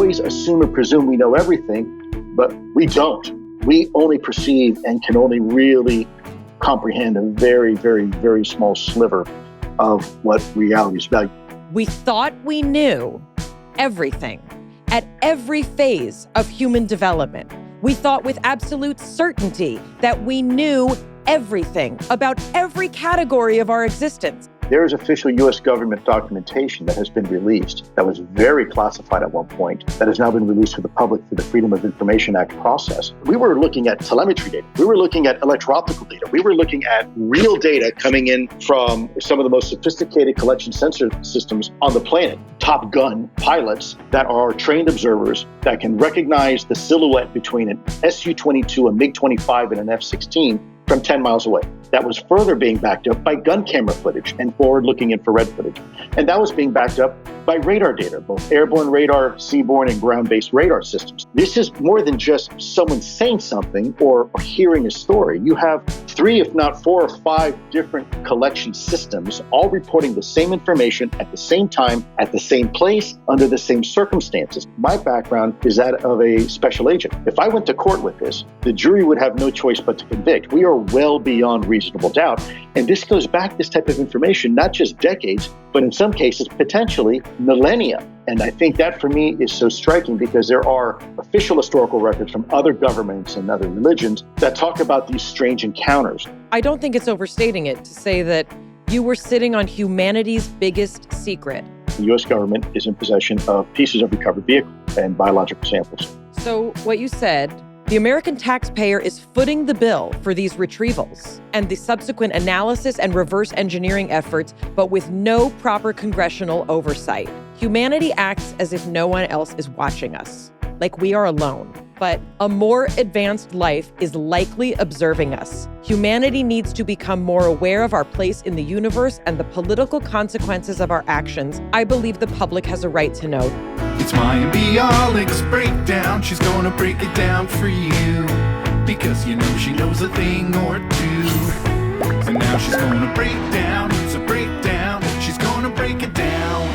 always assume or presume we know everything, but we don't. We only perceive and can only really comprehend a very, very, very small sliver of what reality is about. We thought we knew everything at every phase of human development. We thought with absolute certainty that we knew everything about every category of our existence. There is official U.S. government documentation that has been released that was very classified at one point that has now been released to the public through the Freedom of Information Act process. We were looking at telemetry data. We were looking at electro-optical data. We were looking at real data coming in from some of the most sophisticated collection sensor systems on the planet. Top Gun pilots that are trained observers that can recognize the silhouette between an Su-22, a MiG-25, and an F-16 from 10 miles away. That was further being backed up by gun camera footage and forward-looking infrared footage. And that was being backed up by radar data, both airborne radar, seaborne, and ground-based radar systems. This is more than just someone saying something or hearing a story. You have 3, if not 4 or 5 different collection systems, all reporting the same information at the same time, at the same place, under the same circumstances. My background is that of a special agent. If I went to court with this, the jury would have no choice but to convict. We are well beyond reasonable doubt. And this goes back, this type of information, not just decades, but in some cases, potentially millennia. And I think that for me is so striking because there are official historical records from other governments and other religions that talk about these strange encounters. I don't think it's overstating it to say that you were sitting on humanity's biggest secret. The U.S. government is in possession of pieces of recovered vehicles and biological samples. So what you said, the American taxpayer is footing the bill for these retrievals and the subsequent analysis and reverse engineering efforts, but with no proper congressional oversight. Humanity acts as if no one else is watching us, like we are alone. But a more advanced life is likely observing us. Humanity needs to become more aware of our place in the universe and the political consequences of our actions. I believe the public has a right to know. It's Mayim Bialik's breakdown. She's gonna break it down for you because you know she knows a thing or two. And now she's gonna break down. It's a breakdown. She's gonna break it down.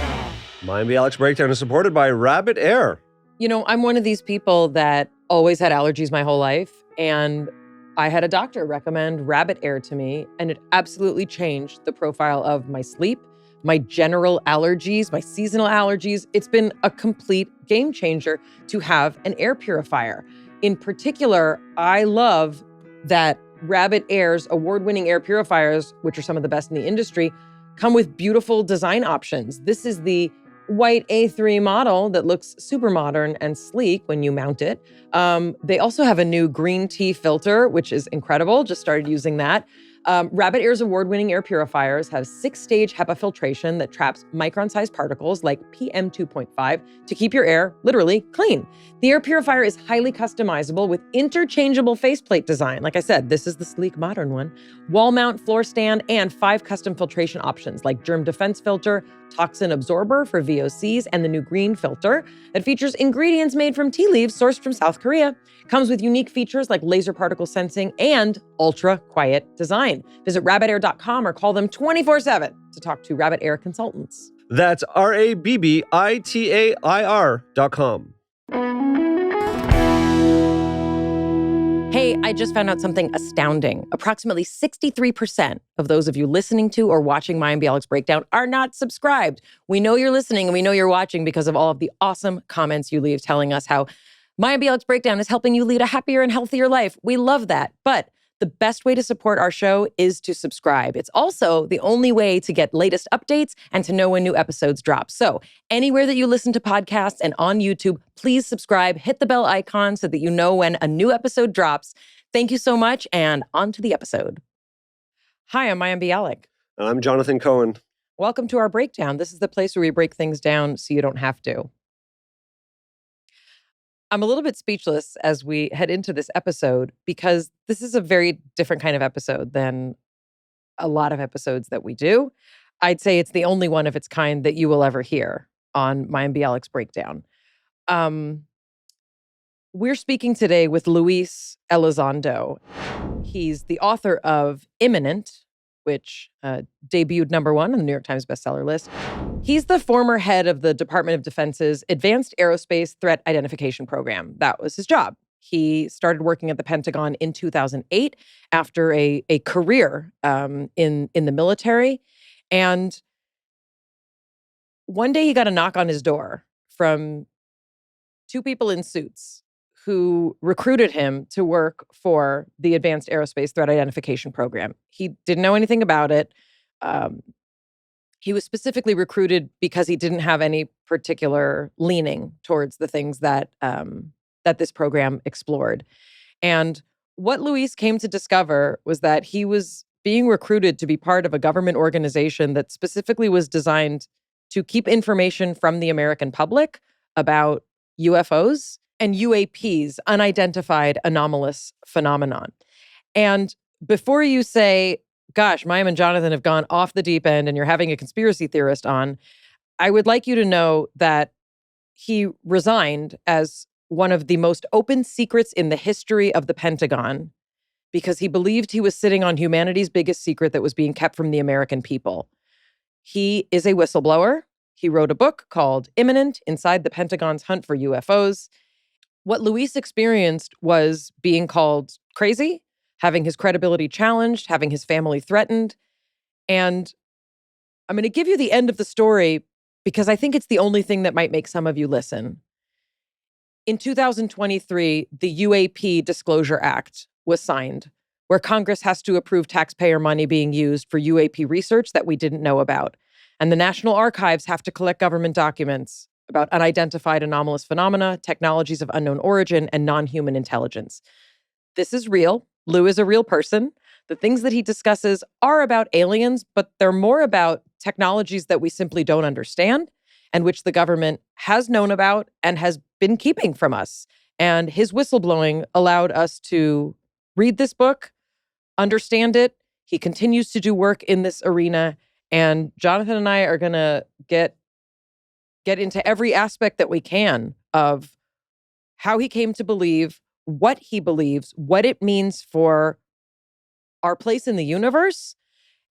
Mayim Bialik's breakdown is supported by Rabbit Air. You know, I'm one of these people that always had allergies my whole life, and I had a doctor recommend Rabbit Air to me, and it absolutely changed the profile of my sleep, my general allergies, my seasonal allergies. It's been a complete game changer to have an air purifier. In particular, I love that Rabbit Air's award-winning air purifiers, which are some of the best in the industry, come with beautiful design options. This is the white A3 model that looks super modern and sleek when you mount it. They also have a new green tea filter, which is incredible. Just started using that. Rabbit Air's award-winning air purifiers have 6-stage HEPA filtration that traps micron-sized particles like PM 2.5 to keep your air literally clean. The air purifier is highly customizable with interchangeable faceplate design. Like I said, this is the sleek modern one. Wall mount, floor stand, and 5 custom filtration options like germ defense filter, toxin absorber for VOCs, and the new green filter that features ingredients made from tea leaves sourced from South Korea. Comes with unique features like laser particle sensing and ultra-quiet design. Visit rabbitair.com or call them 24/7 to talk to Rabbit Air consultants. That's RABBITAIR.com. Hey, I just found out something astounding. Approximately 63% of those of you listening to or watching Mayim Bialik's Breakdown are not subscribed. We know you're listening and we know you're watching because of all of the awesome comments you leave telling us how Mayim Bialik's Breakdown is helping you lead a happier and healthier life. We love that. But the best way to support our show is to subscribe. It's also the only way to get latest updates and to know when new episodes drop. So anywhere that you listen to podcasts and on YouTube, please subscribe, hit the bell icon so that you know when a new episode drops. Thank you so much, and on to the episode. Hi, I'm Mayim Bialik. And I'm Jonathan Cohen. Welcome to our breakdown. This is the place where we break things down so you don't have to. I'm a little bit speechless as we head into this episode because this is a very different kind of episode than a lot of episodes that we do. I'd say it's the only one of its kind that you will ever hear on Mayim Bialik's Breakdown. We're speaking today with Luis Elizondo. He's the author of Imminent, which debuted #1 on the New York Times bestseller list. He's the former head of the Department of Defense's Advanced Aerospace Threat Identification Program. That was his job. He started working at the Pentagon in 2008 after a career in the military. And one day he got a knock on his door from two people in suits who recruited him to work for the Advanced Aerospace Threat Identification Program. He didn't know anything about it. He was specifically recruited because he didn't have any particular leaning towards the things that this program explored. And what Luis came to discover was that he was being recruited to be part of a government organization that specifically was designed to keep information from the American public about UFOs and UAPs, Unidentified Anomalous Phenomenon. And before you say, gosh, Mayim and Jonathan have gone off the deep end and you're having a conspiracy theorist on, I would like you to know that he resigned as one of the most open secrets in the history of the Pentagon because he believed he was sitting on humanity's biggest secret that was being kept from the American people. He is a whistleblower. He wrote a book called Imminent: Inside the Pentagon's Hunt for UFOs. What Luis experienced was being called crazy, having his credibility challenged, having his family threatened. And I'm going to give you the end of the story because I think it's the only thing that might make some of you listen. In 2023, the UAP Disclosure Act was signed, where Congress has to approve taxpayer money being used for UAP research that we didn't know about. And the National Archives have to collect government documents about unidentified anomalous phenomena, technologies of unknown origin, and non-human intelligence. This is real. Lou is a real person. The things that he discusses are about aliens, but they're more about technologies that we simply don't understand and which the government has known about and has been keeping from us. And his whistleblowing allowed us to read this book, understand it. He continues to do work in this arena. And Jonathan and I are going to get into every aspect that we can of how he came to believe, what he believes, what it means for our place in the universe,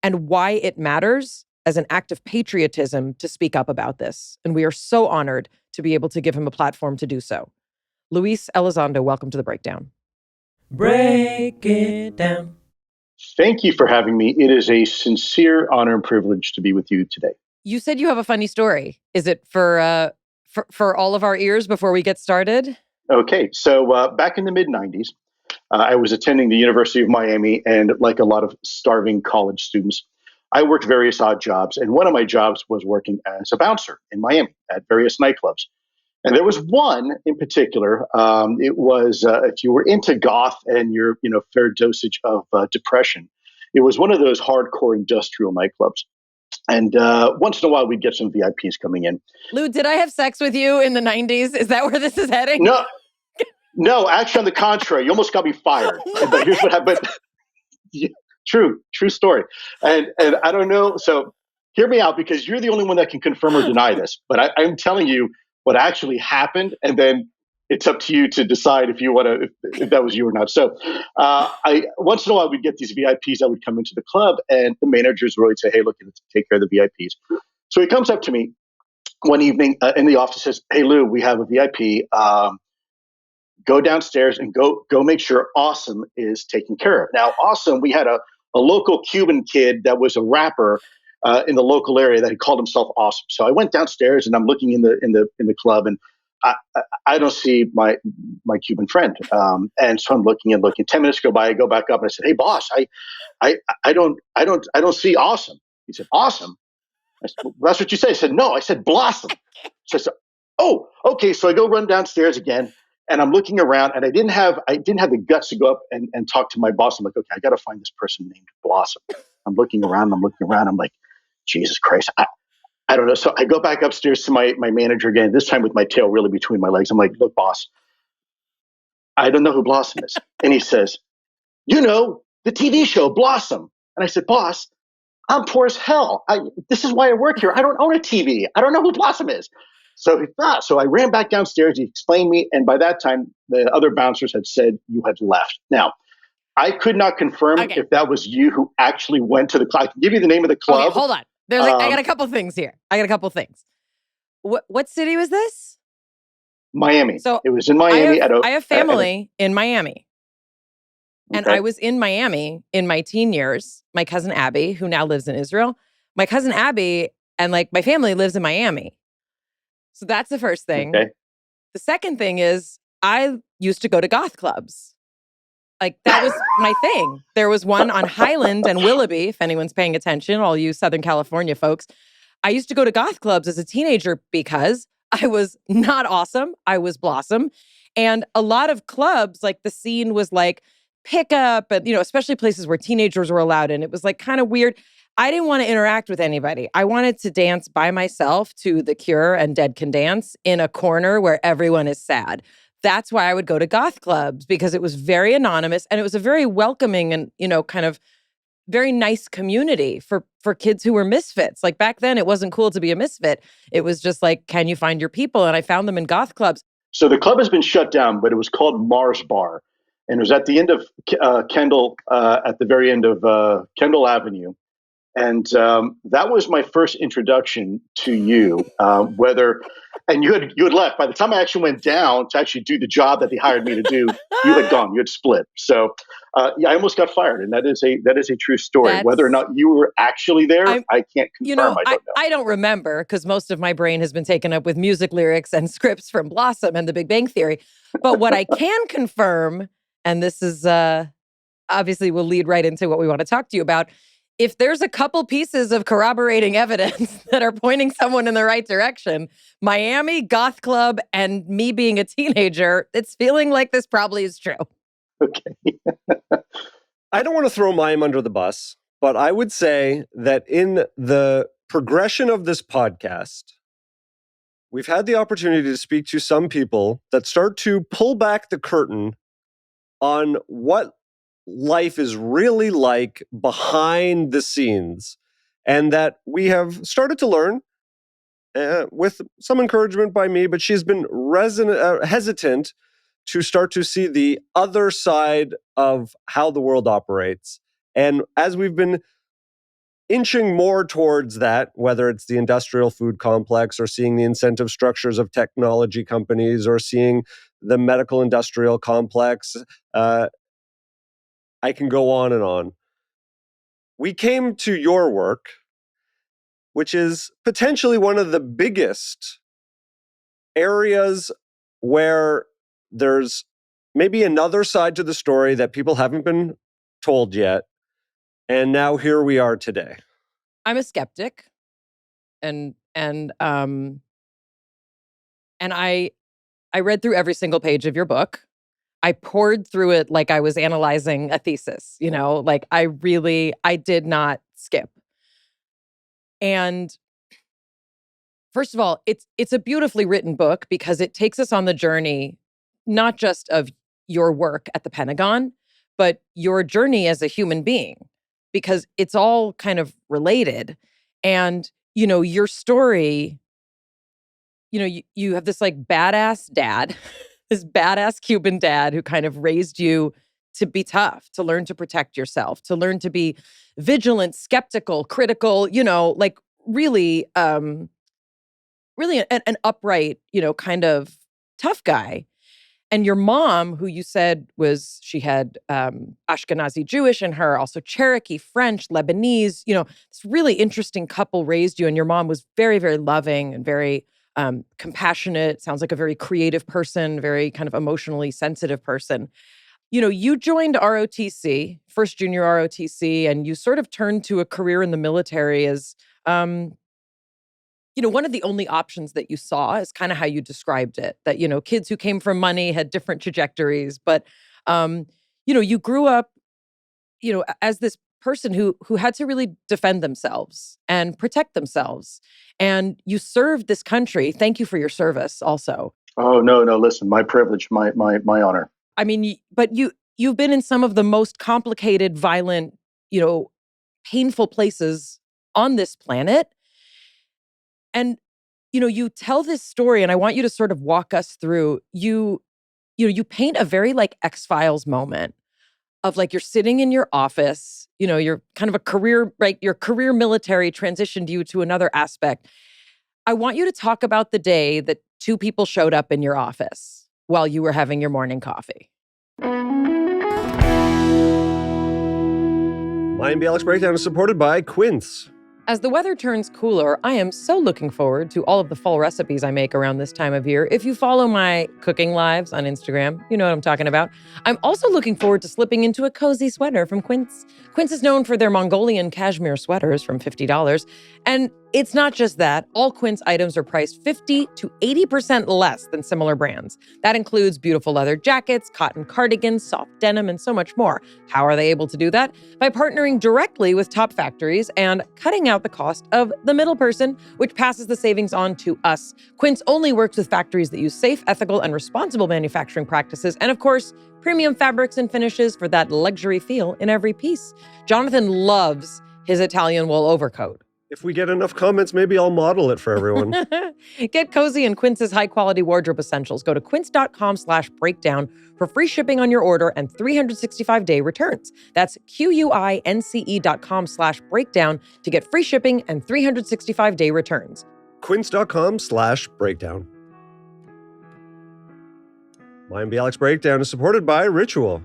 and why it matters as an act of patriotism to speak up about this. And we are so honored to be able to give him a platform to do so. Luis Elizondo, welcome to The Breakdown. Break it down. Thank you for having me. It is a sincere honor and privilege to be with you today. You said you have a funny story. Is it for all of our ears before we get started? Okay, so back in the mid-'90s, I was attending the University of Miami, and like a lot of starving college students, I worked various odd jobs, and one of my jobs was working as a bouncer in Miami at various nightclubs. And there was one in particular. It was if you were into goth and your fair dosage of depression, it was one of those hardcore industrial nightclubs. And once in a while, we'd get some VIPs coming in. Lou, did I have sex with you in the 90s? Is that where this is heading? No, actually, on the contrary, you almost got me fired. But here's what happened. True story. And I don't know. So hear me out, because you're the only one that can confirm or deny this. But I'm telling you what actually happened, and then it's up to you to decide if you want to, if that was you or not. So I once in a while we'd get these VIPs that would come into the club, and the managers would say, "Hey, look, let's take care of the VIPs." So he comes up to me one evening in the office, says, "Hey, Lou, we have a VIP. Go downstairs and go make sure Awesome is taken care of." Now, Awesome, we had a local Cuban kid that was a rapper in the local area that he called himself Awesome. So I went downstairs and I'm looking in the club, and I don't see my Cuban friend. And so I'm looking and looking. 10 minutes go by, I go back up and I said, "Hey, boss, I don't see Awesome." He said, "Awesome?" I said, "Well, that's what you say." I said, "No, I said Blossom." So I said, "Oh, okay." So I go run downstairs again. And I'm looking around, and I didn't have the guts to go up and talk to my boss. I'm like, okay, I got to find this person named Blossom. I'm looking around. I'm like, Jesus Christ, I don't know. So I go back upstairs to my manager again, this time with my tail really between my legs. I'm like, "Look, boss, I don't know who Blossom is." And he says, "The TV show Blossom." And I said, "Boss, I'm poor as hell. This is why I work here. I don't own a TV. I don't know who Blossom is." So he thought. So I ran back downstairs. He explained me, and by that time, the other bouncers had said you had left. Now, I could not confirm if that was you who actually went to the club. I can give you the name of the club. Okay, hold on. I got a couple things here. What city was this? Miami. So it was in Miami. I have family in Miami. And Okay. I was in Miami in my teen years. My cousin Abby, who now lives in Israel, my cousin Abby and like my family lives in Miami. So that's the first thing. Okay. The second thing is I used to go to goth clubs. Like that was my thing. There was one on Highland and Willoughby, if anyone's paying attention, all you Southern California folks. I used to go to goth clubs as a teenager because I was not awesome. I was Blossom. And a lot of clubs, like the scene was like pickup and, especially places where teenagers were allowed in. It was like kind of weird. I didn't want to interact with anybody. I wanted to dance by myself to The Cure and Dead Can Dance in a corner where everyone is sad. That's why I would go to goth clubs, because it was very anonymous and it was a very welcoming and, kind of very nice community for kids who were misfits. Like back then, it wasn't cool to be a misfit. It was just like, can you find your people? And I found them in goth clubs. So the club has been shut down, but it was called Mars Bar. And it was at the end of Kendall, at the very end of Kendall Avenue. And that was my first introduction to you. And you had left. By the time I actually went down to actually do the job that they hired me to do, you had gone. You had split. So I almost got fired, and that is a true story. Whether or not you were actually there, I can't confirm. I don't know. I don't remember because most of my brain has been taken up with music lyrics and scripts from Blossom and The Big Bang Theory. But what I can confirm, and this is obviously will lead right into what we want to talk to you about. If there's a couple pieces of corroborating evidence that are pointing someone in the right direction, Miami, goth club, and me being a teenager, it's feeling like this probably is true. Okay. I don't want to throw Mayim under the bus, but I would say that in the progression of this podcast, we've had the opportunity to speak to some people that start to pull back the curtain on what life is really like behind the scenes, and that we have started to learn with some encouragement by me, but she's been hesitant to start to see the other side of how the world operates. And as we've been inching more towards that, whether it's the industrial food complex or seeing the incentive structures of technology companies or seeing the medical industrial complex, I can go on and on. We came to your work, which is potentially one of the biggest areas where there's maybe another side to the story that people haven't been told yet. And now here we are today. I'm a skeptic. And I read through every single page of your book. I poured through it like I was analyzing a thesis, like I did not skip. And first of all, it's a beautifully written book because it takes us on the journey, not just of your work at the Pentagon, but your journey as a human being, because it's all kind of related. And, your story, you have this like badass dad, this badass Cuban dad who kind of raised you to be tough, to learn to protect yourself, to learn to be vigilant, skeptical, critical, like really, really an upright, kind of tough guy. And your mom, who you said she had Ashkenazi Jewish in her, also Cherokee, French, Lebanese, this really interesting couple raised you. And your mom was very, very loving and very compassionate. Sounds like a very creative person, very kind of emotionally sensitive person. You joined ROTC, First Junior ROTC, and you sort of turned to a career in the military as, one of the only options that you saw is kind of how you described it, that, kids who came from money had different trajectories. But, you grew up, as this person who had to really defend themselves and protect themselves. And you served this country. Thank you for your service also. Oh, no, listen, my privilege, my honor. I mean, but you've been in some of the most complicated, violent, painful places on this planet. And, you tell this story, and I want you to sort of walk us through, you paint a very like X-Files moment of like you're sitting in your office, you're kind of a career, right? Your career military transitioned you to another aspect. I want you to talk about the day that two people showed up in your office while you were having your morning coffee. Mayim Bialik's Breakdown is supported by Quince. As the weather turns cooler, I am so looking forward to all of the fall recipes I make around this time of year. If you follow my cooking lives on Instagram, you know what I'm talking about. I'm also looking forward to slipping into a cozy sweater from Quince. Quince is known for their Mongolian cashmere sweaters from $50. And it's not just that. All Quince items are priced 50 to 80% less than similar brands. That includes beautiful leather jackets, cotton cardigans, soft denim, and so much more. How are they able to do that? By partnering directly with top factories and cutting out the cost of the middle person, which passes the savings on to us. Quince only works with factories that use safe, ethical, and responsible manufacturing practices. And of course, premium fabrics and finishes for that luxury feel in every piece. Jonathan loves his Italian wool overcoat. If we get enough comments, maybe I'll model it for everyone. Get cozy in Quince's high-quality wardrobe essentials. Go to quince.com/breakdown for free shipping on your order and 365-day returns. That's QUINCE.com/breakdown to get free shipping and 365-day returns. Quince.com/breakdown. Mayim Bialik's Breakdown is supported by Ritual.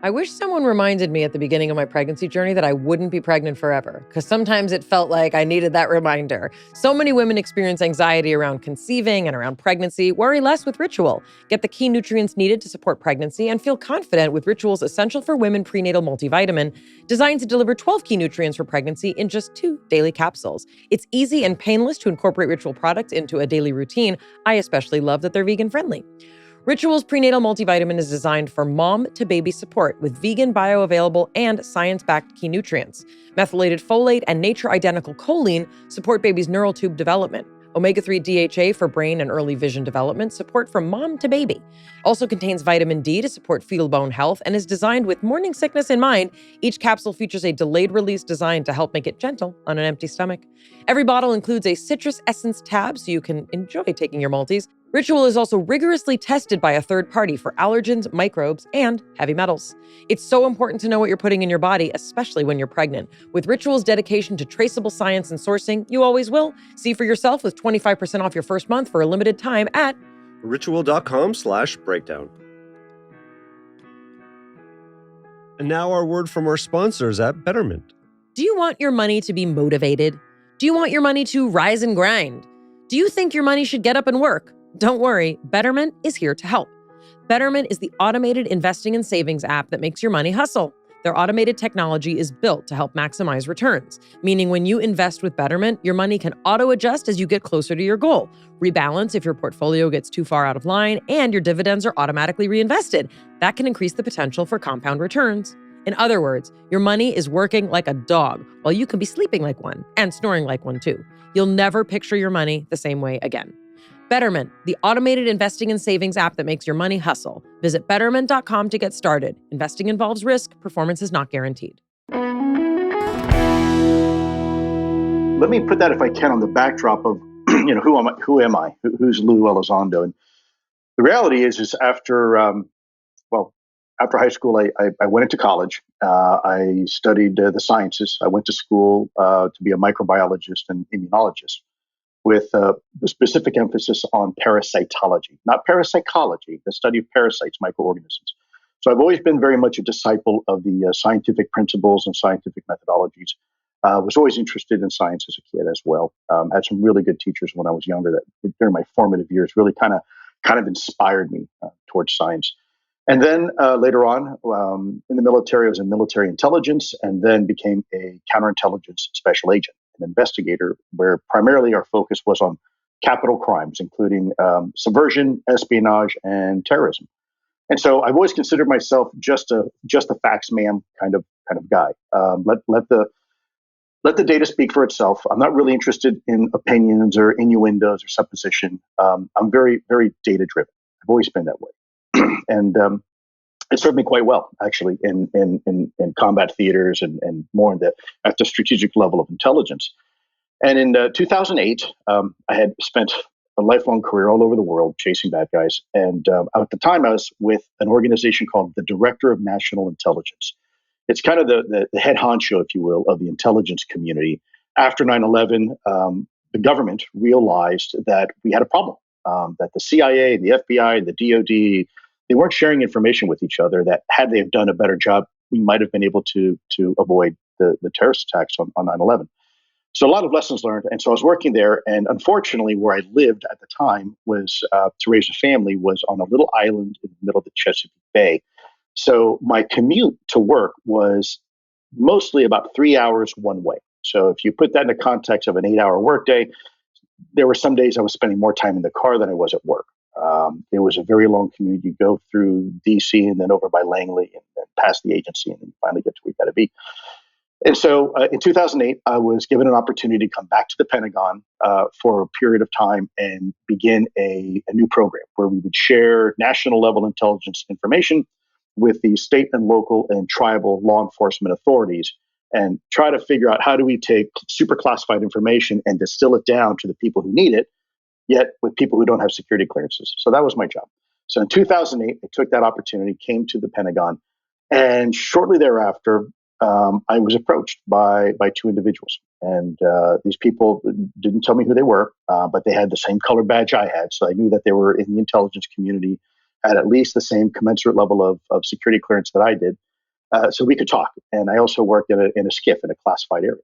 I wish someone reminded me at the beginning of my pregnancy journey that I wouldn't be pregnant forever, because sometimes it felt like I needed that reminder. So many women experience anxiety around conceiving and around pregnancy. Worry less with Ritual. Get the key nutrients needed to support pregnancy and feel confident with Ritual's Essential for Women Prenatal Multivitamin, designed to deliver 12 key nutrients for pregnancy in just 2 daily capsules. It's easy and painless to incorporate Ritual products into a daily routine. I especially love that they're vegan-friendly. Ritual's prenatal multivitamin is designed for mom-to-baby support with vegan, bioavailable, and science-backed key nutrients. Methylated folate and nature-identical choline support baby's neural tube development. Omega-3 DHA for brain and early vision development, support from mom to baby. Also contains vitamin D to support fetal bone health and is designed with morning sickness in mind. Each capsule features a delayed-release design to help make it gentle on an empty stomach. Every bottle includes a citrus essence tab so you can enjoy taking your multis. Ritual is also rigorously tested by a third party for allergens, microbes, and heavy metals. It's so important to know what you're putting in your body, especially when you're pregnant. With Ritual's dedication to traceable science and sourcing, you always will. See for yourself with 25% off your first month for a limited time at ritual.com/breakdown. And now our word from our sponsors at Betterment. Do you want your money to be motivated? Do you want your money to rise and grind? Do you think your money should get up and work? Don't worry, Betterment is here to help. Betterment is the automated investing and savings app that makes your money hustle. Their automated technology is built to help maximize returns, meaning when you invest with Betterment, your money can auto-adjust as you get closer to your goal, rebalance if your portfolio gets too far out of line, and your dividends are automatically reinvested. That can increase the potential for compound returns. In other words, your money is working like a dog, while you can be sleeping like one and snoring like one too. You'll never picture your money the same way again. Betterment, the automated investing and savings app that makes your money hustle. Visit betterment.com to get started. Investing involves risk. Performance is not guaranteed. Let me put that, if I can, on the backdrop of, who am I? Who's Lou Elizondo? And the reality is after high school, I went into college. I studied the sciences. I went to school to be a microbiologist and immunologist, with a specific emphasis on parasitology, not parapsychology, the study of parasites, microorganisms. So I've always been very much a disciple of the scientific principles and scientific methodologies. Was always interested in science as a kid as well. Had some really good teachers when I was younger that during my formative years really kind of inspired me towards science. And then later on in the military, I was in military intelligence and then became a counterintelligence special agent, an investigator, where primarily our focus was on capital crimes, including subversion, espionage, and terrorism. And so I've always considered myself just a facts man kind of guy. Let the data speak for itself. I'm not really interested in opinions or innuendos or supposition. I'm very, very data driven. I've always been that way. And it served me quite well, actually, in combat theaters and more at the strategic level of intelligence. And in 2008, I had spent a lifelong career all over the world chasing bad guys. And at the time, I was with an organization called the Director of National Intelligence. It's kind of the head honcho, if you will, of the intelligence community. After 9/11, the government realized that we had a problem, that the CIA, the FBI, the DOD, they weren't sharing information with each other, that had they have done a better job, we might have been able to avoid the terrorist attacks on 9/11. So a lot of lessons learned. And so I was working there. And unfortunately, where I lived at the time was to raise a family was on a little island in the middle of the Chesapeake Bay. So my commute to work was mostly about 3 hours one way. So if you put that in the context of an 8-hour workday, there were some days I was spending more time in the car than I was at work. It was a very long commute. You go through DC and then over by Langley and past the agency and then finally get to where you got to be. And so in 2008, I was given an opportunity to come back to the Pentagon for a period of time and begin a new program where we would share national level intelligence information with the state and local and tribal law enforcement authorities and try to figure out how do we take super classified information and distill it down to the people who need it, yet with people who don't have security clearances. So that was my job. So in 2008, I took that opportunity, came to the Pentagon, and shortly thereafter, I was approached by two individuals, and these people didn't tell me who they were, but they had the same color badge I had, so I knew that they were in the intelligence community, had at least the same commensurate level of security clearance that I did, so we could talk. And I also worked in a SCIF in a classified area.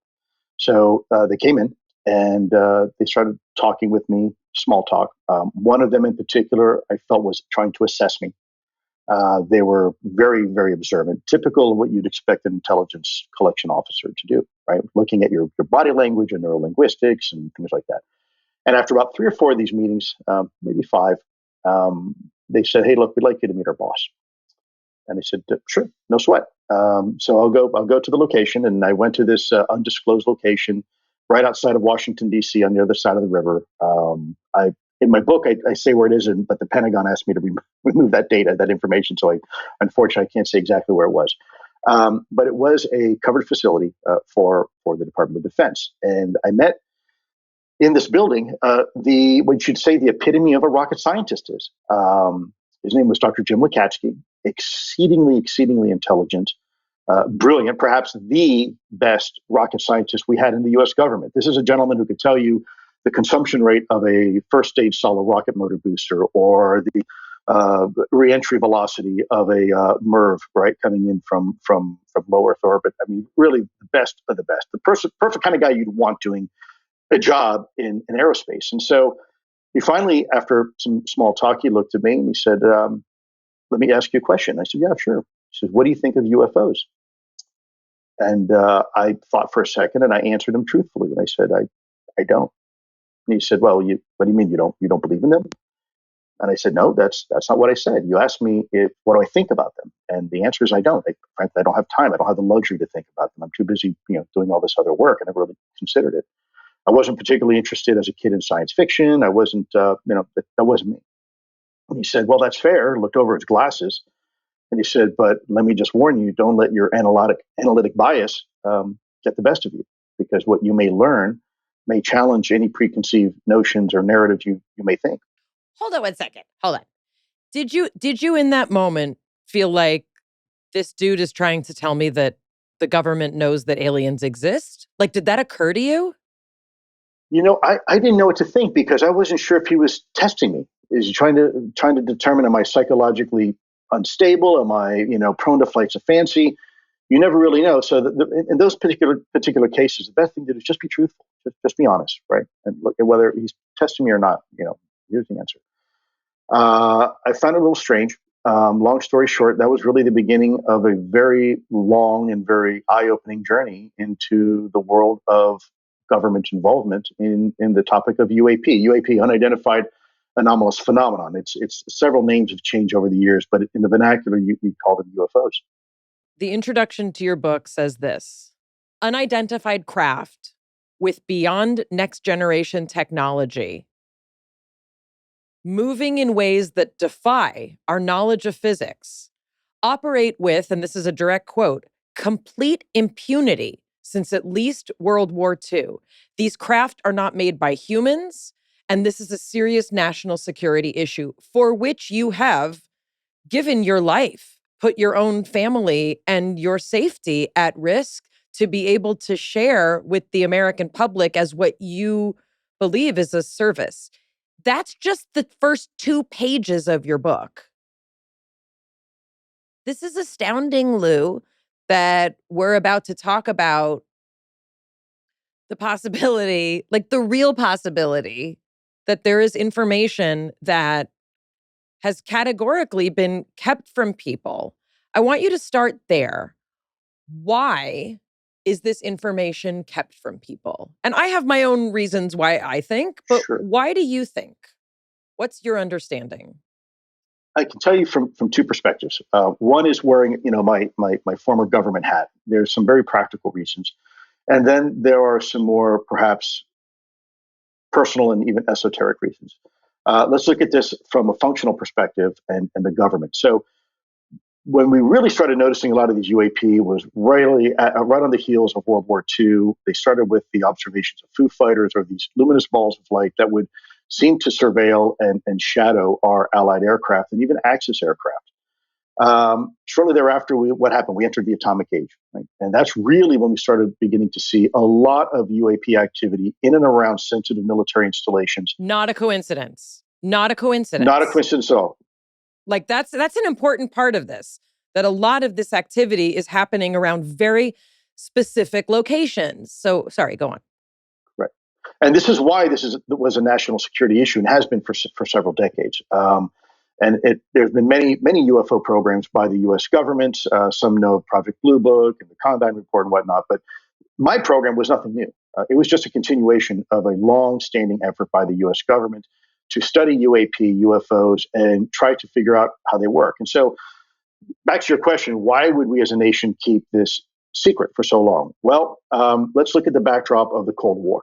So they came in and they started talking with me, small talk. One of them in particular, I felt was trying to assess me. They were very, very observant, typical of what you'd expect an intelligence collection officer to do, right? Looking at your body language and neurolinguistics and things like that. And after about 3 or 4 of these meetings, maybe 5, they said, "Hey, look, we'd like you to meet our boss." And I said, "Sure, no sweat." So I'll go to the location, and I went to this undisclosed location right outside of Washington D.C. on the other side of the river. In my book, I say where it is, but the Pentagon asked me to remove that data, that information. So unfortunately, I can't say exactly where it was. But it was a covered facility for the Department of Defense. And I met in this building what you'd say the epitome of a rocket scientist is. His name was Dr. Jim Lukatsky, exceedingly, exceedingly intelligent, brilliant, perhaps the best rocket scientist we had in the U.S. government. This is a gentleman who could tell you the consumption rate of a first stage solid rocket motor booster or the reentry velocity of a MIRV, right, coming in from low Earth orbit. I mean, really the best of the best, the perfect kind of guy you'd want doing a job in aerospace. And so he finally, after some small talk, he looked at me and he said, "Let me ask you a question." I said, "Yeah, sure." He says, "What do you think of UFOs?" And I thought for a second and I answered him truthfully. And I said, I don't. And he said, "Well, what do you mean you don't believe in them?" And I said, "No, that's not what I said. You asked me what do I think about them, and the answer is I don't. Frankly, I don't have time. I don't have the luxury to think about them. I'm too busy, doing all this other work. I never really considered it. I wasn't particularly interested as a kid in science fiction. I wasn't, that wasn't me." And he said, "Well, that's fair." Looked over his glasses, and he said, "But let me just warn you: don't let your analytic bias get the best of you, because what you may learn may challenge any preconceived notions or narratives you may think." Hold on one second. Hold on. Did you in that moment feel like this dude is trying to tell me that the government knows that aliens exist? Like, did that occur to you? I didn't know what to think because I wasn't sure if he was testing me. Is he trying to determine, am I psychologically unstable? Am I, prone to flights of fancy? You never really know. So in those particular cases, the best thing to do is just be truthful. Just be honest, right? And look at whether he's testing me or not. Here's the answer. I found it a little strange. Long story short, that was really the beginning of a very long and very eye-opening journey into the world of government involvement in the topic of UAP, Unidentified Anomalous Phenomenon. It's several names have changed over the years, but in the vernacular, you call them UFOs. The introduction to your book says this: unidentified craft with beyond next generation technology, moving in ways that defy our knowledge of physics, operate with, and this is a direct quote, complete impunity since at least World War II. These craft are not made by humans And this is a serious national security issue for which you have given your life, put your own family and your safety at risk to be able to share with the American public as what you believe is a service. That's just the first 2 pages of your book. This is astounding, Lou, that we're about to talk about the possibility, like the real possibility, that there is information that has categorically been kept from people. I want you to start there. Why is this information kept from people? And I have my own reasons why I think, but Sure. why do you think? What's your understanding? I can tell you from 2 perspectives. One is wearing, my former government hat. There's some very practical reasons, and then there are some more perhaps personal and even esoteric reasons. Let's look at this from a functional perspective and the government. So when we really started noticing a lot of these UAP was right on the heels of World War II. They started with the observations of Foo Fighters or these luminous balls of light that would seem to surveil and shadow our Allied aircraft and even Axis aircraft. Shortly thereafter, what happened? We entered the atomic age, right? And that's really when we started beginning to see a lot of UAP activity in and around sensitive military installations. Not a coincidence. Not a coincidence. Not a coincidence at all. Like that's an important part of this, that a lot of this activity is happening around very specific locations. So, sorry, go on. Right. And this is why was a national security issue and has been for several decades. There's been many UFO programs by the U.S. government. Some know of Project Blue Book and the Condon Report and whatnot. But my program was nothing new. It was just a continuation of a long-standing effort by the U.S. government to study UAP, UFOs, and try to figure out how they work. And so, back to your question, why would we as a nation keep this secret for so long? Well, let's look at the backdrop of the Cold War.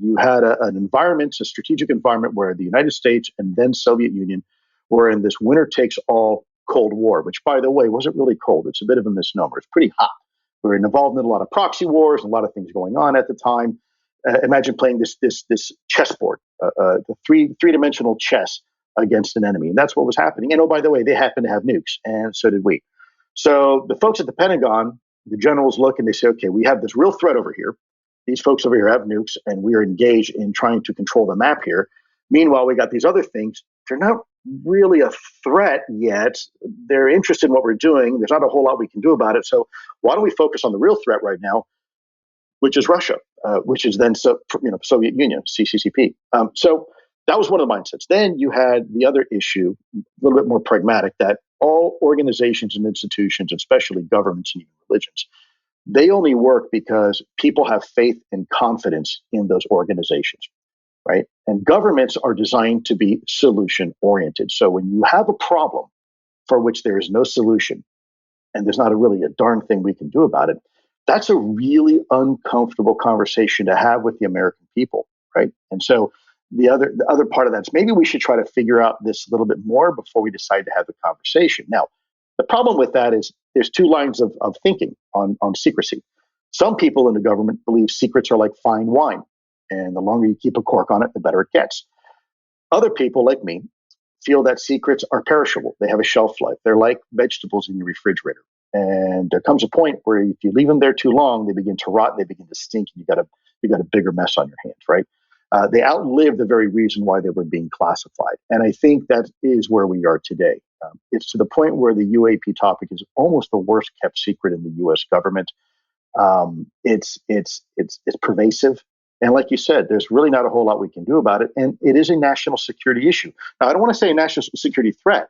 You had an environment, a strategic environment, where the United States and then Soviet Union were in this winner-takes-all Cold War, which, by the way, wasn't really cold. It's a bit of a misnomer. It's pretty hot. We were involved in a lot of proxy wars, a lot of things going on at the time. Imagine playing this chessboard, the three-dimensional chess against an enemy, and that's what was happening. And oh, by the way, they happen to have nukes, and so did we. So the folks at the Pentagon, the generals look and they say, okay, we have this real threat over here. These folks over here have nukes, and we are engaged in trying to control the map here. Meanwhile, we got these other things. They're not really a threat yet. They're interested in what we're doing. There's not a whole lot we can do about it. So why don't we focus on the real threat right now, which is Russia, which is then Soviet Union, CCCP. So that was one of the mindsets. Then you had the other issue, a little bit more pragmatic, that all organizations and institutions, especially governments and even religions, they only work because people have faith and confidence in those organizations, right? And governments are designed to be solution oriented. So when you have a problem for which there is no solution, and there's not really a darn thing we can do about it, that's a really uncomfortable conversation to have with the American people, right? And so the other part of that is maybe we should try to figure out this a little bit more before we decide to have the conversation. Now, the problem with that is there's 2 lines of thinking on secrecy. Some people in the government believe secrets are like fine wine, and the longer you keep a cork on it, the better it gets. Other people, like me, feel that secrets are perishable. They have a shelf life. They're like vegetables in your refrigerator. And there comes a point where if you leave them there too long, they begin to rot, they begin to stink, and you got a bigger mess on your hands, right? They outlive the very reason why they were being classified. And I think that is where we are today. It's to the point where the UAP topic is almost the worst kept secret in the U.S. government. It's pervasive. And like you said, there's really not a whole lot we can do about it. And it is a national security issue. Now, I don't want to say a national security threat,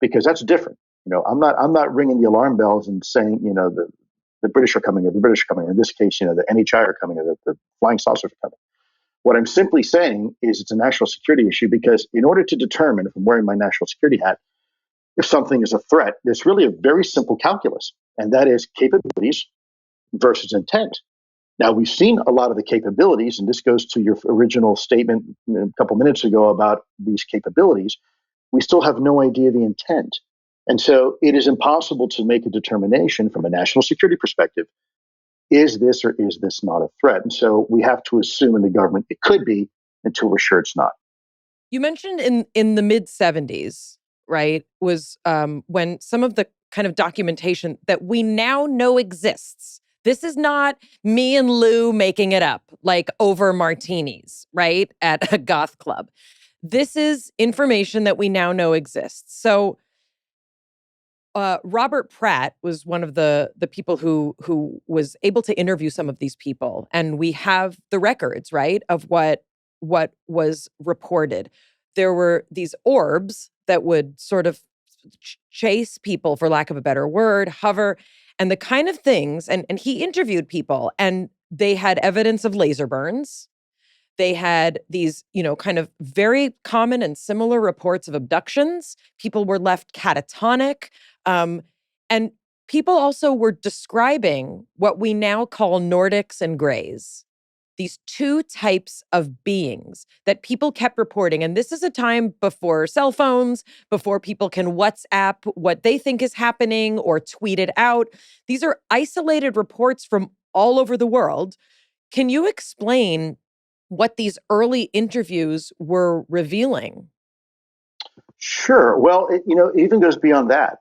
because that's different. I'm not ringing the alarm bells and saying, the British are coming, or the British are coming. In this case, the NHI are coming, or the flying saucers are coming. What I'm simply saying is it's a national security issue, because in order to determine, if I'm wearing my national security hat, if something is a threat, there's really a very simple calculus, and that is capabilities versus intent. Now, we've seen a lot of the capabilities, and this goes to your original statement a couple minutes ago about these capabilities. We still have no idea the intent. And so it is impossible to make a determination from a national security perspective. Is this or is this not a threat? And so we have to assume in the government it could be, until we're sure it's not. You mentioned in the mid 70s, right, was when some of the kind of documentation that we now know exists. This is not me and Lou making it up, like over martinis, right, at a goth club. This is information that we now know exists. So Robert Pratt was one of the people who was able to interview some of these people, and we have the records, right, of what was reported. There were these orbs that would sort of chase people, for lack of a better word, hover, and the kind of things. And he interviewed people, and they had evidence of laser burns. They had these, kind of very common and similar reports of abductions. People were left catatonic. And people also were describing what we now call Nordics and Greys, these two types of beings that people kept reporting. And this is a time before cell phones, before people can WhatsApp what they think is happening or tweet it out. These are isolated reports from all over the world. Can you explain what these early interviews were revealing? Sure. Well, it even goes beyond that.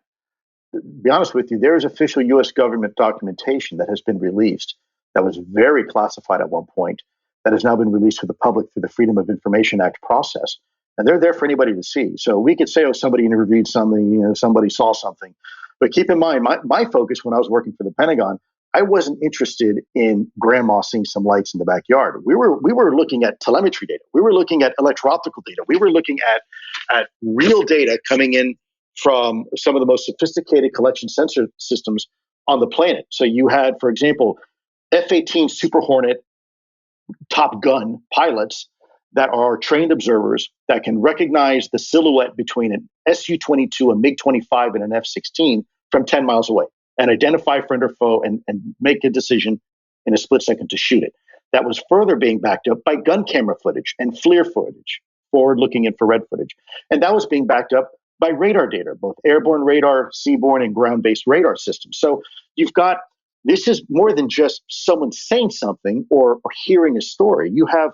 To be honest with you, there is official U.S. government documentation that has been released that was very classified at one point that has now been released to the public through the Freedom of Information Act process. And they're there for anybody to see. So we could say, oh, somebody interviewed something, somebody saw something. But keep in mind, my focus when I was working for the Pentagon, I wasn't interested in grandma seeing some lights in the backyard. We were looking at telemetry data. We were looking at electro-optical data. We were looking at real data coming in from some of the most sophisticated collection sensor systems on the planet. So you had, for example, F-18 Super Hornet Top Gun pilots that are trained observers that can recognize the silhouette between an Su-22, a MiG-25, and an F-16 from 10 miles away and identify friend or foe and make a decision in a split second to shoot it. That was further being backed up by gun camera footage and FLIR footage, forward-looking infrared footage. And that was being backed up by radar data, both airborne radar, seaborne, and ground-based radar systems. So you've got, this is more than just someone saying something or hearing a story. You have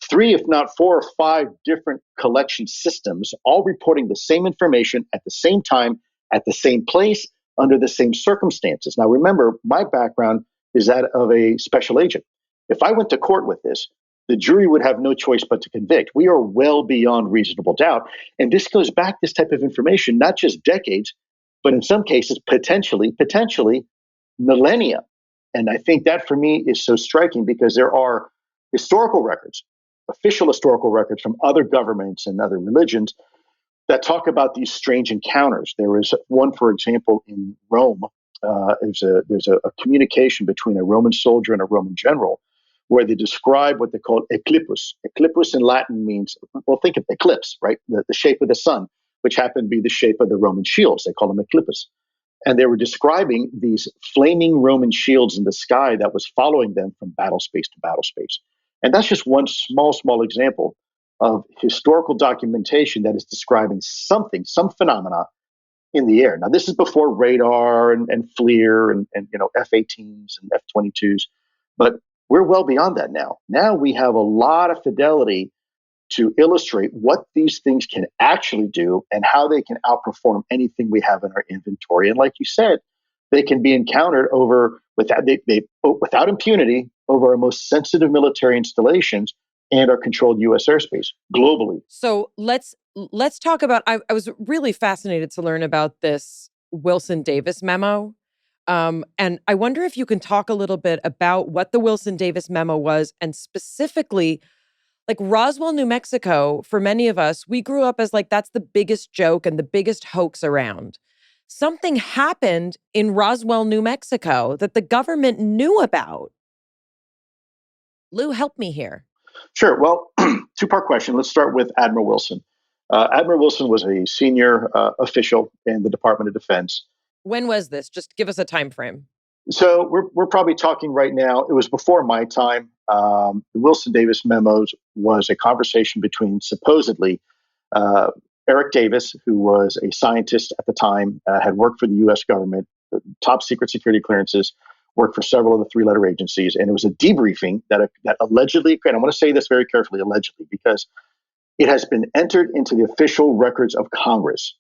3, if not 4 or 5 different collection systems, all reporting the same information at the same time, at the same place, under the same circumstances. Now, remember, my background is that of a special agent. If I went to court with this, the jury would have no choice but to convict. We are well beyond reasonable doubt. And this goes back, this type of information, not just decades, but in some cases, potentially millennia. And I think that for me is so striking because there are historical records, official historical records from other governments and other religions that talk about these strange encounters. There is one, for example, in Rome. There's a communication between a Roman soldier and a Roman general where they describe what they call eclipus. Eclipus in Latin means, well, think of eclipse, right? The shape of the sun, which happened to be the shape of the Roman shields. They call them eclipus. And they were describing these flaming Roman shields in the sky that was following them from battle space to battle space. And that's just one small example of historical documentation that is describing something, some phenomena in the air. Now, this is before radar and FLIR and F-18s and F-22s, but we're well beyond that now. Now we have a lot of fidelity to illustrate what these things can actually do and how they can outperform anything we have in our inventory. And like you said, they can be encountered without impunity over our most sensitive military installations and our controlled U.S. airspace globally. So let's talk about. I was really fascinated to learn about this Wilson Davis memo, and I wonder if you can talk a little bit about what the Wilson Davis memo was, and specifically, like Roswell, New Mexico. For many of us, we grew up as like that's the biggest joke and the biggest hoax around. Something happened in Roswell, New Mexico that the government knew about. Lou, help me here. Sure. Well, two-part question. Let's start with Admiral Wilson. Admiral Wilson was a senior official in the Department of Defense. When was this? Just give us a time frame. So we're probably talking right now. It was before my time. The Wilson Davis memos was a conversation between supposedly Eric Davis, who was a scientist at the time, had worked for the U.S. government, top secret security clearances, worked for several of the 3-letter agencies, and it was a debriefing that allegedly, and I want to say this very carefully, allegedly, because It has been entered into the official records of Congress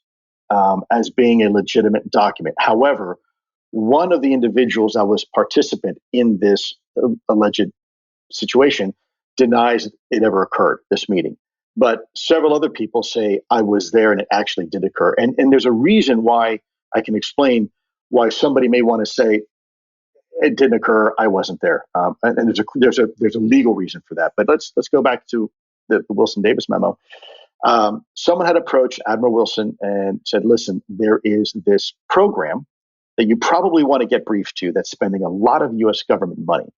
as being a legitimate document. However, one of the individuals that was participant in this alleged situation denies it ever occurred, this meeting. But several other people say, I was there and it actually did occur. And there's a reason why I can explain why somebody may want to say, it didn't occur, I wasn't there. And there's a legal reason for that. But let's go back to the Wilson Davis memo. Someone had approached Admiral Wilson and said, listen, there is this program that you probably want to get briefed to that's spending a lot of US government money.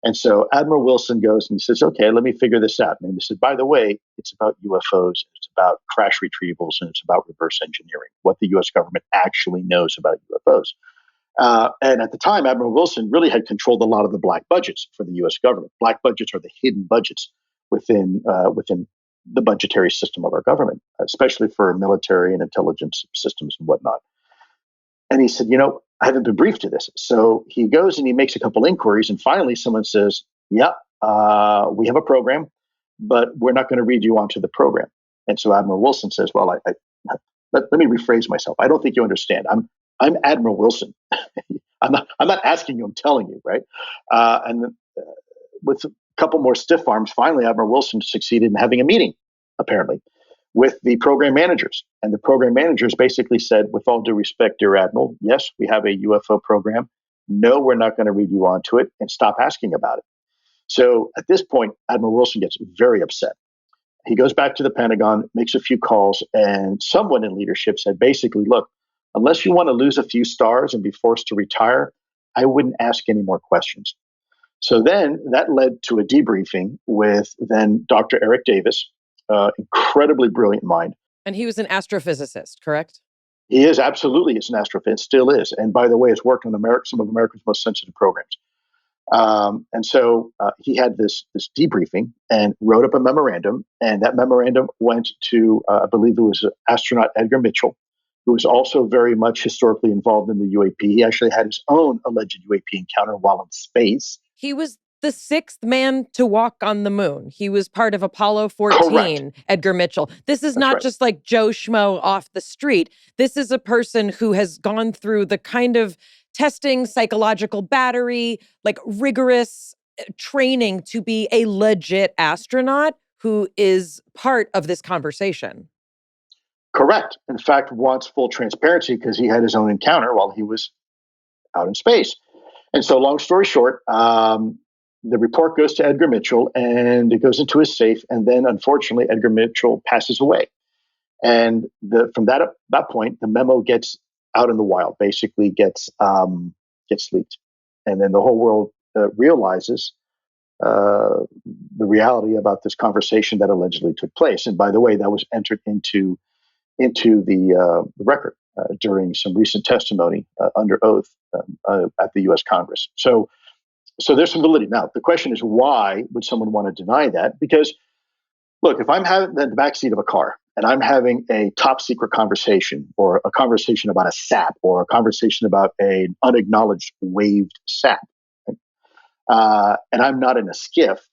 And so Admiral Wilson goes and he says, okay, let me figure this out. And he said, by the way, it's about UFOs, it's about crash retrievals, and it's about reverse engineering, what the US government actually knows about UFOs. And at the time, Admiral Wilson really had controlled a lot of the black budgets for the US government. Black budgets are the hidden budgets within the budgetary system of our government, especially for military and intelligence systems and whatnot. And he said, I haven't been briefed to this. So he goes and he makes a couple inquiries. And finally, someone says, we have a program, but we're not going to read you onto the program. And so Admiral Wilson says, well, let me rephrase myself. I don't think you understand. I'm Admiral Wilson. I'm not asking you, I'm telling you, right? With a couple more stiff arms, finally, Admiral Wilson succeeded in having a meeting, apparently, with the program managers. And the program managers basically said, with all due respect, dear Admiral, yes, we have a UFO program. No, we're not going to read you onto it, and stop asking about it. So at this point, Admiral Wilson gets very upset. He goes back to the Pentagon, makes a few calls, and someone in leadership said, basically, look, unless you want to lose a few stars and be forced to retire, I wouldn't ask any more questions. So then that led to a debriefing with then Dr. Eric Davis, incredibly brilliant mind. And he was an astrophysicist, correct? He is absolutely an astrophysicist, still is. And by the way, has worked on some of America's most sensitive programs. And so he had this debriefing and wrote up a memorandum. And that memorandum went to, I believe it was astronaut Edgar Mitchell, who was also very much historically involved in the UAP. He actually had his own alleged UAP encounter while in space. He was the sixth man to walk on the moon. He was part of Apollo 14, Correct. Edgar Mitchell. This is not just like Joe Schmo off the street. This is a person who has gone through the kind of testing, psychological battery, like rigorous training to be a legit astronaut who is part of this conversation. Correct. In fact, wants full transparency because he had his own encounter while he was out in space. And so, long story short, the report goes to Edgar Mitchell and it goes into his safe. And then, unfortunately, Edgar Mitchell passes away. And from that point, the memo gets out in the wild, basically gets leaked. And then the whole world realizes the reality about this conversation that allegedly took place. And by the way, that was entered into the record during some recent testimony under oath at the U.S. Congress. So there's some validity. Now, the question is, why would someone want to deny that? Because, look, if I'm having the backseat of a car and I'm having a top secret conversation or a conversation about a SAP or a conversation about an unacknowledged waived SAP, and I'm not in a skiff,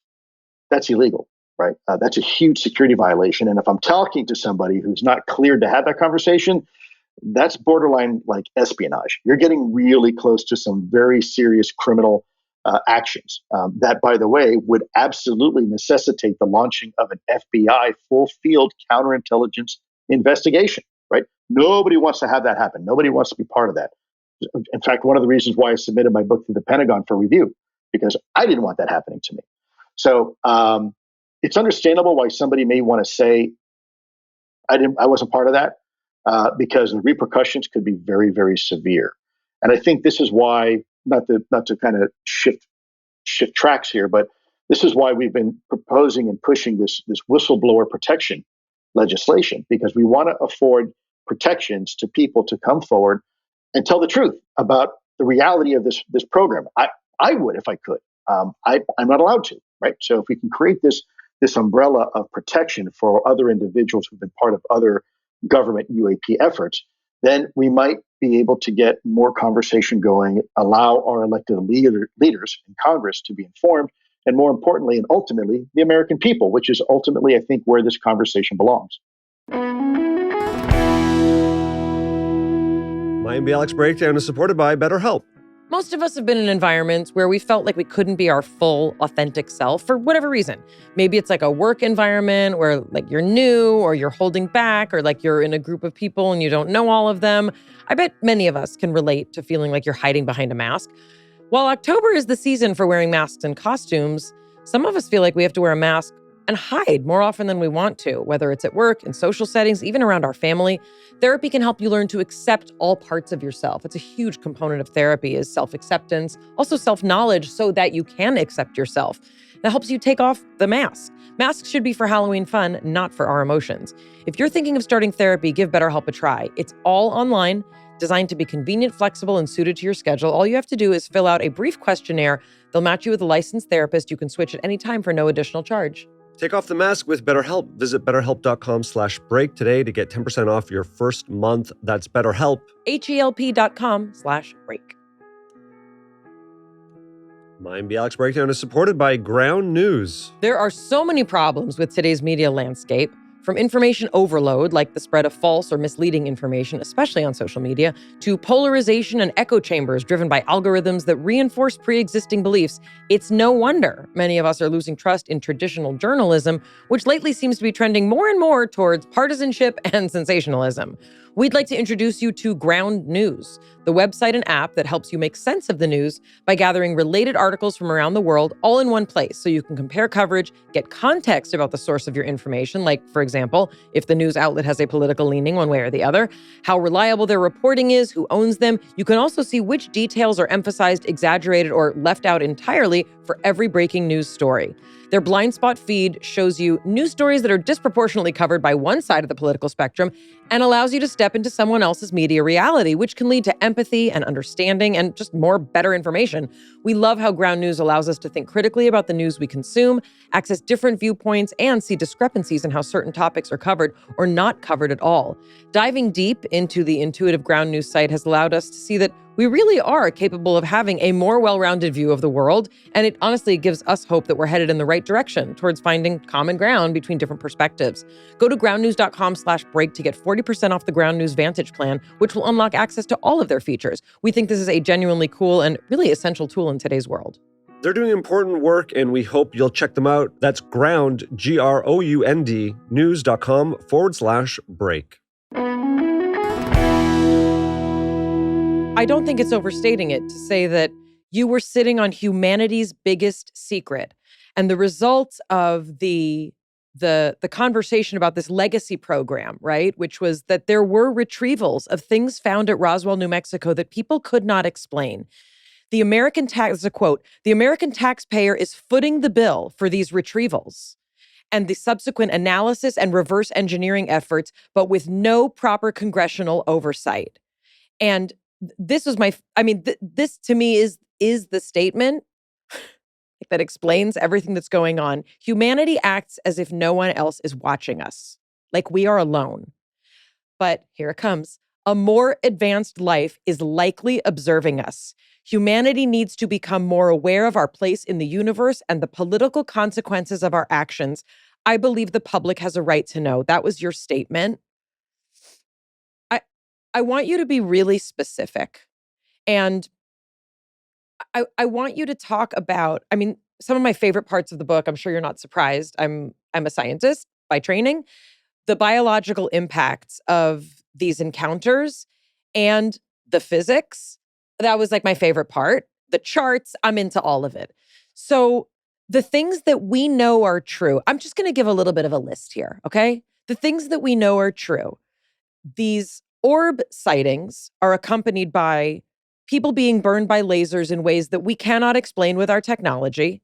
that's illegal. Right? That's a huge security violation. And if I'm talking to somebody who's not cleared to have that conversation, that's borderline like espionage. You're getting really close to some very serious criminal actions that, by the way, would absolutely necessitate the launching of an FBI full field counterintelligence investigation. Right? Nobody wants to have that happen. Nobody wants to be part of that. In fact, one of the reasons why I submitted my book to the Pentagon for review, because I didn't want that happening to me. So, it's understandable why somebody may want to say, I wasn't part of that, because the repercussions could be very, very severe. And I think this is why, not to kind of shift tracks here, but this is why we've been proposing and pushing this whistleblower protection legislation, because we want to afford protections to people to come forward and tell the truth about the reality of this program. I would if I could. I'm not allowed to, right? So if we can create this umbrella of protection for other individuals who've been part of other government UAP efforts, then we might be able to get more conversation going, allow our elected leaders in Congress to be informed, and more importantly and ultimately, the American people, which is ultimately, I think, where this conversation belongs. Mayim Bialik's breakdown is supported by BetterHelp. Most of us have been in environments where we felt like we couldn't be our full, authentic self for whatever reason. Maybe it's like a work environment where like you're new or you're holding back or like you're in a group of people and you don't know all of them. I bet many of us can relate to feeling like you're hiding behind a mask. While October is the season for wearing masks and costumes, some of us feel like we have to wear a mask and hide more often than we want to, whether it's at work, in social settings, even around our family. Therapy can help you learn to accept all parts of yourself. It's a huge component of therapy is self-acceptance, also self-knowledge so that you can accept yourself. That helps you take off the mask. Masks should be for Halloween fun, not for our emotions. If you're thinking of starting therapy, give BetterHelp a try. It's all online, designed to be convenient, flexible, and suited to your schedule. All you have to do is fill out a brief questionnaire. They'll match you with a licensed therapist. You can switch at any time for no additional charge. Take off the mask with BetterHelp. Visit betterhelp.com/break today to get 10% off your first month. That's BetterHelp. HELP.com/break. Mayim Bialik's breakdown is supported by Ground News. There are so many problems with today's media landscape, from information overload, like the spread of false or misleading information, especially on social media, to polarization and echo chambers driven by algorithms that reinforce pre-existing beliefs. It's no wonder many of us are losing trust in traditional journalism, which lately seems to be trending more and more towards partisanship and sensationalism. We'd like to introduce you to Ground News, the website and app that helps you make sense of the news by gathering related articles from around the world all in one place so you can compare coverage, get context about the source of your information, like, for example, if the news outlet has a political leaning one way or the other, how reliable their reporting is, who owns them. You can also see which details are emphasized, exaggerated, or left out entirely for every breaking news story. Their blind spot feed shows you news stories that are disproportionately covered by one side of the political spectrum and allows you to step into someone else's media reality, which can lead to empathy and understanding and just more better information. We love how Ground News allows us to think critically about the news we consume, access different viewpoints, and see discrepancies in how certain topics are covered or not covered at all. Diving deep into the intuitive Ground News site has allowed us to see that we really are capable of having a more well-rounded view of the world, and it honestly gives us hope that we're headed in the right direction towards finding common ground between different perspectives. Go to groundnews.com/break to get 40% off the Ground News Vantage plan, which will unlock access to all of their features. We think this is a genuinely cool and really essential tool in today's world. They're doing important work, and we hope you'll check them out. That's ground, GROUND, news.com/break. I don't think it's overstating it to say that you were sitting on humanity's biggest secret. And the results of the conversation about this legacy program, right, which was that there were retrievals of things found at Roswell, New Mexico that people could not explain. The American tax, a quote, "The American taxpayer is footing the bill for these retrievals and the subsequent analysis and reverse engineering efforts, but with no proper congressional oversight." And this was this to me is the statement that explains everything that's going on. Humanity acts as if no one else is watching us, like we are alone. But here it comes. A more advanced life is likely observing us. Humanity needs to become more aware of our place in the universe and the political consequences of our actions. I believe the public has a right to know. That was your statement. I want you to be really specific. And I want you to talk about, some of my favorite parts of the book, I'm sure you're not surprised. I'm a scientist by training. The biological impacts of these encounters and the physics, that was like my favorite part. The charts, I'm into all of it. So the things that we know are true, I'm just going to give a little bit of a list here, okay? The things that we know are true. These orb sightings are accompanied by people being burned by lasers in ways that we cannot explain with our technology.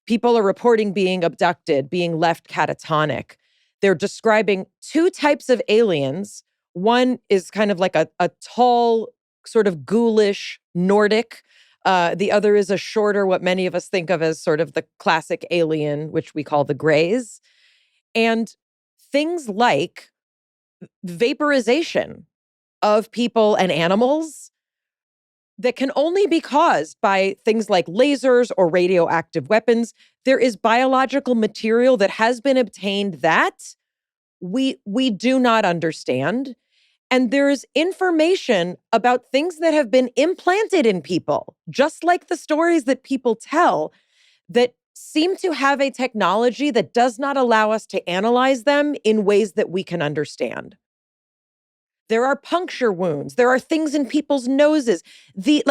People are reporting being abducted, being left catatonic. They're describing two types of aliens. One is kind of like a tall, sort of ghoulish Nordic. The other is a shorter, what many of us think of as sort of the classic alien, which we call the Greys. And things like vaporization of people and animals, that can only be caused by things like lasers or radioactive weapons. There is biological material that has been obtained that we do not understand. And there is information about things that have been implanted in people, just like the stories that people tell, that seem to have a technology that does not allow us to analyze them in ways that we can understand. There are puncture wounds. There are things in people's noses. The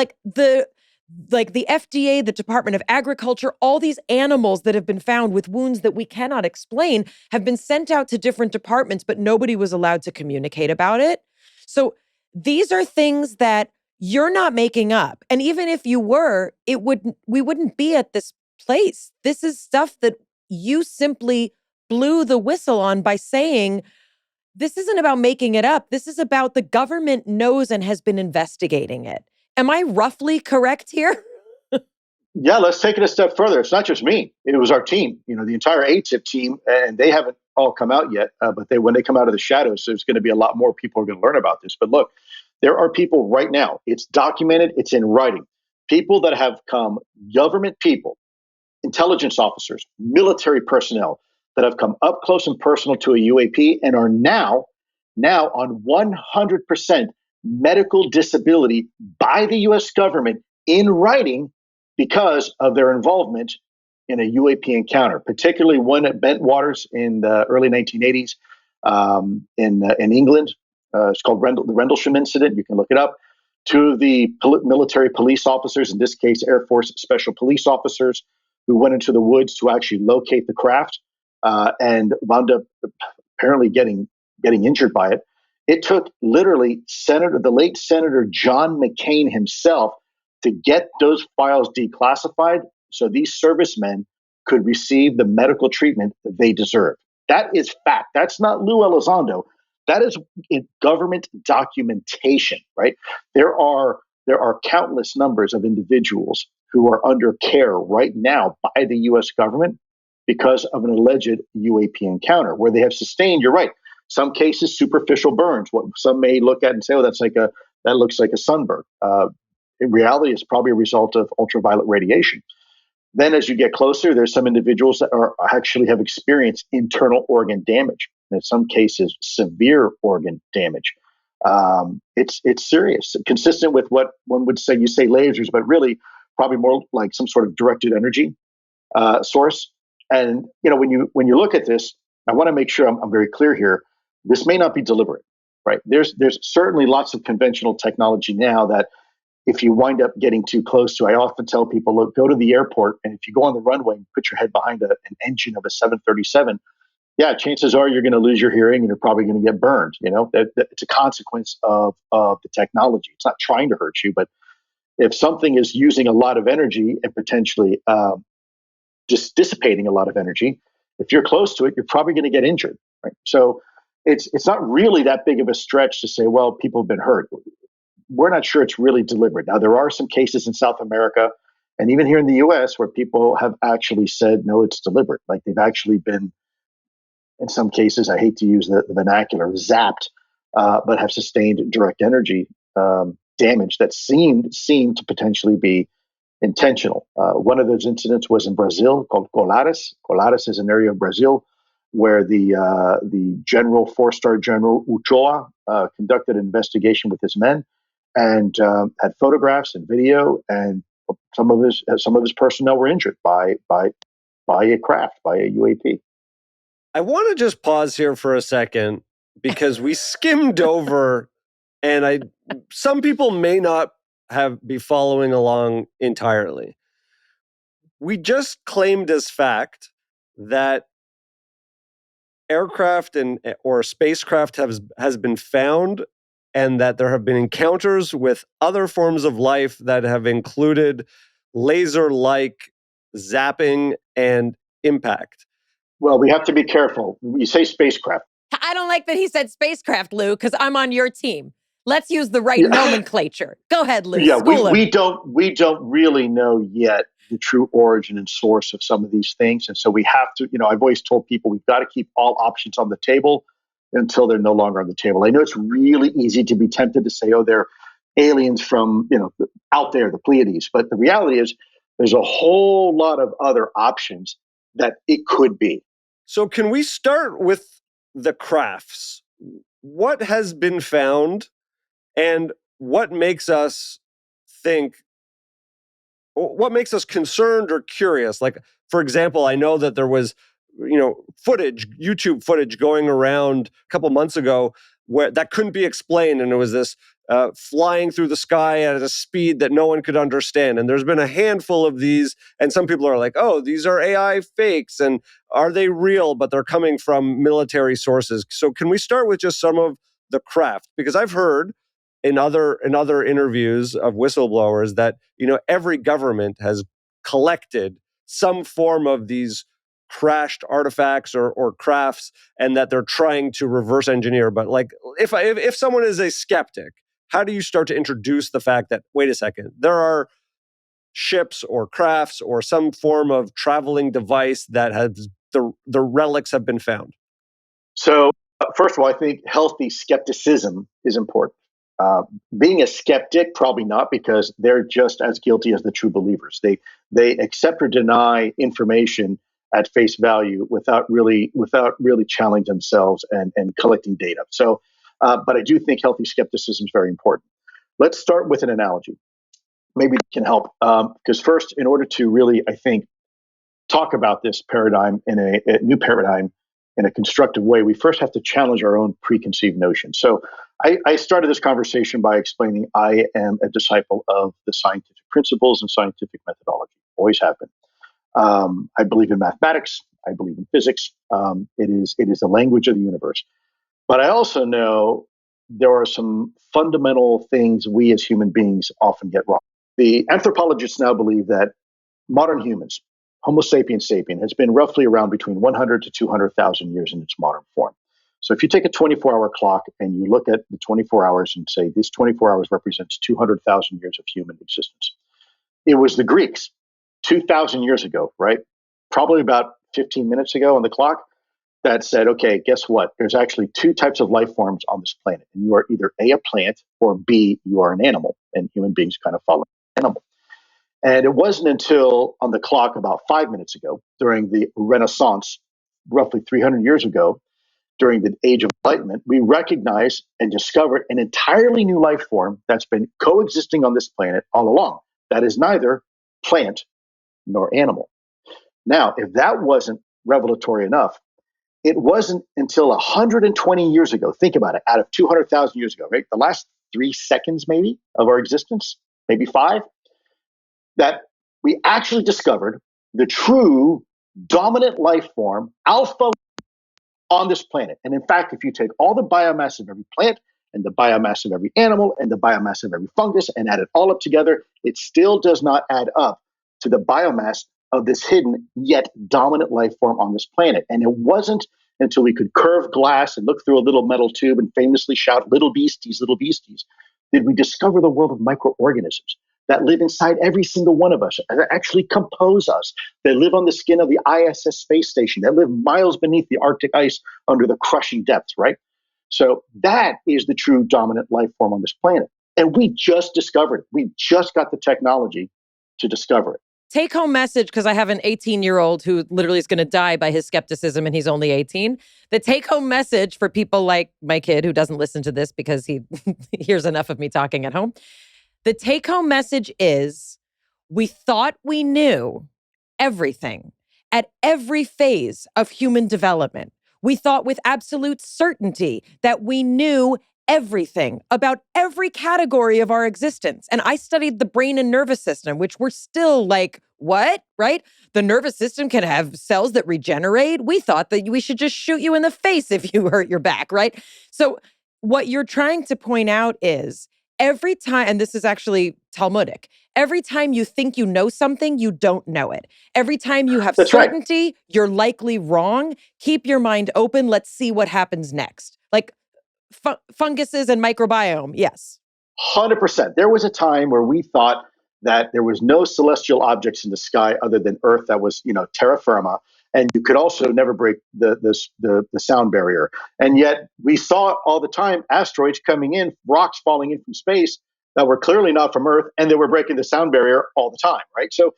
FDA, the Department of Agriculture, all these animals that have been found with wounds that we cannot explain have been sent out to different departments, but nobody was allowed to communicate about it. So these are things that you're not making up. And even if you were, we wouldn't be at this place. This is stuff that you simply blew the whistle on by saying, this isn't about making it up. This is about the government knows and has been investigating it. Am I roughly correct here? Yeah, let's take it a step further. It's not just me. It was our team, the entire AATIP team, and they haven't all come out yet. But when they come out of the shadows, there's going to be a lot more people who are going to learn about this. But look, there are people right now. It's documented. It's in writing. People that have come, government people, intelligence officers, military personnel that have come up close and personal to a UAP and are now on 100% medical disability by the U.S. government in writing because of their involvement in a UAP encounter, particularly one at Bentwaters in the early 1980s in England. It's called the Rendlesham incident. You can look it up. Two of the military police officers, in this case, Air Force Special Police officers, who went into the woods to actually locate the craft and wound up apparently getting injured by it. It took literally the late Senator John McCain himself to get those files declassified so these servicemen could receive the medical treatment that they deserve. That is fact. That's not Lou Elizondo. That is in government documentation, right? There are countless numbers of individuals who are under care right now by the U.S. government because of an alleged UAP encounter where they have sustained, you're right, some cases superficial burns. What some may look at and say, oh, that looks like a sunburn. In reality, it's probably a result of ultraviolet radiation. Then as you get closer, there's some individuals that actually have experienced internal organ damage, and in some cases, severe organ damage. It's serious, consistent with what one would say. You say lasers, but really probably more like some sort of directed energy source. And when you look at this, I want to make sure I'm very clear here. This may not be deliberate, right? There's certainly lots of conventional technology now that if you wind up getting too close to, I often tell people, look, go to the airport, and if you go on the runway and put your head behind an engine of a 737, yeah, chances are you're going to lose your hearing and you're probably going to get burned. It's a consequence of the technology. It's not trying to hurt you, but if something is using a lot of energy and potentially just dissipating a lot of energy, if you're close to it, you're probably going to get injured. Right? So it's not really that big of a stretch to say, well, people have been hurt. We're not sure it's really deliberate. Now, there are some cases in South America and even here in the US where people have actually said, no, it's deliberate. Like they've actually been, in some cases, I hate to use the vernacular, zapped, but have sustained direct energy damage that seemed to potentially be intentional. One of those incidents was in Brazil called Colares. Colares is an area of Brazil where the general, four-star general Uchoa conducted an investigation with his men and had photographs and video, and some of his personnel were injured by a craft, by a UAP. I want to just pause here for a second because we skimmed over, and some people may not be following along entirely. We just claimed as fact that aircraft or spacecraft has been found, and that there have been encounters with other forms of life that have included laser-like zapping and impact. Well, we have to be careful. You say spacecraft. I don't like that he said spacecraft, Lou, because I'm on your team. Let's use the right nomenclature. Go ahead, Lou. Yeah, we don't really know yet the true origin and source of some of these things. And so we have to, I've always told people we've got to keep all options on the table until they're no longer on the table. I know it's really easy to be tempted to say, oh, they're aliens from, out there, the Pleiades. But the reality is there's a whole lot of other options that it could be. So can we start with the crafts? What has been found and what makes us think, what makes us concerned or curious? Like, for example, I know that there was, footage, YouTube footage going around a couple months ago where that couldn't be explained. And it was this flying through the sky at a speed that no one could understand. And there's been a handful of these. And some people are like, oh, these are AI fakes. And are they real? But they're coming from military sources. So can we start with just some of the craft? Because I've heard in other interviews of whistleblowers that every government has collected some form of these crashed artifacts or crafts, and that they're trying to reverse engineer. But like, if someone is a skeptic, how do you start to introduce the fact that, wait a second, there are ships or crafts or some form of traveling device that has the relics have been found? So, first of all, I think healthy skepticism is important. Being a skeptic, probably not, because they're just as guilty as the true believers. They accept or deny information at face value without really challenging themselves and collecting data. So, but I do think healthy skepticism is very important. Let's start with an analogy. Maybe it can help, because first, in order to really, I think, talk about this paradigm in a new paradigm in a constructive way, we first have to challenge our own preconceived notions. So I started this conversation by explaining I am a disciple of the scientific principles and scientific methodology, always have been. I believe in mathematics. I believe in physics. It is the language of the universe. But I also know there are some fundamental things we as human beings often get wrong. The anthropologists now believe that modern humans, Homo sapiens sapien, has been roughly around between 100 to 200,000 years in its modern form. So if you take a 24-hour clock and you look at the 24 hours and say this 24 hours represents 200,000 years of human existence, it was the Greeks 2,000 years ago, right? Probably about 15 minutes ago on the clock, that said, okay, guess what? There's actually two types of life forms on this planet. And you are either A, a plant, or B, you are an animal. And human beings kind of follow animal. And it wasn't until on the clock about 5 minutes ago, during the Renaissance, roughly 300 years ago, during the Age of Enlightenment, we recognized and discovered an entirely new life form that's been coexisting on this planet all along. That is neither plant nor animal. Now, if that wasn't revelatory enough, it wasn't until 120 years ago, think about it, out of 200,000 years ago, right? The last 3 seconds maybe of our existence, maybe 5, that we actually discovered the true dominant life form, alpha, on this planet. And in fact, if you take all the biomass of every plant and the biomass of every animal and the biomass of every fungus and add it all up together, it still does not add up to the biomass of this hidden yet dominant life form on this planet. And it wasn't until we could curve glass and look through a little metal tube and famously shout, little beasties, did we discover the world of microorganisms that live inside every single one of us, that actually compose us. They live on the skin of the ISS space station. They live miles beneath the Arctic ice under the crushing depths, right? So that is the true dominant life form on this planet. And we just discovered it. We just got the technology to discover it. Take home message, because I have an 18-year-old who literally is going to die by his skepticism and he's only 18. The take home message for people like my kid who doesn't listen to this because he hears enough of me talking at home. The take home message is we thought we knew everything at every phase of human development. We thought with absolute certainty that we knew everything about every category of our existence. And I studied the brain and nervous system, which we're still like, what? Right? The nervous system can have cells that regenerate. We thought that we should just shoot you in the face if you hurt your back, right? So what you're trying to point out is every time, and this is actually Talmudic, every time you think you know something, you don't know it. Every time you have certainty, right, you're likely wrong. Keep your mind open. Let's see what happens next. Like funguses and microbiome, yes. 100%. There was a time where we thought that there was no celestial objects in the sky other than Earth that was, terra firma, and you could also never break the sound barrier. And yet we saw all the time asteroids coming in, rocks falling in from space, that were clearly not from Earth, and they were breaking the sound barrier all the time, right? So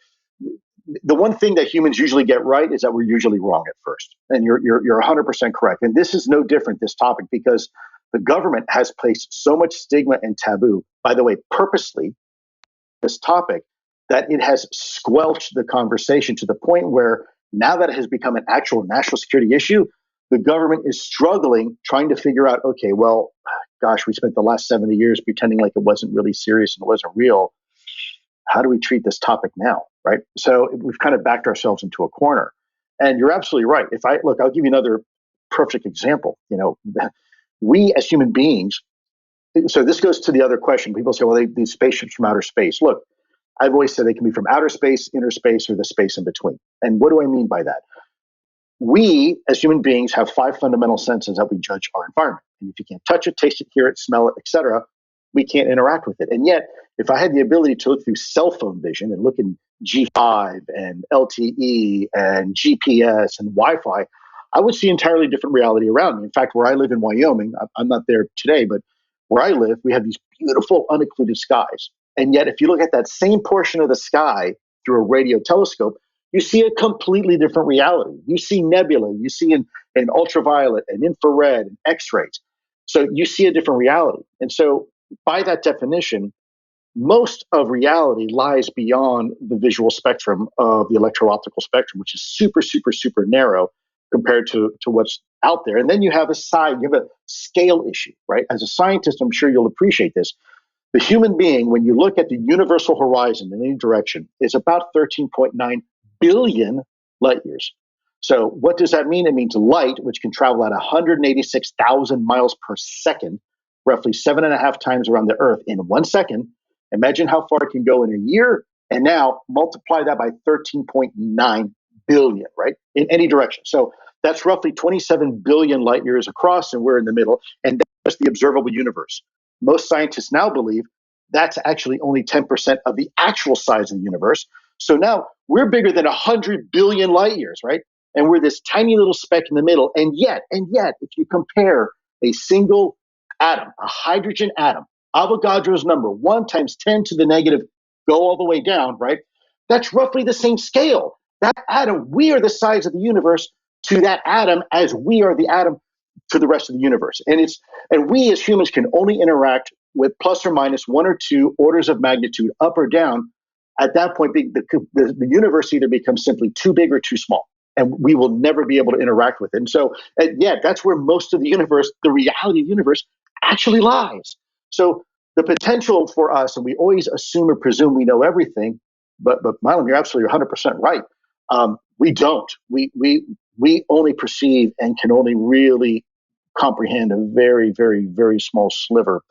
the one thing that humans usually get right is that we're usually wrong at first. And you're 100% correct. And this is no different, this topic, because the government has placed so much stigma and taboo, by the way, purposely, this topic, that it has squelched the conversation to the point where now that it has become an actual national security issue, the government is struggling trying to figure out, okay, well, gosh, we spent the last 70 years pretending like it wasn't really serious and it wasn't real. How do we treat this topic now, right? So we've kind of backed ourselves into a corner. And you're absolutely right. I'll give you another perfect example. We as human beings, so this goes to the other question. People say, well, these spaceships from outer space. Look, I've always said they can be from outer space, inner space, or the space in between. And what do I mean by that? We, as human beings, have 5 fundamental senses that we judge our environment. And if you can't touch it, taste it, hear it, smell it, etc., we can't interact with it. And yet, if I had the ability to look through cell phone vision and look in G5 and LTE and GPS and Wi-Fi, I would see entirely different reality around me. In fact, where I live in Wyoming, I'm not there today, but where I live, we have these beautiful unoccluded skies. And yet, if you look at that same portion of the sky through a radio telescope, you see a completely different reality. You see nebula, you see in ultraviolet and infrared and X-rays. So you see a different reality. And so by that definition, most of reality lies beyond the visual spectrum of the electro-optical spectrum, which is super, super, super narrow compared to what's out there. And then you have you have a scale issue, right? As a scientist, I'm sure you'll appreciate this. The human being, when you look at the universal horizon in any direction, is about 13.9 billion light years. So what does that mean? It means light, which can travel at 186,000 miles per second, roughly 7.5 times around the Earth in 1 second. Imagine how far it can go in a year, and now multiply that by 13.9 billion, right? In any direction. So that's roughly 27 billion light years across, and we're in the middle, and that's the observable universe. Most scientists now believe that's actually only 10% of the actual size of the universe. So now we're bigger than 100 billion light years, right? And we're this tiny little speck in the middle. And yet, if you compare a single atom, a hydrogen atom, Avogadro's number, 1 times 10 to the negative, go all the way down, right? That's roughly the same scale. That atom, we are the size of the universe to that atom as we are the atom to the rest of the universe. And we as humans can only interact with plus or minus 1 or 2 orders of magnitude up or down. At that point, the universe either becomes simply too big or too small, and we will never be able to interact with it. And so, that's where most of the universe, the reality of the universe, actually lies. So the potential for us, and we always assume or presume we know everything, but Milam, you're absolutely 100% right. We don't. We only perceive and can only really comprehend a very, very, very small sliver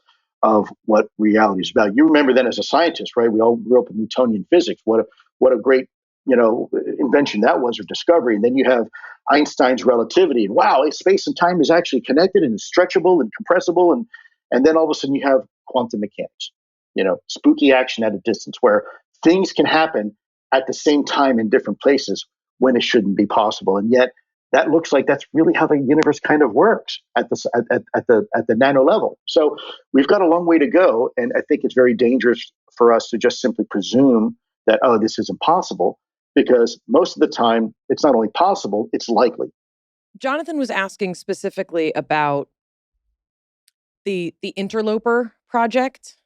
of what reality is about. You remember then as a scientist, right? We all grew up in Newtonian physics. What a great invention that was, or discovery. And then you have Einstein's relativity, and wow, space and time is actually connected and stretchable and compressible. And then all of a sudden you have quantum mechanics, spooky action at a distance, where things can happen at the same time in different places when it shouldn't be possible. And yet that looks like that's really how the universe kind of works at the nano level. So we've got a long way to go, and I think it's very dangerous for us to just simply presume that, oh, this is impossible, because most of the time it's not only possible, it's likely. Jonathan was asking specifically about the Interloper project.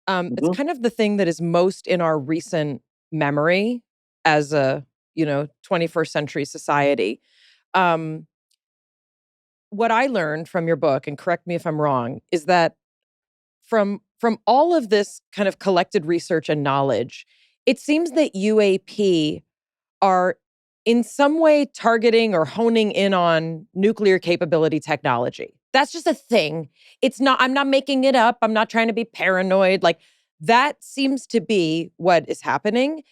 It's kind of the thing that is most in our recent memory as a 21st century society. What I learned from your book, and correct me if I'm wrong, is that from all of this kind of collected research and knowledge, it seems that UAP are in some way targeting or honing in on nuclear capability technology. That's just a thing. I'm not making it up. I'm not trying to be paranoid. Like, that seems to be what is happening.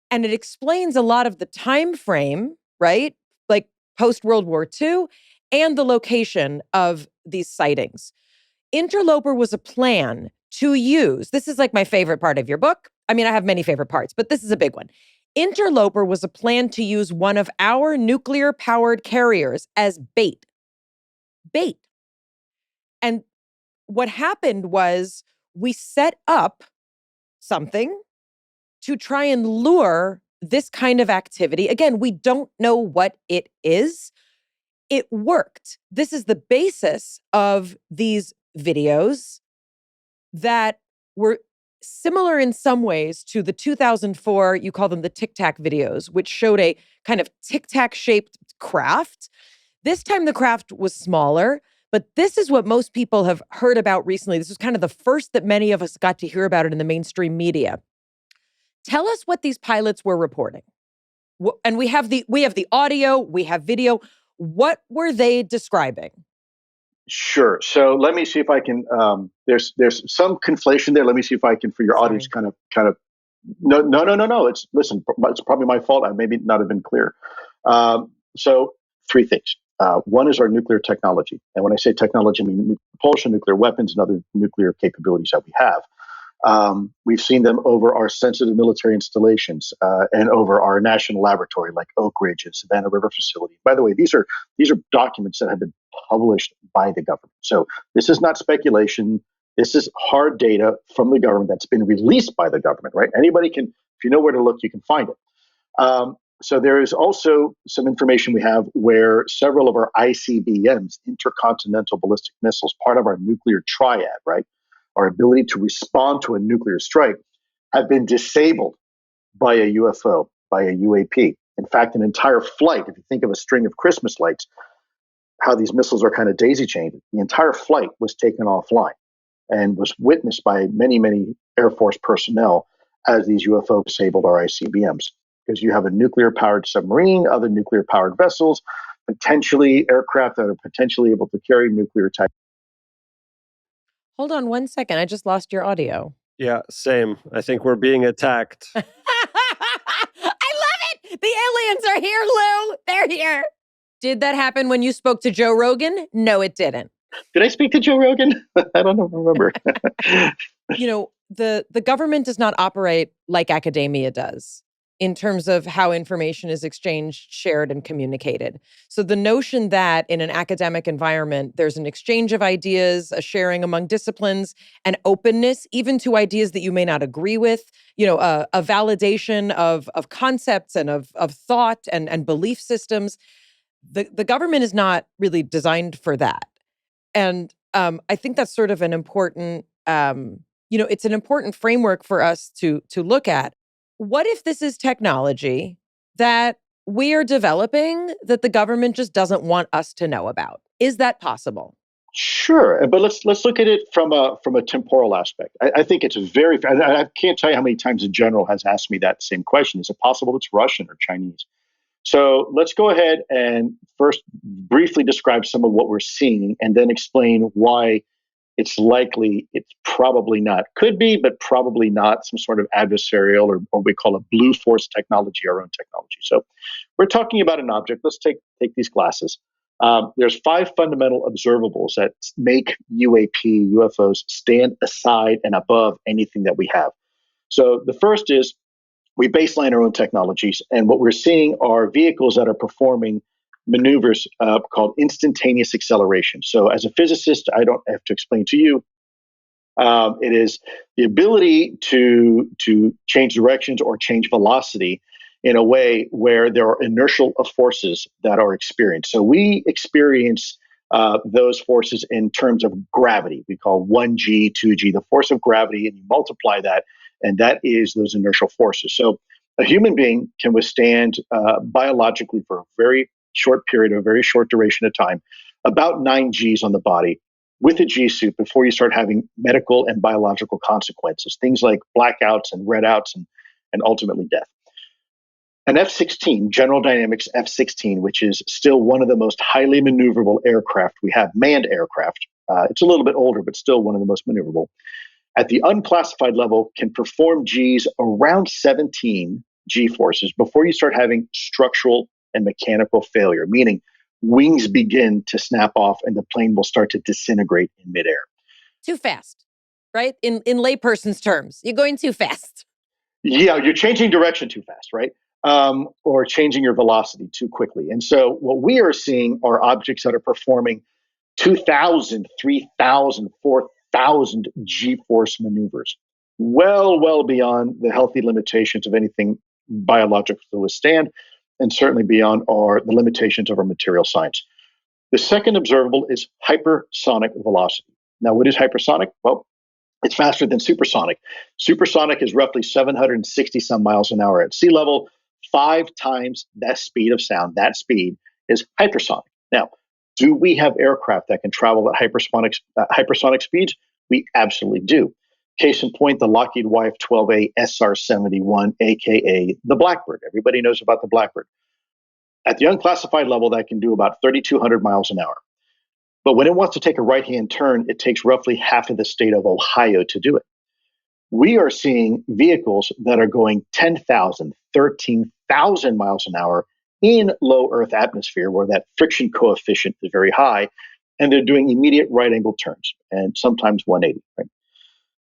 And it explains a lot of the time frame, right? Like post-World War II, and the location of these sightings. Interloper was a plan to use, this is like my favorite part of your book. I mean, I have many favorite parts, but this is a big one. Interloper was a plan to use one of our nuclear-powered carriers as bait. And what happened was we set up something to try and lure this kind of activity. Again, we don't know what it is. It worked. This is the basis of these videos that were similar in some ways to the 2004, you call them the Tic Tac videos, which showed a kind of Tic Tac shaped craft. This time the craft was smaller, but this is what most people have heard about recently. This was kind of the first that many of us got to hear about it in the mainstream media. Tell us what these pilots were reporting. And we have the audio, we have video. What were they describing? Sure. So let me see if I can. There's some conflation there. Let me see if I can, for your Sorry. audience, kind of. No. It's probably my fault. I maybe not have been clear. So three things. One is our nuclear technology, and when I say technology, I mean propulsion, nuclear weapons, and other nuclear capabilities that we have. We've seen them over our sensitive military installations and over our national laboratory, like Oak Ridge and Savannah River facility. By the way, these are documents that have been published by the government. So this is not speculation. This is hard data from the government that's been released by the government. Right? Anybody can, if you know where to look, you can find it. So there is also some information we have where several of our ICBMs, intercontinental ballistic missiles, part of our nuclear triad, right? Our ability to respond to a nuclear strike, have been disabled by a UFO, by a UAP. In fact, an entire flight, if you think of a string of Christmas lights, how these missiles are kind of daisy chained, the entire flight was taken offline and was witnessed by many, many Air Force personnel as these UFOs disabled our ICBMs. Because you have a nuclear powered submarine, other nuclear powered vessels, potentially aircraft that are potentially able to carry nuclear type. Hold on one second. I just lost your audio. Yeah, same. I think we're being attacked. I love it. The aliens are here, Lou. They're here. Did that happen when you spoke to Joe Rogan? No, it didn't. Did I speak to Joe Rogan? I don't remember. You know, the government does not operate like academia does in terms of how information is exchanged, shared, and communicated. So the notion that in an academic environment, there's an exchange of ideas, a sharing among disciplines, an openness, even to ideas that you may not agree with, you know, a validation of concepts and of thought and belief systems. The government is not really designed for that. And I think that's sort of an important, it's an important framework for us to look at. What if this is technology that we are developing that the government just doesn't want us to know about? Is that possible? Sure, but let's look at it from a temporal aspect. I think it's very. I can't tell you how many times a general has asked me that same question: is it possible it's Russian or Chinese? So let's go ahead and first briefly describe some of what we're seeing, and then explain why it's likely it's probably not. Could be, but probably not some sort of adversarial or what we call a blue force technology, our own technology. So we're talking about an object. Let's take these glasses. There's 5 fundamental observables that make UAP, UFOs stand aside and above anything that we have. So the first is we baseline our own technologies, and what we're seeing are vehicles that are performing maneuvers called instantaneous acceleration. So as a physicist, I don't have to explain to you. It is the ability to change directions or change velocity in a way where there are inertial forces that are experienced. So we experience those forces in terms of gravity. We call 1G, 2G, the force of gravity, and you multiply that, and that is those inertial forces. So a human being can withstand biologically for a very short period, a very short duration of time, about 9 Gs on the body with a G suit before you start having medical and biological consequences, things like blackouts and redouts and ultimately death. An F-16, General Dynamics F-16, which is still one of the most highly maneuverable aircraft we have, manned aircraft. It's a little bit older, but still one of the most maneuverable. At the unclassified level, can perform Gs around 17 G forces before you start having structural and mechanical failure, meaning wings begin to snap off and the plane will start to disintegrate in midair. Too fast, right? In layperson's terms, you're going too fast. Yeah, you're changing direction too fast, right? Or changing your velocity too quickly. And so what we are seeing are objects that are performing 2,000, 3,000, 100,000 G-force maneuvers, well beyond the healthy limitations of anything biological to withstand, and certainly beyond the limitations of our material science. The second observable is hypersonic velocity. Now, what is hypersonic? Well, it's faster than supersonic. Supersonic is roughly 760 some miles an hour at sea level, 5 times that speed of sound. That speed is hypersonic. Now, do we have aircraft that can travel at hypersonic speeds? We absolutely do. Case in point, the Lockheed YF-12A SR-71, aka the Blackbird. Everybody knows about the Blackbird. At the unclassified level, that can do about 3,200 miles an hour. But when it wants to take a right-hand turn, it takes roughly half of the state of Ohio to do it. We are seeing vehicles that are going 10,000, 13,000 miles an hour in low Earth atmosphere, where that friction coefficient is very high, and they're doing immediate right-angle turns, and sometimes 180. Right?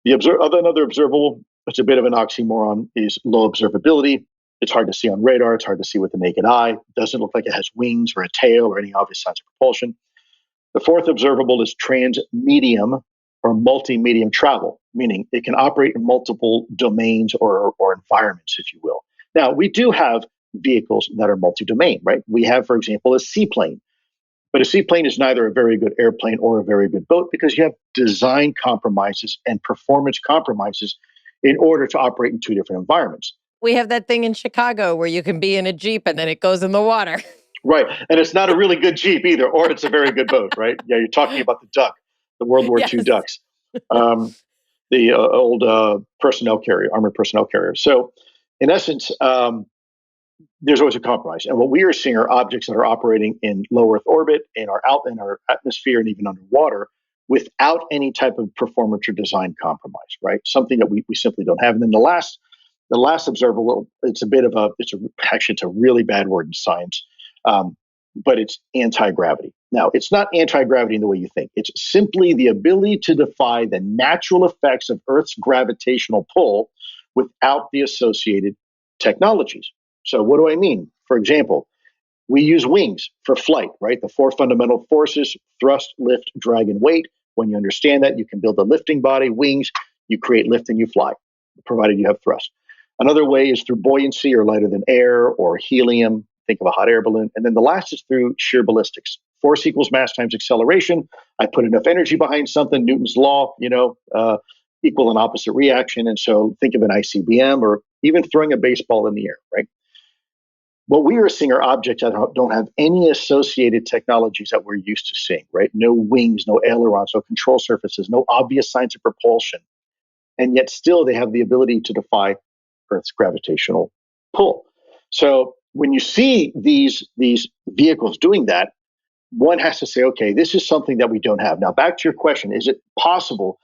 Another observable, it's a bit of an oxymoron, is low observability. It's hard to see on radar. It's hard to see with the naked eye. It doesn't look like it has wings or a tail or any obvious signs of propulsion. The fourth observable is transmedium or multi-medium travel, meaning it can operate in multiple domains or environments, if you will. Now, we do have vehicles that are multi-domain, right? We have, for example, a seaplane. But a seaplane is neither a very good airplane or a very good boat because you have design compromises and performance compromises in order to operate in two different environments. We have that thing in Chicago where you can be in a Jeep and then it goes in the water. Right. And it's not a really good Jeep either, or it's a very good boat, right? Yeah, you're talking about the Duck, the World War II ducks, the old personnel carrier, armored personnel carrier. So, in essence, there's always a compromise. And what we are seeing are objects that are operating in low Earth orbit, in our atmosphere, and even underwater, without any type of performance or design compromise, right? Something that we simply don't have. And then the last observable, it's a really bad word in science, but it's anti-gravity. Now, it's not anti-gravity in the way you think. It's simply the ability to defy the natural effects of Earth's gravitational pull without the associated technologies. So what do I mean? For example, we use wings for flight, right? The four fundamental forces: thrust, lift, drag, and weight. When you understand that, you can build a lifting body. Wings, you create lift and you fly, provided you have thrust. Another way is through buoyancy, or lighter than air, or helium. Think of a hot air balloon. And then the last is through shear ballistics. Force equals mass times acceleration. I put enough energy behind something, Newton's law, equal and opposite reaction. And so think of an ICBM, or even throwing a baseball in the air, right? What we are seeing are objects that don't have any associated technologies that we're used to seeing, right? No wings, no ailerons, no control surfaces, no obvious signs of propulsion. And yet still they have the ability to defy Earth's gravitational pull. So when you see these vehicles doing that, one has to say, okay, this is something that we don't have. Now, back to your question, is it possible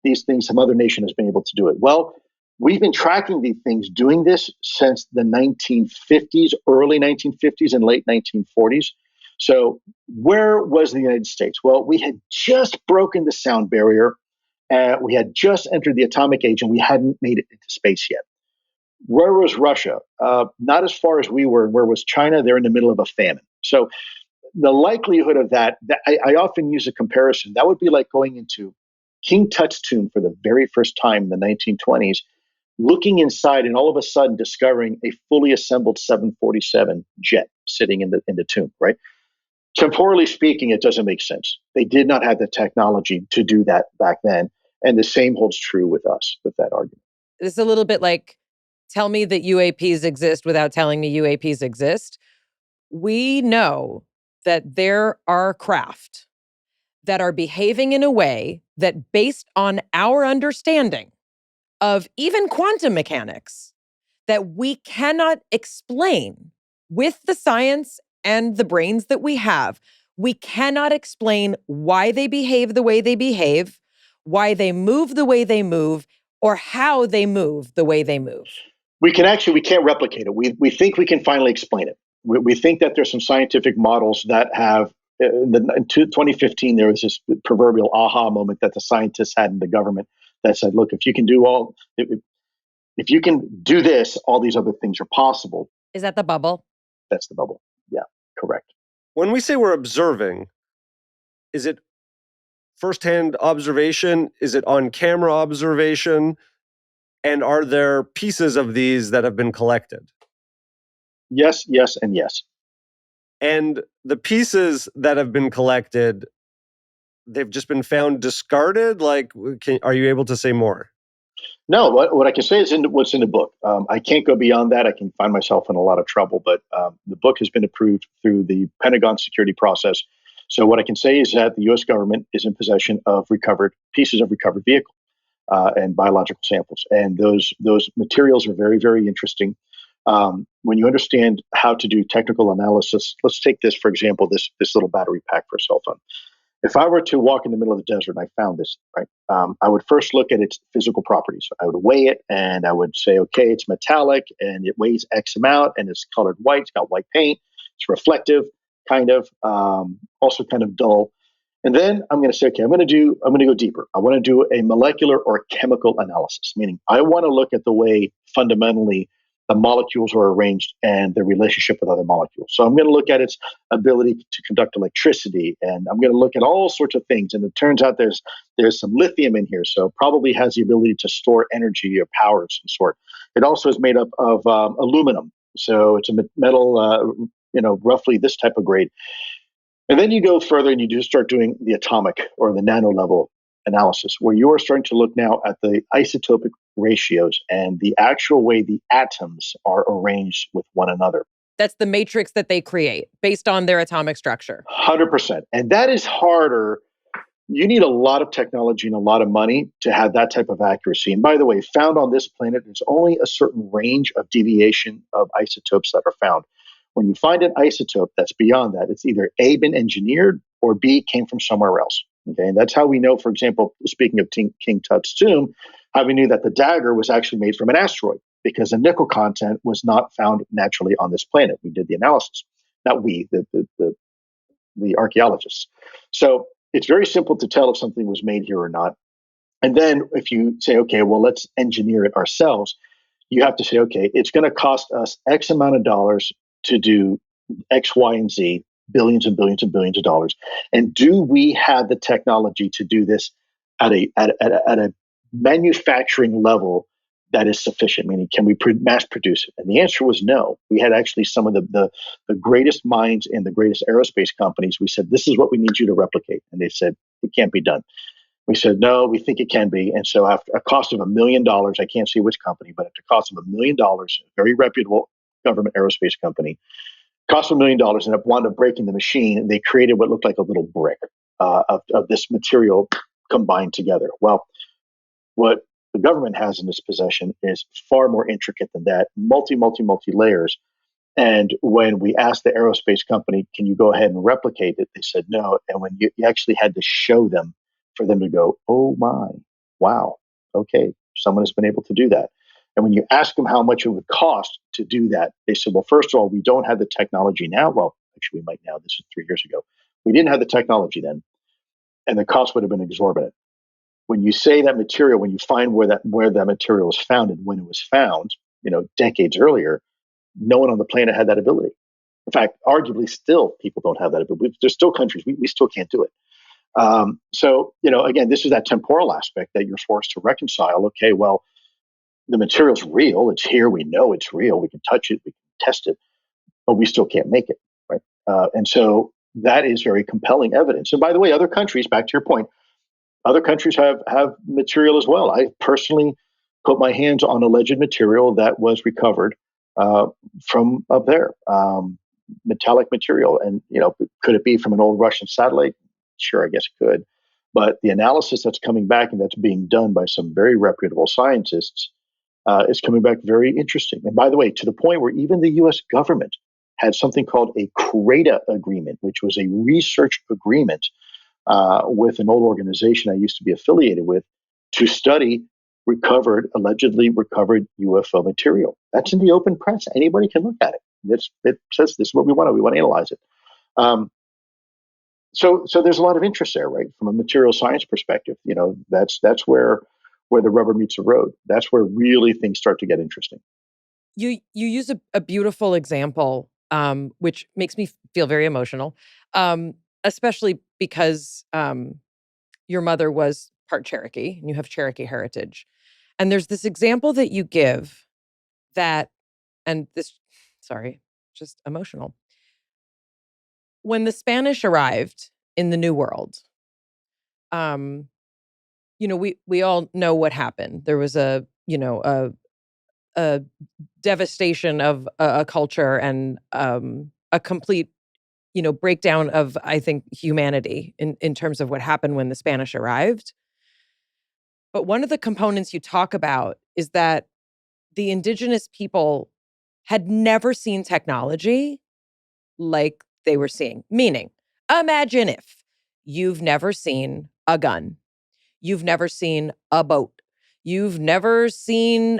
these things some other nation has been able to do it? Well, we've been tracking these things doing this since the 1950s, early 1950s and late 1940s. So where was the United States? Well, we had just broken the sound barrier. We had just entered the atomic age, and we hadn't made it into space yet. Where was Russia? Not as far as we were. Where was China? They're in the middle of a famine. So the likelihood of that I often use a comparison. That would be like going into King Tut's tomb for the very first time in the 1920s, looking inside and all of a sudden discovering a fully assembled 747 jet sitting in the tomb, right? Temporally speaking, it doesn't make sense. They did not have the technology to do that back then. And the same holds true with us, with that argument. It's a little bit like, tell me that UAPs exist without telling me UAPs exist. We know that there are craft that are behaving in a way that, based on our understanding of even quantum mechanics, that we cannot explain with the science and the brains that we have. We cannot explain why they behave the way they behave, why they move the way they move, or how they move the way they move. We can't replicate it. We think we can finally explain it. We think that there's some scientific models that have, in 2015, there was this proverbial aha moment that the scientists had in the government that said, look, if you can do this, all these other things are possible. Is that the bubble? That's the bubble. Yeah, correct. When we say we're observing, is it firsthand observation? Is it on camera observation? And are there pieces of these that have been collected? Yes, yes, and yes. And the pieces that have been collected, they've just been found discarded? Like, are you able to say more? No, what I can say is what's in the book. I can't go beyond that. I can find myself in a lot of trouble, but the book has been approved through the Pentagon security process. So what I can say is that the U.S. government is in possession of recovered pieces of recovered vehicle and biological samples, and those materials are very, very interesting. When you understand how to do technical analysis, let's take this for example, this little battery pack for a cell phone. If I were to walk in the middle of the desert and I found this, right, I would first look at its physical properties. I would weigh it and I would say, okay, it's metallic and it weighs X amount and it's colored white. It's got white paint. It's reflective, kind of, also kind of dull. And then I'm going to say, okay, I'm going to go deeper. I want to do a molecular or chemical analysis, meaning I want to look at the way fundamentally the molecules are arranged and their relationship with other molecules. So I'm going to look at its ability to conduct electricity, and I'm going to look at all sorts of things. And it turns out there's some lithium in here, so probably has the ability to store energy or power of some sort. It also is made up of aluminum, so it's a metal, roughly this type of grade. And then you go further and you do start doing the atomic or the nano level analysis, where you are starting to look now at the isotopic ratios and the actual way the atoms are arranged with one another. That's the matrix that they create based on their atomic structure. 100%. And that is harder. You need a lot of technology and a lot of money to have that type of accuracy. And by the way, found on this planet, there's only a certain range of deviation of isotopes that are found. When you find an isotope that's beyond that, it's either A, been engineered, or B, came from somewhere else. Okay, and that's how we know, for example, speaking of King Tut's tomb, how we knew that the dagger was actually made from an asteroid because the nickel content was not found naturally on this planet. We did the analysis, not we, the archaeologists. So it's very simple to tell if something was made here or not. And then if you say, okay, well, let's engineer it ourselves, you have to say, okay, it's going to cost us X amount of dollars to do X, Y, and Z, billions and billions and billions of dollars. And do we have the technology to do this at a manufacturing level that is sufficient? Meaning, can we mass produce it? And the answer was no. We had actually some of the greatest minds in the greatest aerospace companies. We said, this is what we need you to replicate. And they said, it can't be done. We said, no, we think it can be. And so after a cost of $1 million, I can't say which company, but at the cost of $1 million, a very reputable government aerospace company, cost $1 million, and it wound up breaking the machine. And they created what looked like a little brick of this material combined together. Well, what the government has in its possession is far more intricate than that, multi layers. And when we asked the aerospace company, can you go ahead and replicate it? They said no. And when you actually had to show them for them to go, oh my, wow, okay, someone has been able to do that. And when you ask them how much it would cost to do that, they said, well, first of all, we don't have the technology now. Well, actually, we might now. This is 3 years ago. We didn't have the technology then, and the cost would have been exorbitant. When you say that material, when you find where that material was found and when it was found, decades earlier, no one on the planet had that ability. In fact, arguably, still people don't have that ability. There's still countries we still can't do it. So, again, this is that temporal aspect that you're forced to reconcile. Okay, well, the material's real. It's here. We know it's real. We can touch it. We can test it, but we still can't make it, right? And so that is very compelling evidence. And by the way, other countries, back to your point, other countries have material as well. I personally put my hands on alleged material that was recovered from up there, metallic material. And, could it be from an old Russian satellite? Sure, I guess it could. But the analysis that's coming back and that's being done by some very reputable scientists is coming back very interesting. And by the way, to the point where even the US government had something called a CRADA agreement, which was a research agreement with an old organization I used to be affiliated with to study allegedly recovered UFO material. That's in the open press. Anybody can look at it. It says this is what we want. We want to analyze it. So there's a lot of interest there, right? From a material science perspective, that's where the rubber meets the road. That's where really things start to get interesting. You use a beautiful example, which makes me feel very emotional, especially because your mother was part Cherokee and you have Cherokee heritage. And there's this example that you give that, and this, sorry, just emotional. When the Spanish arrived in the New World, we all know what happened. There was a devastation of a culture and a complete, breakdown of, I think, humanity in terms of what happened when the Spanish arrived. But one of the components you talk about is that the indigenous people had never seen technology like they were seeing. Meaning, imagine if you've never seen a gun, you've never seen a boat, you've never seen,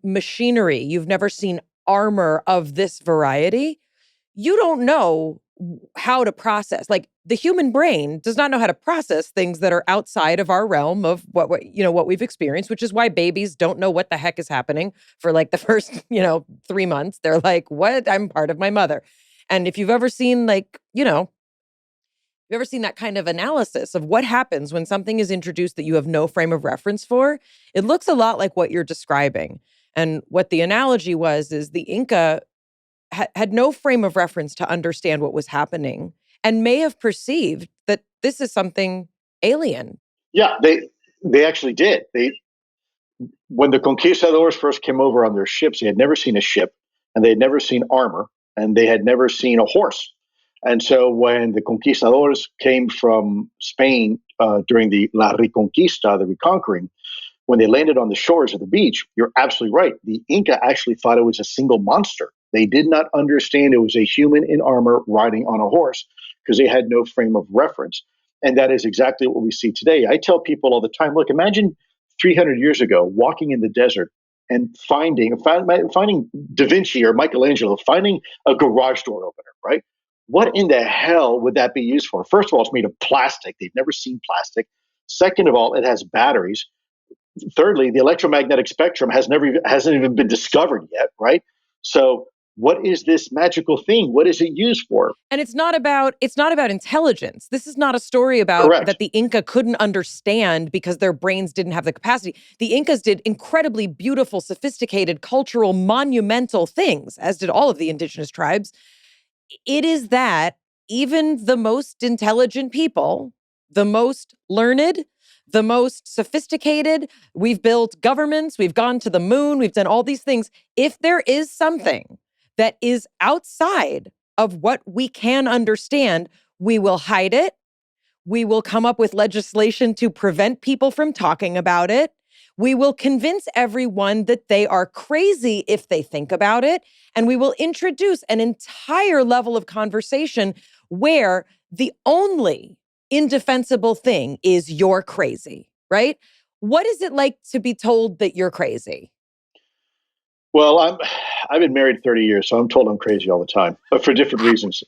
machinery, you've never seen armor of this variety. You don't know how to process. Like, the human brain does not know how to process things that are outside of our realm of what we've experienced, which is why babies don't know what the heck is happening for like the first, 3 months. They're like, what? I'm part of my mother. And if you've ever seen you ever seen that kind of analysis of what happens when something is introduced that you have no frame of reference for, it looks a lot like what you're describing. And what the analogy was is the Inca had no frame of reference to understand what was happening and may have perceived that this is something alien. Yeah, they actually did. When the conquistadors first came over on their ships, they had never seen a ship, and they had never seen armor, and they had never seen a horse. And so when the conquistadors came from Spain during the La Reconquista, the reconquering, when they landed on the shores of the beach, you're absolutely right. The Inca actually thought it was a single monster. They did not understand it was a human in armor riding on a horse because they had no frame of reference. And that is exactly what we see today. I tell people all the time, look, imagine 300 years ago walking in the desert and finding Da Vinci or Michelangelo, finding a garage door opener, right? What in the hell would that be used for? First of all, it's made of plastic. They've never seen plastic. Second of all, it has batteries. Thirdly, the electromagnetic spectrum hasn't even been discovered yet, right? So what is this magical thing? What is it used for? And it's not about intelligence. This is not a story about Correct. that the Inca couldn't understand because their brains didn't have the capacity. The Incas did incredibly beautiful, sophisticated, cultural, monumental things, as did all of the indigenous tribes. It is that even the most intelligent people, the most learned, the most sophisticated, we've built governments, we've gone to the moon, we've done all these things. If there is something that is outside of what we can understand, we will hide it. We will come up with legislation to prevent people from talking about it. We will convince everyone that they are crazy if they think about it. And we will introduce an entire level of conversation where the only indefensible thing is you're crazy, right? What is it like to be told that you're crazy? Well, I've been married 30 years, so I'm told I'm crazy all the time, but for different reasons.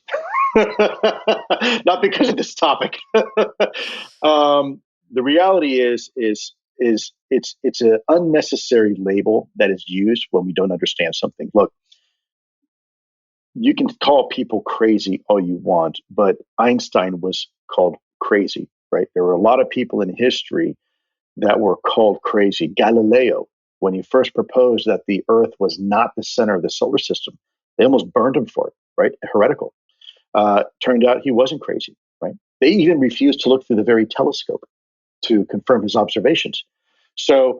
Not because of this topic. The reality is it's an unnecessary label that is used when we don't understand something. Look, you can call people crazy all you want, but Einstein was called crazy, right? There were a lot of people in history that were called crazy. Galileo, when he first proposed that the Earth was not the center of the solar system, they almost burned him for it, right? Heretical. Turned out he wasn't crazy, right? They even refused to look through the very telescope to confirm his observations. So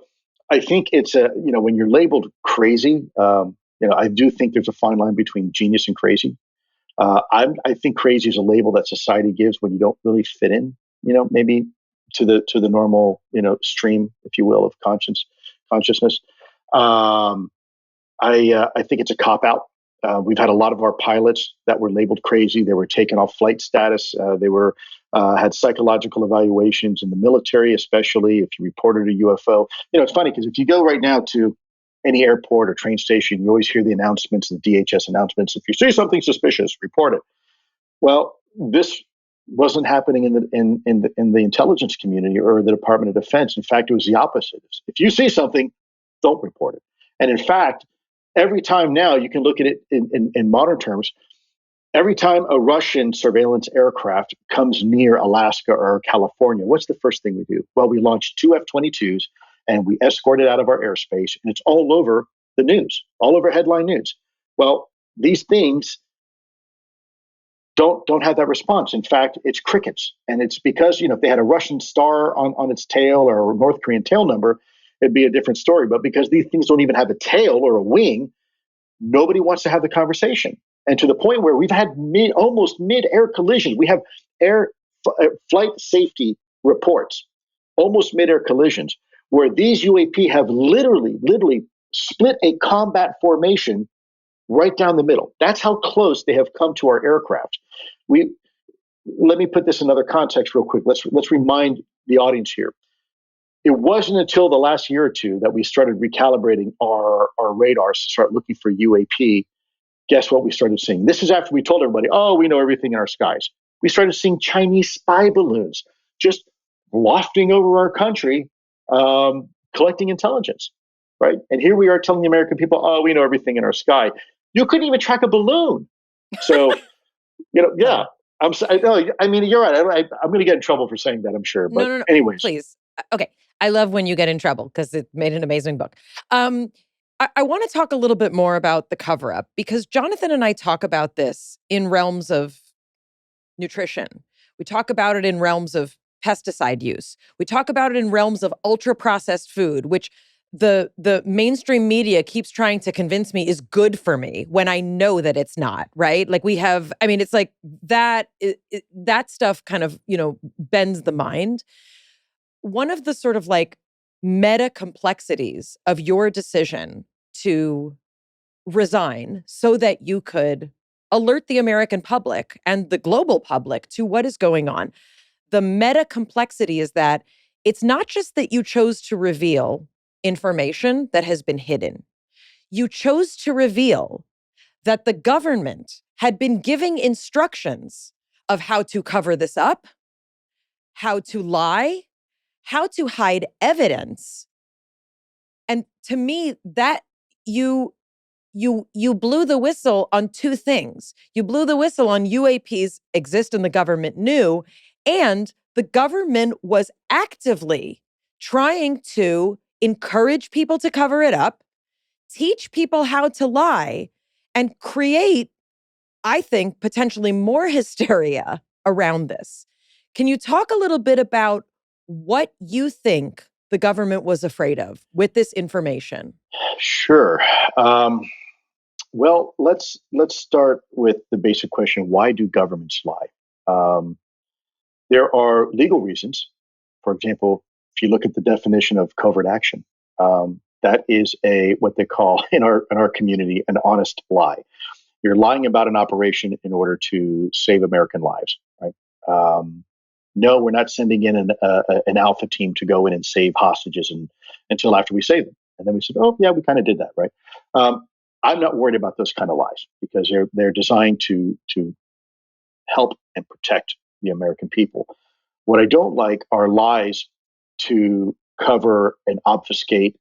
I think it's when you're labeled crazy, I do think there's a fine line between genius and crazy. I think crazy is a label that society gives when you don't really fit in, maybe to the normal, stream, if you will, of consciousness. I think it's a cop out. We've had a lot of our pilots that were labeled crazy. They were taken off flight status. They were had psychological evaluations in the military, especially if you reported a UFO. It's funny because if you go right now to any airport or train station, you always hear the announcements, the DHS announcements. If you see something suspicious, report it. Well, this wasn't happening in the intelligence community or the Department of Defense. In fact, it was the opposite. If you see something, don't report it. And in fact, every time now you can look at it in modern terms. Every time a Russian surveillance aircraft comes near Alaska or California, what's the first thing we do? Well, we launch two F-22s and we escort it out of our airspace, and it's all over the news, all over headline news. Well, these things don't have that response. In fact, it's crickets. And it's because, if they had a Russian star on its tail or a North Korean tail number, it'd be a different story. But because these things don't even have a tail or a wing, nobody wants to have the conversation. And to the point where we've had almost mid-air collisions. We have flight safety reports, almost mid-air collisions, where these UAP have literally split a combat formation right down the middle. That's how close they have come to our aircraft. Let me put this in another context real quick. Let's remind the audience here. It wasn't until the last year or two that we started recalibrating our radars to start looking for UAP. Guess what we started seeing? This is after we told everybody, oh, we know everything in our skies. We started seeing Chinese spy balloons just wafting over our country, collecting intelligence, right? And here we are telling the American people, oh, we know everything in our sky. You couldn't even track a balloon. So, yeah. I mean, you're right. I'm going to get in trouble for saying that, I'm sure. But No. anyways. Please. Okay. I love when you get in trouble because it made an amazing book. I want to talk a little bit more about the cover-up because Jonathan and I talk about this in realms of nutrition. We talk about it in realms of pesticide use. We talk about it in realms of ultra-processed food, which the mainstream media keeps trying to convince me is good for me when I know that it's not, right? Like it's like that stuff kind of, bends the mind. One of the sort of like meta complexities of your decision to resign so that you could alert the American public and the global public to what is going on. The meta complexity is that it's not just that you chose to reveal information that has been hidden. You chose to reveal that the government had been giving instructions of how to cover this up, how to lie, how to hide evidence. And to me, that you blew the whistle on two things. You blew the whistle on UAPs exist and the government knew, and the government was actively trying to encourage people to cover it up, teach people how to lie, and create, I think, potentially more hysteria around this. Can you talk a little bit about what you think the government was afraid of with this information? Sure. Well, let's start with the basic question: why do governments lie? There are legal reasons. For example, if you look at the definition of covert action, that is what they call in our community an honest lie. You're lying about an operation in order to save American lives, right? No, we're not sending in an alpha team to go in and save hostages until after we save them. And then we said, oh yeah, we kind of did that, right? I'm not worried about those kind of lies because they're designed to help and protect the American people. What I don't like are lies to cover and obfuscate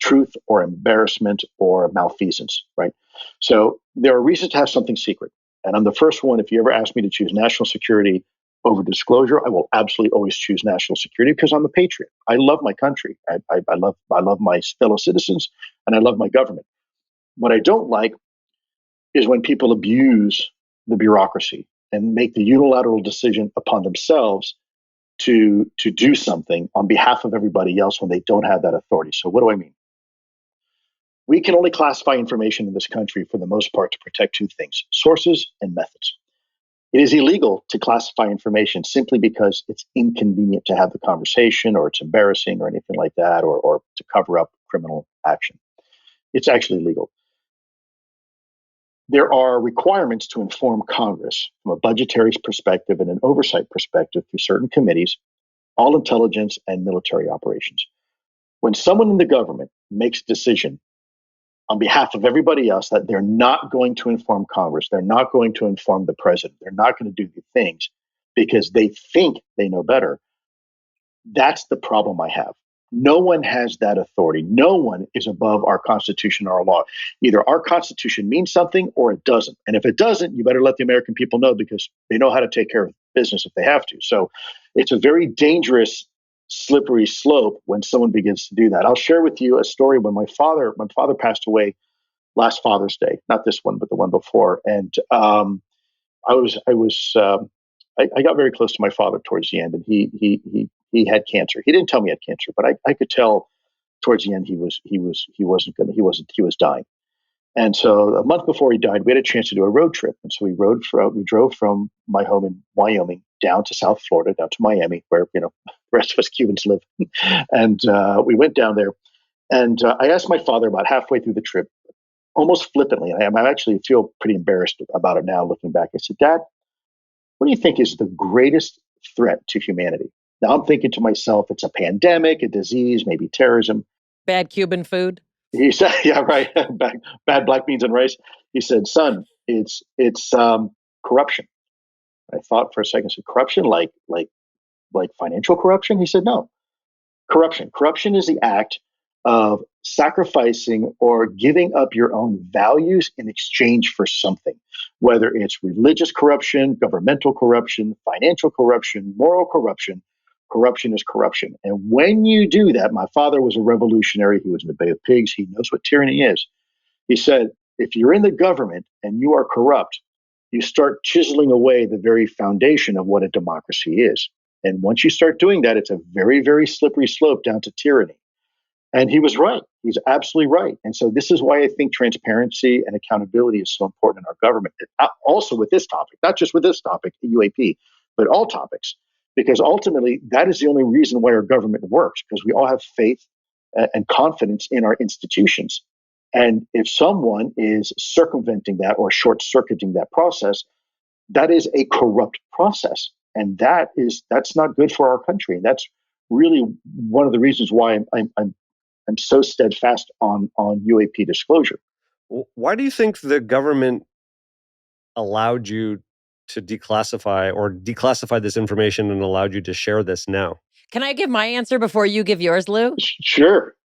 truth or embarrassment or malfeasance, right? So there are reasons to have something secret. And I'm the first one, if you ever ask me to choose national security over disclosure, I will absolutely always choose national security because I'm a patriot. I love my country. I love my fellow citizens and I love my government. What I don't like is when people abuse the bureaucracy and make the unilateral decision upon themselves to do something on behalf of everybody else when they don't have that authority. So what do I mean? We can only classify information in this country for the most part to protect two things: sources and methods. It is illegal to classify information simply because it's inconvenient to have the conversation or it's embarrassing or anything like that, or to cover up criminal action. It's actually legal. There are requirements to inform Congress from a budgetary perspective and an oversight perspective through certain committees, all intelligence and military operations. When someone in the government makes a decision on behalf of everybody else that they're not going to inform Congress, they're not going to inform the president, they're not going to do the things because they think they know better, that's the problem I have. No one has that authority. No one is above our Constitution or our law. Either our Constitution means something or it doesn't. And if it doesn't, you better let the American people know, because they know how to take care of business if they have to. So it's a very dangerous, slippery slope when someone begins to do that. I'll share with you a story when my father passed away last Father's Day, not this one, but the one before. And I got very close to my father towards the end, and he had cancer. He didn't tell me he had cancer, but I could tell towards the end he was dying. And so a month before he died, we had a chance to do a road trip, and so we drove from my home in Wyoming down to South Florida, down to Miami, where the rest of us Cubans live, and we went down there. And I asked my father about halfway through the trip, almost flippantly, and I actually feel pretty embarrassed about it now looking back. I said, "Dad, what do you think is the greatest threat to humanity?" Now I'm thinking to myself, it's a pandemic, a disease, maybe terrorism. Bad Cuban food. He said, "Yeah, right, bad black beans and rice." He said, "Son, it's corruption." I thought for a second. I said, "Corruption, like financial corruption?" He said, "No, corruption. Corruption is the act of sacrificing or giving up your own values in exchange for something, whether it's religious corruption, governmental corruption, financial corruption, moral corruption. Corruption is corruption. And when you do that, my father was a revolutionary. He was in the Bay of Pigs. He knows what tyranny is. He said, if you're in the government and you are corrupt, you start chiseling away the very foundation of what a democracy is. And once you start doing that, it's a very, very slippery slope down to tyranny. And he was right. He's absolutely right. And so this is why I think transparency and accountability is so important in our government. Also with this topic, not just with this topic, the UAP, but all topics, because ultimately that is the only reason why our government works, because we all have faith and confidence in our institutions. And if someone is circumventing that or short circuiting that process, that is a corrupt process. And that's not good for our country. And that's really one of the reasons why I'm so steadfast on UAP disclosure. Why do you think the government allowed you to declassify this information and allowed you to share this now? Can I give my answer before you give yours, Lou? Sure.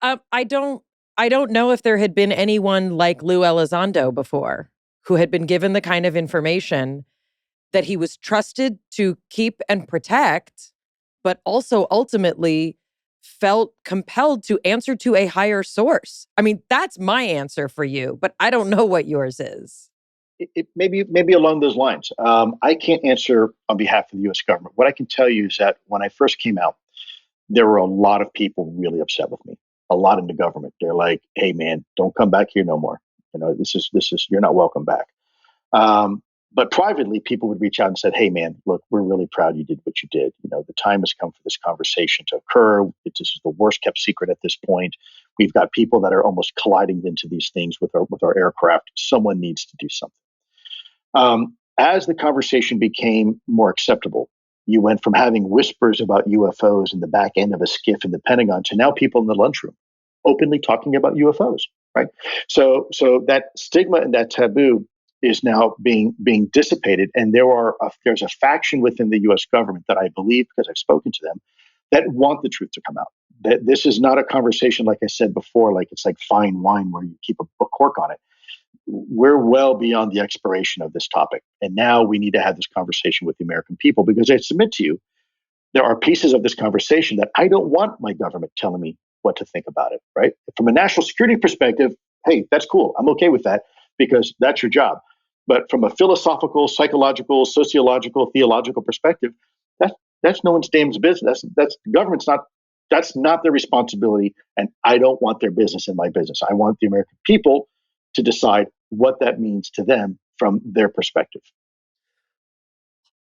I don't know if there had been anyone like Lou Elizondo before who had been given the kind of information that he was trusted to keep and protect, but also ultimately felt compelled to answer to a higher source. I mean, that's my answer for you, but I don't know what yours is. It maybe along those lines. I can't answer on behalf of the U.S. government. What I can tell you is that when I first came out, there were a lot of people really upset with me. A lot in the government. They're like, "Hey, man, don't come back here no more. This is you're not welcome back." But privately, people would reach out and said, "Hey, man, look, we're really proud you did what you did. The time has come for this conversation to occur. This is the worst kept secret at this point. We've got people that are almost colliding into these things with our aircraft. Someone needs to do something." As the conversation became more acceptable, you went from having whispers about UFOs in the back end of a skiff in the Pentagon to now people in the lunchroom openly talking about UFOs. Right. So that stigma and that taboo is now being dissipated, and there's a faction within the U.S. government that I believe, because I've spoken to them, that want the truth to come out. That this is not a conversation, like I said before, like it's like fine wine where you keep a cork on it. We're well beyond the expiration of this topic, and now we need to have this conversation with the American people, because I submit to you, there are pieces of this conversation that I don't want my government telling me what to think about it. Right? From a national security perspective, hey, that's cool. I'm okay with that, because that's your job. But from a philosophical, psychological, sociological, theological perspective, that's no one's damn business. That's the government's not. That's not their responsibility, and I don't want their business in my business. I want the American people to decide what that means to them from their perspective.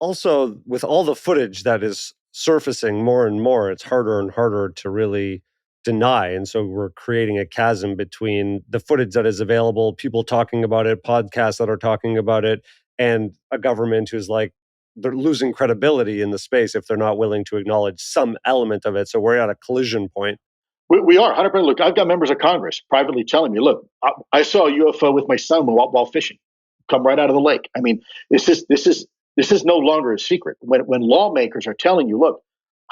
Also, with all the footage that is surfacing more and more, it's harder and harder to really deny. And so we're creating a chasm between the footage that is available, people talking about it, podcasts that are talking about it, and a government who's like, they're losing credibility in the space if they're not willing to acknowledge some element of it. So we're at a collision point. We are 100%. Look, I've got members of Congress privately telling me, "Look, I saw a UFO with my son while fishing, come right out of the lake." I mean, this is no longer a secret. When lawmakers are telling you, "Look,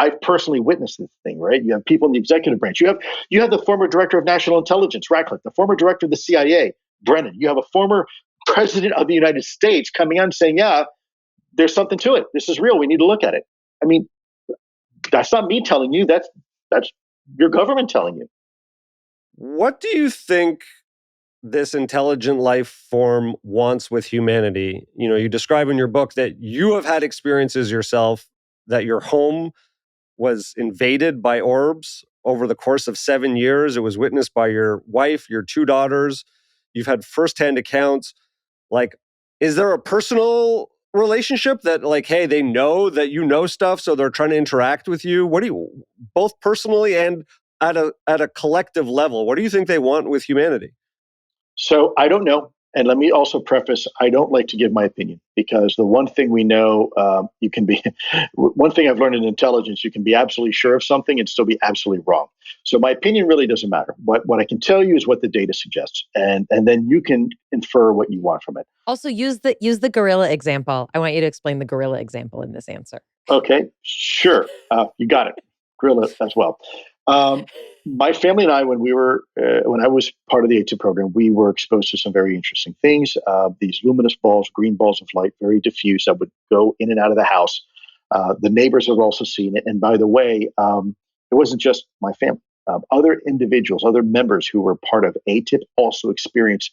I've personally witnessed this thing, right? You have people in the executive branch. You have the former director of national intelligence, Ratcliffe, the former director of the CIA, Brennan. You have a former president of the United States coming on saying, yeah, there's something to it. This is real. We need to look at it. I mean, that's not me telling you. That's your government telling you. What do you think this intelligent life form wants with humanity? You know, you describe in your book that you have had experiences yourself, that your home was invaded by orbs over the course of 7 years. It was witnessed by your wife, your 2 daughters. You've had firsthand accounts. Like, is there a personal relationship that, like, hey, they know that you know stuff, so they're trying to interact with you? What do you, both personally and at a collective level, what do you think they want with humanity? So I don't know. And let me also preface, I don't like to give my opinion because the one thing we know, you can be, one thing I've learned in intelligence, you can be absolutely sure of something and still be absolutely wrong. So my opinion really doesn't matter. What I can tell you is what the data suggests. And then you can infer what you want from it. Also, use the gorilla example. I want you to explain the gorilla example in this answer. Okay, sure. You got it. Gorilla as well. My family and I, when I was part of the AATIP program, we were exposed to some very interesting things. These luminous balls, green balls of light, very diffuse, that would go in and out of the house. The neighbors have also seen it. And by the way, it wasn't just my family. Other individuals, other members who were part of AATIP also experienced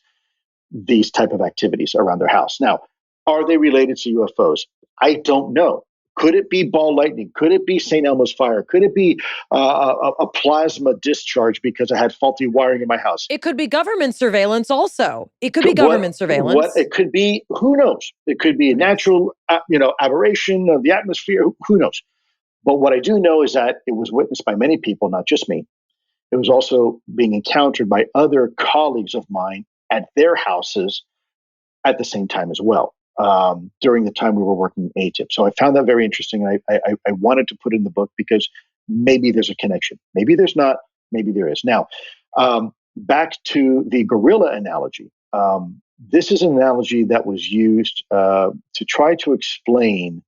these type of activities around their house. Now, are they related to UFOs? I don't know. Could it be ball lightning? Could it be St. Elmo's fire? Could it be a plasma discharge because I had faulty wiring in my house? It could be government surveillance also. It could be government surveillance. It could be, who knows? It could be a natural aberration of the atmosphere. Who knows? But what I do know is that it was witnessed by many people, not just me. It was also being encountered by other colleagues of mine at their houses at the same time as well, during the time we were working in AATIP. So I found that very interesting. And I wanted to put it in the book because maybe there's a connection. Maybe there's not. Maybe there is. Now, back to the gorilla analogy. This is an analogy that was used to try to explain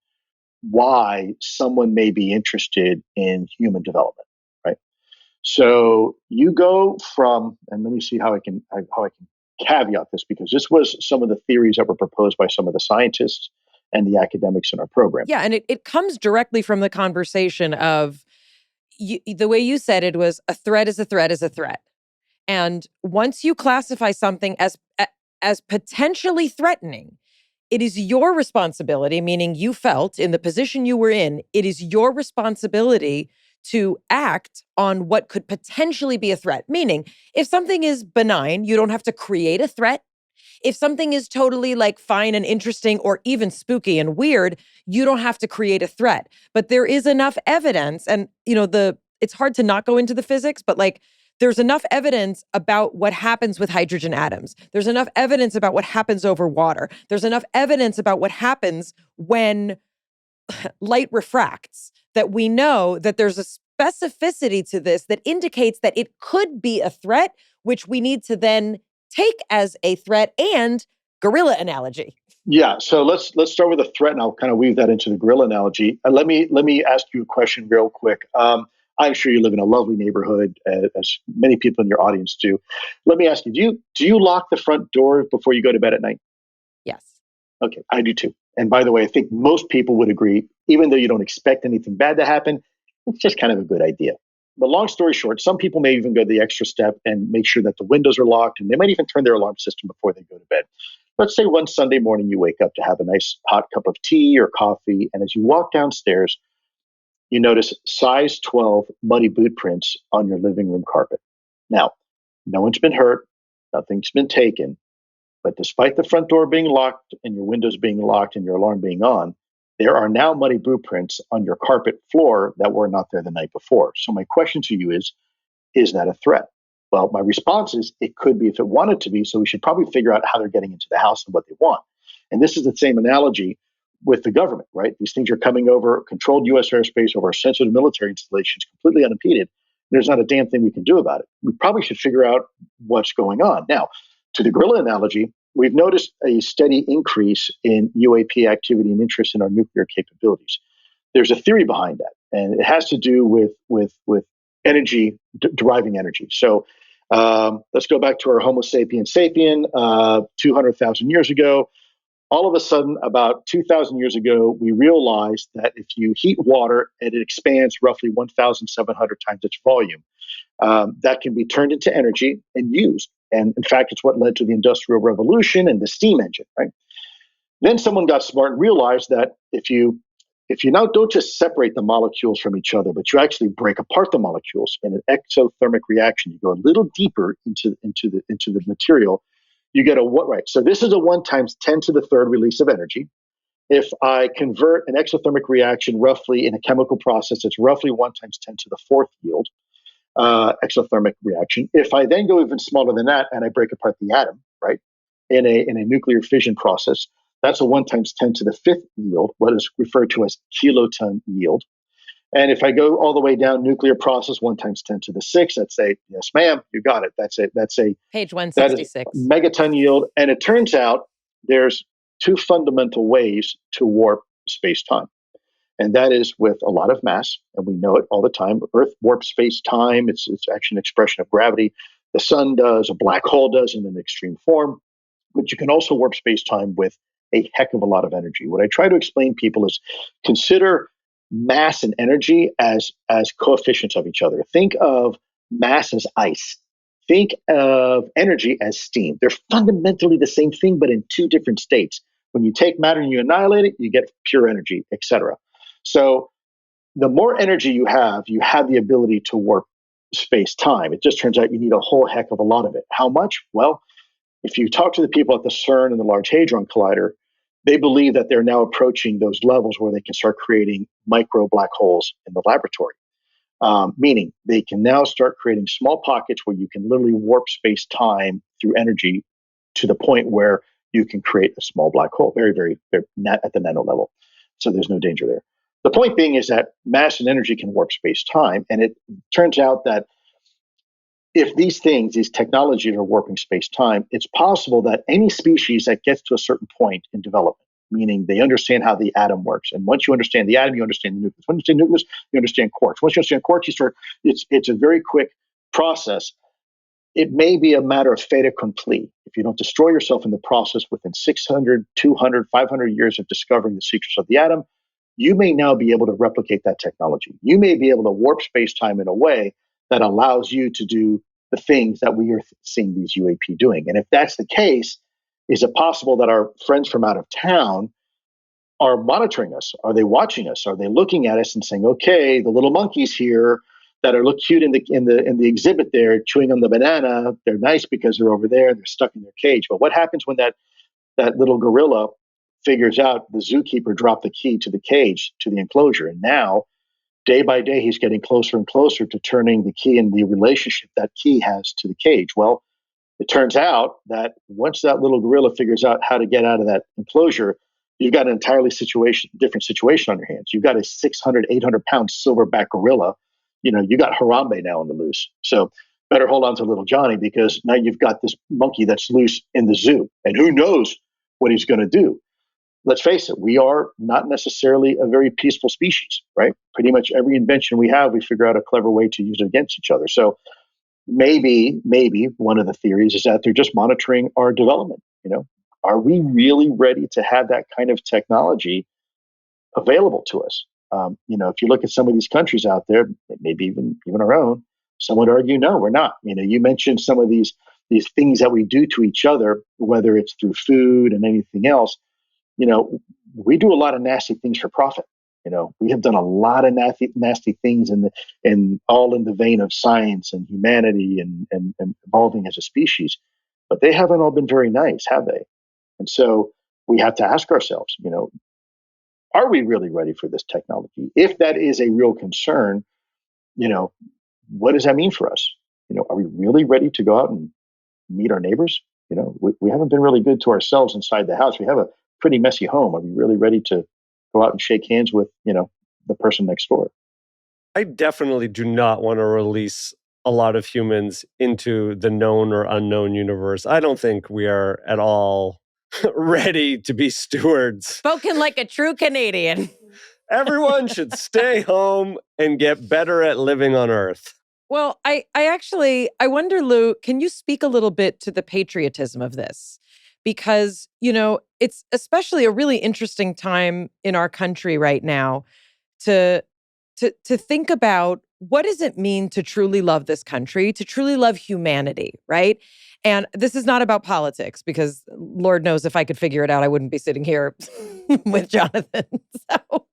why someone may be interested in human development, right? So you go from, and let me see how I can caveat this, because this was some of the theories that were proposed by some of the scientists and the academics in our program. Yeah, and it comes directly from the conversation of the way you said it was a threat is a threat is a threat. And once you classify something as potentially threatening, it is your responsibility, meaning you felt in the position you were in, it is your responsibility to act on what could potentially be a threat. Meaning, if something is benign, you don't have to create a threat. If something is totally like fine and interesting or even spooky and weird, you don't have to create a threat. But there is enough evidence, and it's hard to not go into the physics, but like there's enough evidence about what happens with hydrogen atoms. There's enough evidence about what happens over water. There's enough evidence about what happens when light refracts that we know that there's a specificity to this that indicates that it could be a threat, which we need to then take as a threat. And gorilla analogy. Yeah, so let's start with a threat, and I'll kind of weave that into the gorilla analogy. Let me ask you a question real quick. I'm sure you live in a lovely neighborhood, as many people in your audience do. Let me ask you: do you lock the front door before you go to bed at night? Yes. Okay, I do too. And by the way, I think most people would agree, even though you don't expect anything bad to happen, it's just kind of a good idea. But long story short, some people may even go the extra step and make sure that the windows are locked, and they might even turn their alarm system before they go to bed. Let's say one Sunday morning you wake up to have a nice hot cup of tea or coffee, and as you walk downstairs, you notice size 12 muddy boot prints on your living room carpet. Now, no one's been hurt, nothing's been taken, but despite the front door being locked and your windows being locked and your alarm being on, there are now muddy boot prints on your carpet floor that were not there the night before. So my question to you is that a threat? Well, my response is it could be if it wanted to be, so we should probably figure out how they're getting into the house and what they want. And this is the same analogy with the government, right? These things are coming over controlled U.S. airspace over sensitive military installations completely unimpeded. There's not a damn thing we can do about it. We probably should figure out what's going on. Now, to the gorilla analogy, we've noticed a steady increase in UAP activity and interest in our nuclear capabilities. there's a theory behind that, and it has to do with energy, deriving energy. So let's go back to our Homo sapiens sapien 200,000 years ago. All of a sudden, about 2,000 years ago, we realized that if you heat water and it expands roughly 1,700 times its volume, that can be turned into energy and used. And in fact, it's what led to the Industrial Revolution and the steam engine, right? Then someone got smart and realized that if you now don't just separate the molecules from each other, but you actually break apart the molecules in an exothermic reaction, you go a little deeper into the material, you get a what, right? So this is a 1 times 10 to the third release of energy. If I convert an exothermic reaction roughly in a chemical process, it's roughly 1 times 10 to the fourth yield exothermic reaction. If I then go even smaller than that and I break apart the atom, right, in a nuclear fission process, that's a 1 times 10 to the fifth yield, what is referred to as kiloton yield. And if I go all the way down, nuclear process, 1 times 10 to the sixth, I'd say, yes, ma'am, you got it. That's it. Page That is 166. megaton yield. And it turns out there's two fundamental ways to warp space-time. And that is with a lot of mass, and we know it all the time. Earth warps space-time. It's actually an expression of gravity. The sun does, a black hole does in an extreme form. But you can also warp space-time with a heck of a lot of energy. What I try to explain people is consider mass and energy as coefficients of each other. Think of mass as ice. Think of energy as steam. They're fundamentally the same thing, but in two different states. When you take matter and you annihilate it, you get pure energy, etc. So the more energy you have the ability to warp space-time. It just turns out you need a whole heck of a lot of it. How much? Well, if you talk to the people at the CERN and the Large Hadron Collider, they believe that they're now approaching those levels where they can start creating micro black holes in the laboratory. Meaning they can now start creating small pockets where you can literally warp space-time through energy to the point where you can create a small black hole, very, very, very at the nano level. So there's no danger there. The point being is that mass and energy can warp space-time, and it turns out that if these technologies are warping space-time, it's possible that any species that gets to a certain point in development, meaning they understand how the atom works. And once you understand the atom, you understand the nucleus. Once you understand nucleus, you understand quarks. Once you understand quarks, it's a very quick process. It may be a matter of fait accompli. If you don't destroy yourself in the process within 600, 200, 500 years of discovering the secrets of the atom, you may now be able to replicate that technology. You may be able to warp space-time in a way that allows you to do the things that we are seeing these UAP doing. And if that's the case, is it possible that our friends from out of town are monitoring us? Are they watching us? Are they looking at us and saying, okay, the little monkeys here that look cute in the exhibit there, chewing on the banana, they're nice because they're over there, they're stuck in their cage. But what happens when that little gorilla figures out the zookeeper dropped the key to the cage, to the enclosure, and now day by day, he's getting closer and closer to turning the key and the relationship that key has to the cage. Well, it turns out that once that little gorilla figures out how to get out of that enclosure, you've got an entirely different situation on your hands. You've got a 600, 800-pound silverback gorilla. You got Harambe now on the loose. So better hold on to little Johnny, because now you've got this monkey that's loose in the zoo. And who knows what he's going to do. Let's face it, we are not necessarily a very peaceful species, right? Pretty much every invention we have, we figure out a clever way to use it against each other. So maybe one of the theories is that they're just monitoring our development. Are we really ready to have that kind of technology available to us? If you look at some of these countries out there, maybe even our own, some would argue, no, we're not. You mentioned some of these things that we do to each other, whether it's through food and anything else. We do a lot of nasty things for profit. We have done a lot of nasty things in all in the vein of science and humanity and evolving as a species, but they haven't all been very nice, have they? And so we have to ask ourselves, are we really ready for this technology? If that is a real concern, what does that mean for us? Are we really ready to go out and meet our neighbors? We haven't been really good to ourselves inside the house. We have a pretty messy home. Are we really ready to go out and shake hands with, the person next door? I definitely do not want to release a lot of humans into the known or unknown universe. I don't think we are at all ready to be stewards. Spoken like a true Canadian. Everyone should stay home and get better at living on Earth. Well, I wonder, Lou, can you speak a little bit to the patriotism of this? Because, it's especially a really interesting time in our country right now to think about what does it mean to truly love this country, to truly love humanity, right? And this is not about politics, because Lord knows if I could figure it out, I wouldn't be sitting here with Jonathan. So,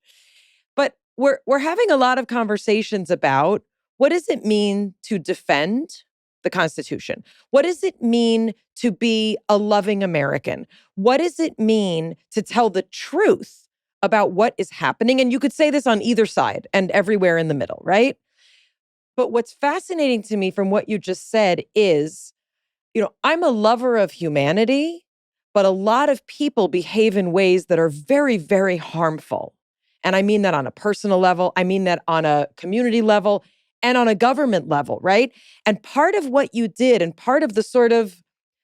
but we're having a lot of conversations about what does it mean to defend the Constitution? What does it mean to be a loving American? What does it mean to tell the truth about what is happening? And you could say this on either side and everywhere in the middle, right? But what's fascinating to me from what you just said is, I'm a lover of humanity, but a lot of people behave in ways that are very, very harmful. And I mean that on a personal level. I mean that on a community level and on a government level, right? And part of what you did, and part of the sort of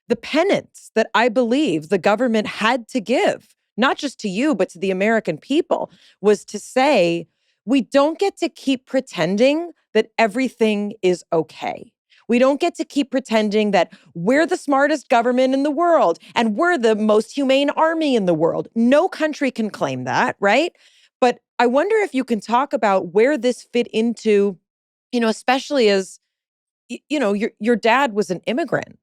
the penance that I believe the government had to give, not just to you, but to the American people, was to say, we don't get to keep pretending that everything is okay. We don't get to keep pretending that we're the smartest government in the world and we're the most humane army in the world. No country can claim that, right? But I wonder if you can talk about where this fit into, especially as, your dad was an immigrant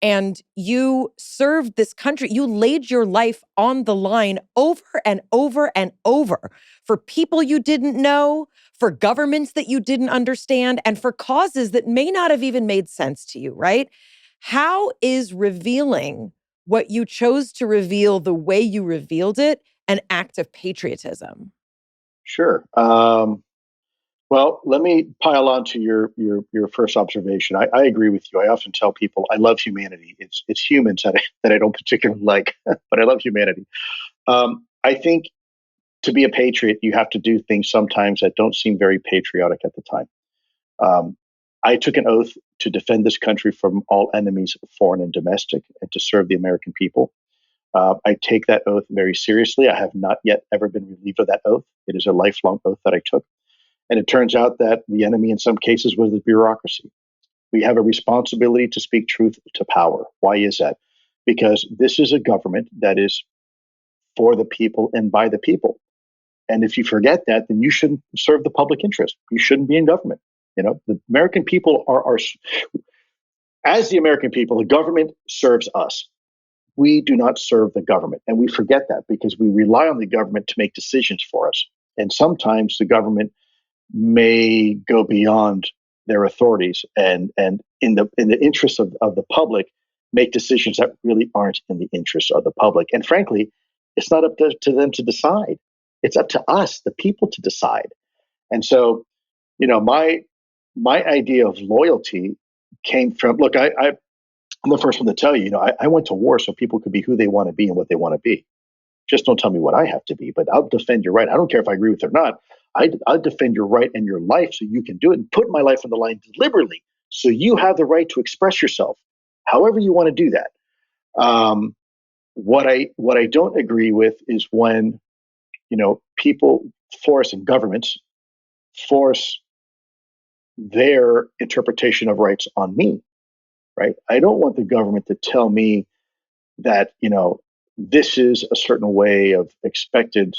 and you served this country. You laid your life on the line over and over and over for people you didn't know, for governments that you didn't understand, and for causes that may not have even made sense to you, right? How is revealing what you chose to reveal the way you revealed it an act of patriotism? Sure. Well, let me pile on to your first observation. I agree with you. I often tell people I love humanity. It's humans that I don't particularly like, but I love humanity. I think to be a patriot, you have to do things sometimes that don't seem very patriotic at the time. Um, I took an oath to defend this country from all enemies, foreign and domestic, and to serve the American people. I take that oath very seriously. I have not yet ever been relieved of that oath. It is a lifelong oath that I took. And it turns out that the enemy in some cases was the bureaucracy. We have a responsibility to speak truth to power. Why is that? Because this is a government that is for the people and by the people. And if you forget that, then you shouldn't serve the public interest. You shouldn't be in government. The American people are as the American people, the government serves us. We do not serve the government. And we forget that because we rely on the government to make decisions for us. And sometimes the government may go beyond their authorities and in the interest of the public make decisions that really aren't in the interest of the public. And frankly, it's not up to them to decide. It's up to us, the people, to decide. And so, my idea of loyalty came from, look, I'm the first one to tell you, I went to war so people could be who they want to be and what they want to be. Just don't tell me what I have to be, but I'll defend your right. I don't care if I agree with it or not. I'll defend your right and your life so you can do it and put my life on the line deliberately so you have the right to express yourself however you want to do that. What I don't agree with is when, people force and governments force their interpretation of rights on me, right? I don't want the government to tell me that, this is a certain way of expected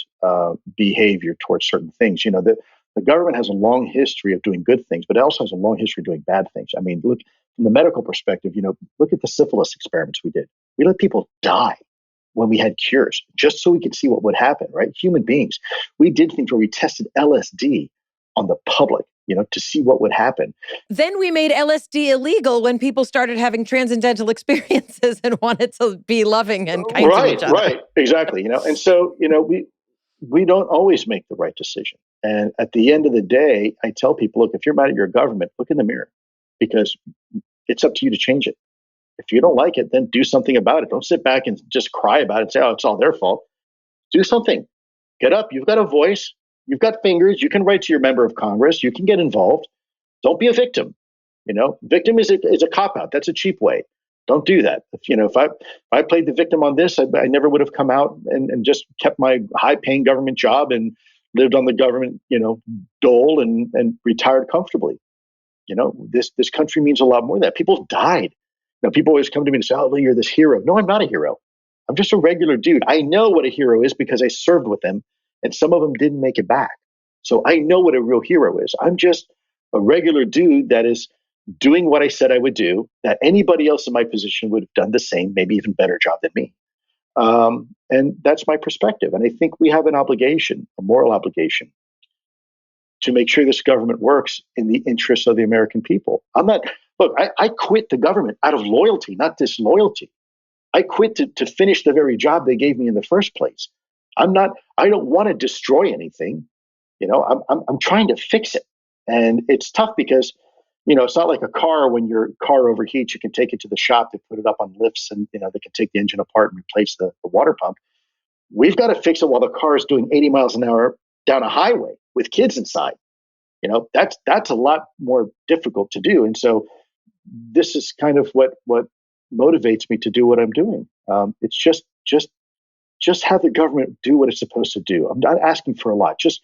behavior towards certain things. The government has a long history of doing good things, but it also has a long history of doing bad things. I mean, look from the medical perspective. Look at the syphilis experiments we did. We let people die when we had cures, just so we could see what would happen. Right? Human beings. We did things where we tested LSD on the public, to see what would happen. Then we made LSD illegal when people started having transcendental experiences and wanted to be loving and kind to each other. Right, exactly. And so, we don't always make the right decision. And at the end of the day, I tell people, look, if you're mad at your government, look in the mirror because it's up to you to change it. If you don't like it, then do something about it. Don't sit back and just cry about it and say, oh, it's all their fault. Do something. Get up. You've got a voice. You've got fingers. You can write to your member of Congress. You can get involved. Don't be a victim. Victim is a cop-out. That's a cheap way. Don't do that. If I played the victim on this, I never would have come out and just kept my high-paying government job and lived on the government, dole and retired comfortably. This country means a lot more than that. People have died. People always come to me and say, "Oh, Lee, you're this hero." No, I'm not a hero. I'm just a regular dude. I know what a hero is because I served with them, and some of them didn't make it back. So I know what a real hero is. I'm just a regular dude that is doing what I said I would do, that anybody else in my position would have done the same, maybe even better job than me. And that's my perspective. And I think we have an obligation, a moral obligation, to make sure this government works in the interests of the American people. I quit the government out of loyalty, not disloyalty. I quit to finish the very job they gave me in the first place. I don't want to destroy anything. I'm trying to fix it. And it's tough because, it's not like a car. When your car overheats, you can take it to the shop, they put it up on lifts, and, they can take the engine apart and replace the water pump. We've got to fix it while the car is doing 80 miles an hour down a highway with kids inside. That's a lot more difficult to do. And so this is kind of what motivates me to do what I'm doing. It's just have the government do what it's supposed to do. I'm not asking for a lot. Just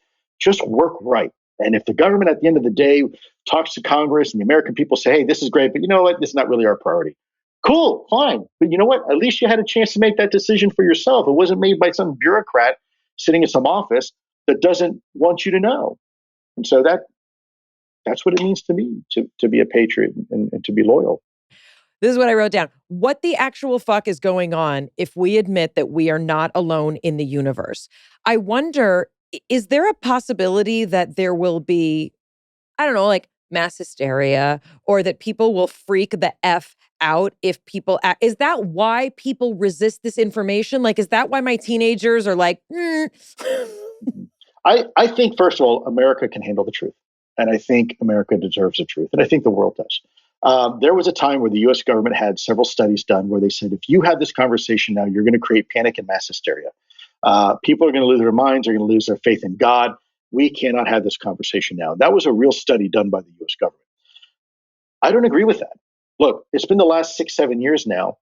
work right. And if the government at the end of the day talks to Congress and the American people say, "Hey, this is great, but you know what? This is not really our priority." Cool, fine. But you know what? At least you had a chance to make that decision for yourself. It wasn't made by some bureaucrat sitting in some office that doesn't want you to know. And so that's what it means to me to be a patriot and to be loyal. This is what I wrote down. What the actual fuck is going on if we admit that we are not alone in the universe? I wonder, is there a possibility that there will be, I don't know, like mass hysteria, or that people will freak the F out if people act? Is that why people resist this information? Like, is that why my teenagers are like, I think, first of all, America can handle the truth. And I think America deserves the truth. And I think the world does. There was a time where the US government had several studies done where they said, if you have this conversation now, you're going to create panic and mass hysteria. People are going to lose their minds, are going to lose their faith in God. We cannot have this conversation now. That was a real study done by the US government. I don't agree with that. Look, it's been the last 6-7 years now,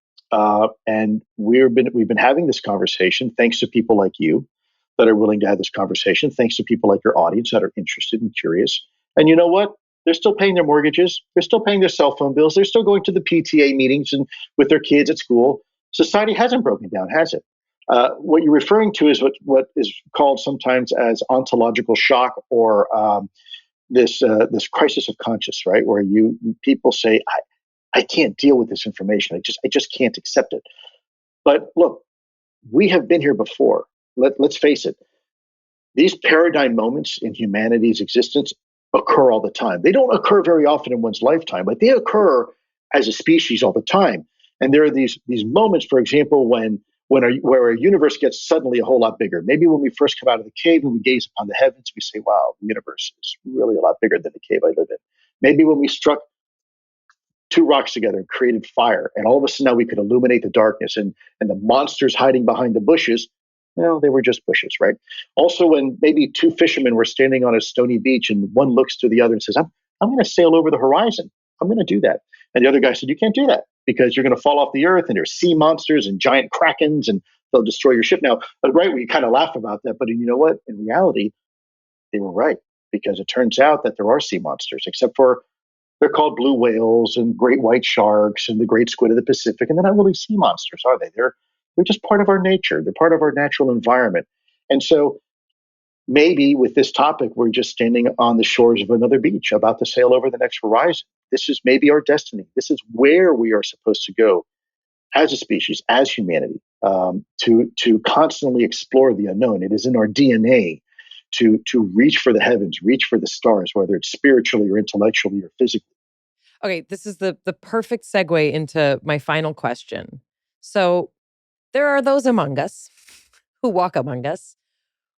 and we've been having this conversation thanks to people like you that are willing to have this conversation, thanks to people like your audience that are interested and curious. And you know what? They're still paying their mortgages. They're still paying their cell phone bills. They're still going to the PTA meetings and with their kids at school. Society hasn't broken down, has it? What you're referring to is what is called sometimes as ontological shock, or this crisis of conscience, right? Where people say, I can't deal with this information. I just can't accept it. But look, we have been here before. Let's face it. These paradigm moments in humanity's existence occur all the time. They don't occur very often in one's lifetime, but they occur as a species all the time. And there are these moments, for example, where our universe gets suddenly a whole lot bigger. Maybe when we first come out of the cave and we gaze upon the heavens, we say, wow, the universe is really a lot bigger than the cave I live in. Maybe when we struck two rocks together and created fire, and all of a sudden now we could illuminate the darkness, and the monsters hiding behind the bushes, well, they were just bushes, right? Also, when maybe two fishermen were standing on a stony beach and one looks to the other and says, I'm going to sail over the horizon. I'm going to do that. And the other guy said, you can't do that because you're going to fall off the earth, and there's sea monsters and giant krakens and they'll destroy your ship. Now, right, we kind of laugh about that, but you know what? In reality, they were right, because it turns out that there are sea monsters, except for they're called blue whales and great white sharks and the great squid of the Pacific. And they're not really sea monsters, are they? They're just part of our nature. They're part of our natural environment. And so maybe with this topic, we're just standing on the shores of another beach about to sail over the next horizon. This is maybe our destiny. This is where we are supposed to go as a species, as humanity, to constantly explore the unknown. It is in our DNA to reach for the heavens, reach for the stars, whether it's spiritually or intellectually or physically. Okay, this is the perfect segue into my final question. So there are those among us who walk among us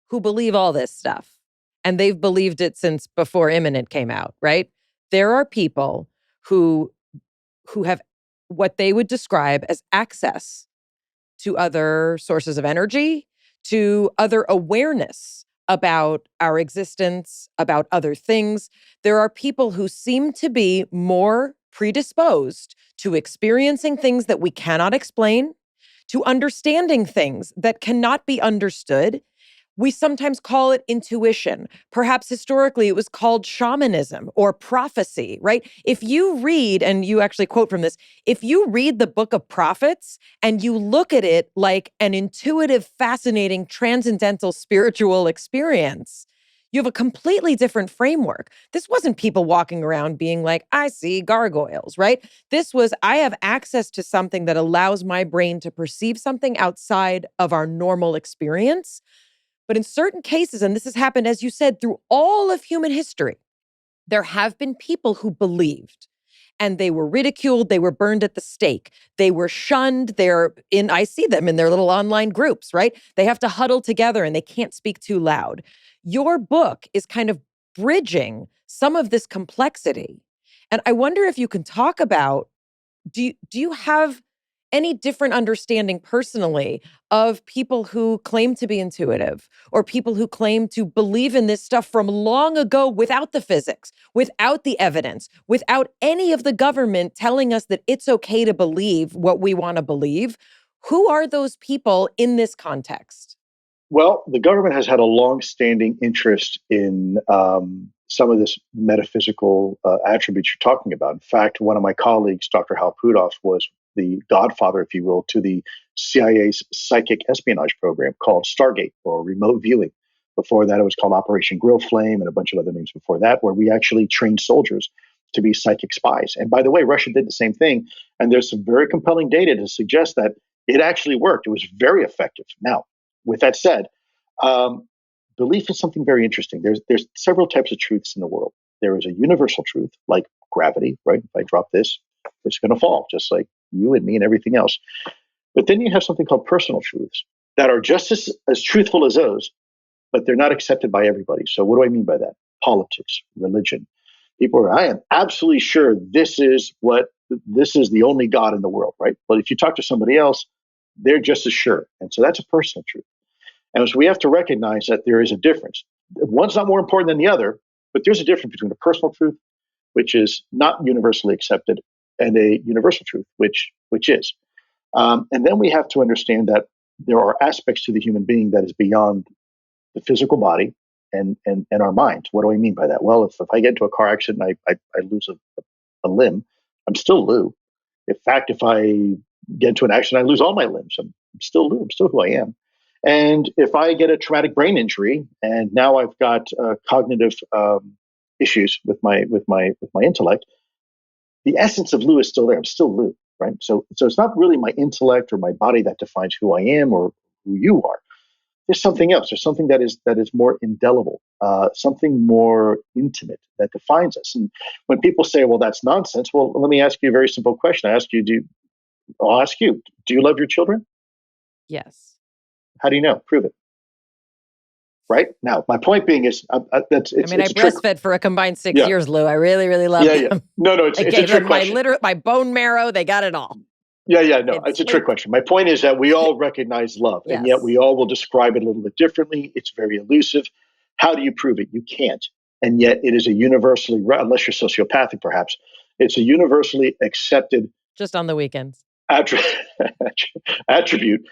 who believe all this stuff, and they've believed it since before Imminent came out, right? There are people who have what they would describe as access to other sources of energy, to other awareness about our existence, about other things. There are people who seem to be more predisposed to experiencing things that we cannot explain, to understanding things that cannot be understood, We sometimes call it intuition. Perhaps historically it was called shamanism or prophecy, right? If you read, and you actually quote from this, if you read the book of prophets and you look at it like an intuitive, fascinating, transcendental spiritual experience, you have a completely different framework. This wasn't people walking around being like, I see gargoyles, right? This was, I have access to something that allows my brain to perceive something outside of our normal experience. But in certain cases, and this has happened, as you said, through all of human history, there have been people who believed, and they were ridiculed, they were burned at the stake, they were shunned, I see them in their little online groups, right? They have to huddle together and they can't speak too loud. Your book is kind of bridging some of this complexity. And I wonder if you can talk about, do you have any different understanding personally of people who claim to be intuitive or people who claim to believe in this stuff from long ago without the physics, without the evidence, without any of the government telling us that it's okay to believe what we want to believe? Who are those people in this context? Well, the government has had a long-standing interest in some of this metaphysical attributes you're talking about. In fact, one of my colleagues, Dr. Hal Puthoff, was the godfather, if you will, to the CIA's psychic espionage program called Stargate, or remote viewing. Before that, it was called Operation Grill Flame and a bunch of other names before that, where we actually trained soldiers to be psychic spies. And by the way, Russia did the same thing. And there's some very compelling data to suggest that it actually worked. It was very effective. Now, with that said, um, belief is something very interesting. There's several types of truths in the world. There is a universal truth, like gravity, right? If I drop this, it's going to fall, just like you and me and everything else. But then you have something called personal truths that are just as truthful as those, but they're not accepted by everybody. So what do I mean by that? Politics, religion. People are, I am absolutely sure this is the only God in the world, right? But if you talk to somebody else, they're just as sure. And so that's a personal truth. And so we have to recognize that there is a difference. One's not more important than the other, but there's a difference between a personal truth, which is not universally accepted, and a universal truth, which is. And then we have to understand that there are aspects to the human being that is beyond the physical body and our mind. What do I mean by that? Well, if I get into a car accident, I lose a limb, I'm still Lou. In fact, if I get into an accident, I lose all my limbs. I'm still Lou. I'm still who I am. And if I get a traumatic brain injury, and now I've got cognitive issues with my intellect, the essence of Lou is still there. I'm still Lou, right? So it's not really my intellect or my body that defines who I am or who you are. There's something else. There's something that is more indelible, something more intimate that defines us. And when people say, "Well, that's nonsense," well, let me ask you a very simple question. I'll ask you: do you love your children? Yes. How do you know? Prove it. Right now, my point being is I breastfed for a combined 6 years, Lou. I really, really loved them. Yeah. No, it's a trick question. My bone marrow, they got it all. Yeah. No, it's a trick question. My point is that we all recognize love, and yet we all will describe it a little bit differently. It's very elusive. How do you prove it? You can't. And yet it is a universally, unless you're sociopathic, perhaps, it's a universally accepted. Just on the weekends. Attribute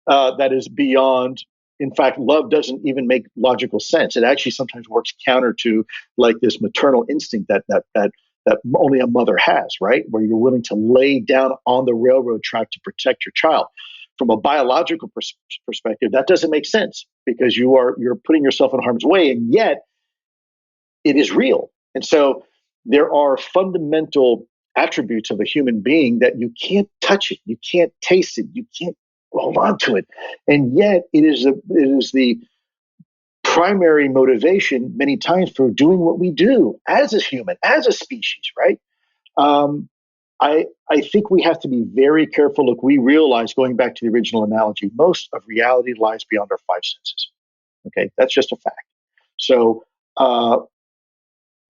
that is beyond. In fact, love doesn't even make logical sense. It actually sometimes works counter to like this maternal instinct that only a mother has, right? Where you're willing to lay down on the railroad track to protect your child. From a biological perspective, that doesn't make sense because you're putting yourself in harm's way, and yet it is real. And so there are fundamental attributes of a human being that you can't touch it, you can't taste it, you can't hold on to it, and yet it is the primary motivation many times for doing what we do as a human, as a species, right? I think we have to be very careful. Look, we realize, going back to the original analogy, most of reality lies beyond our five senses. Okay, that's just a fact. So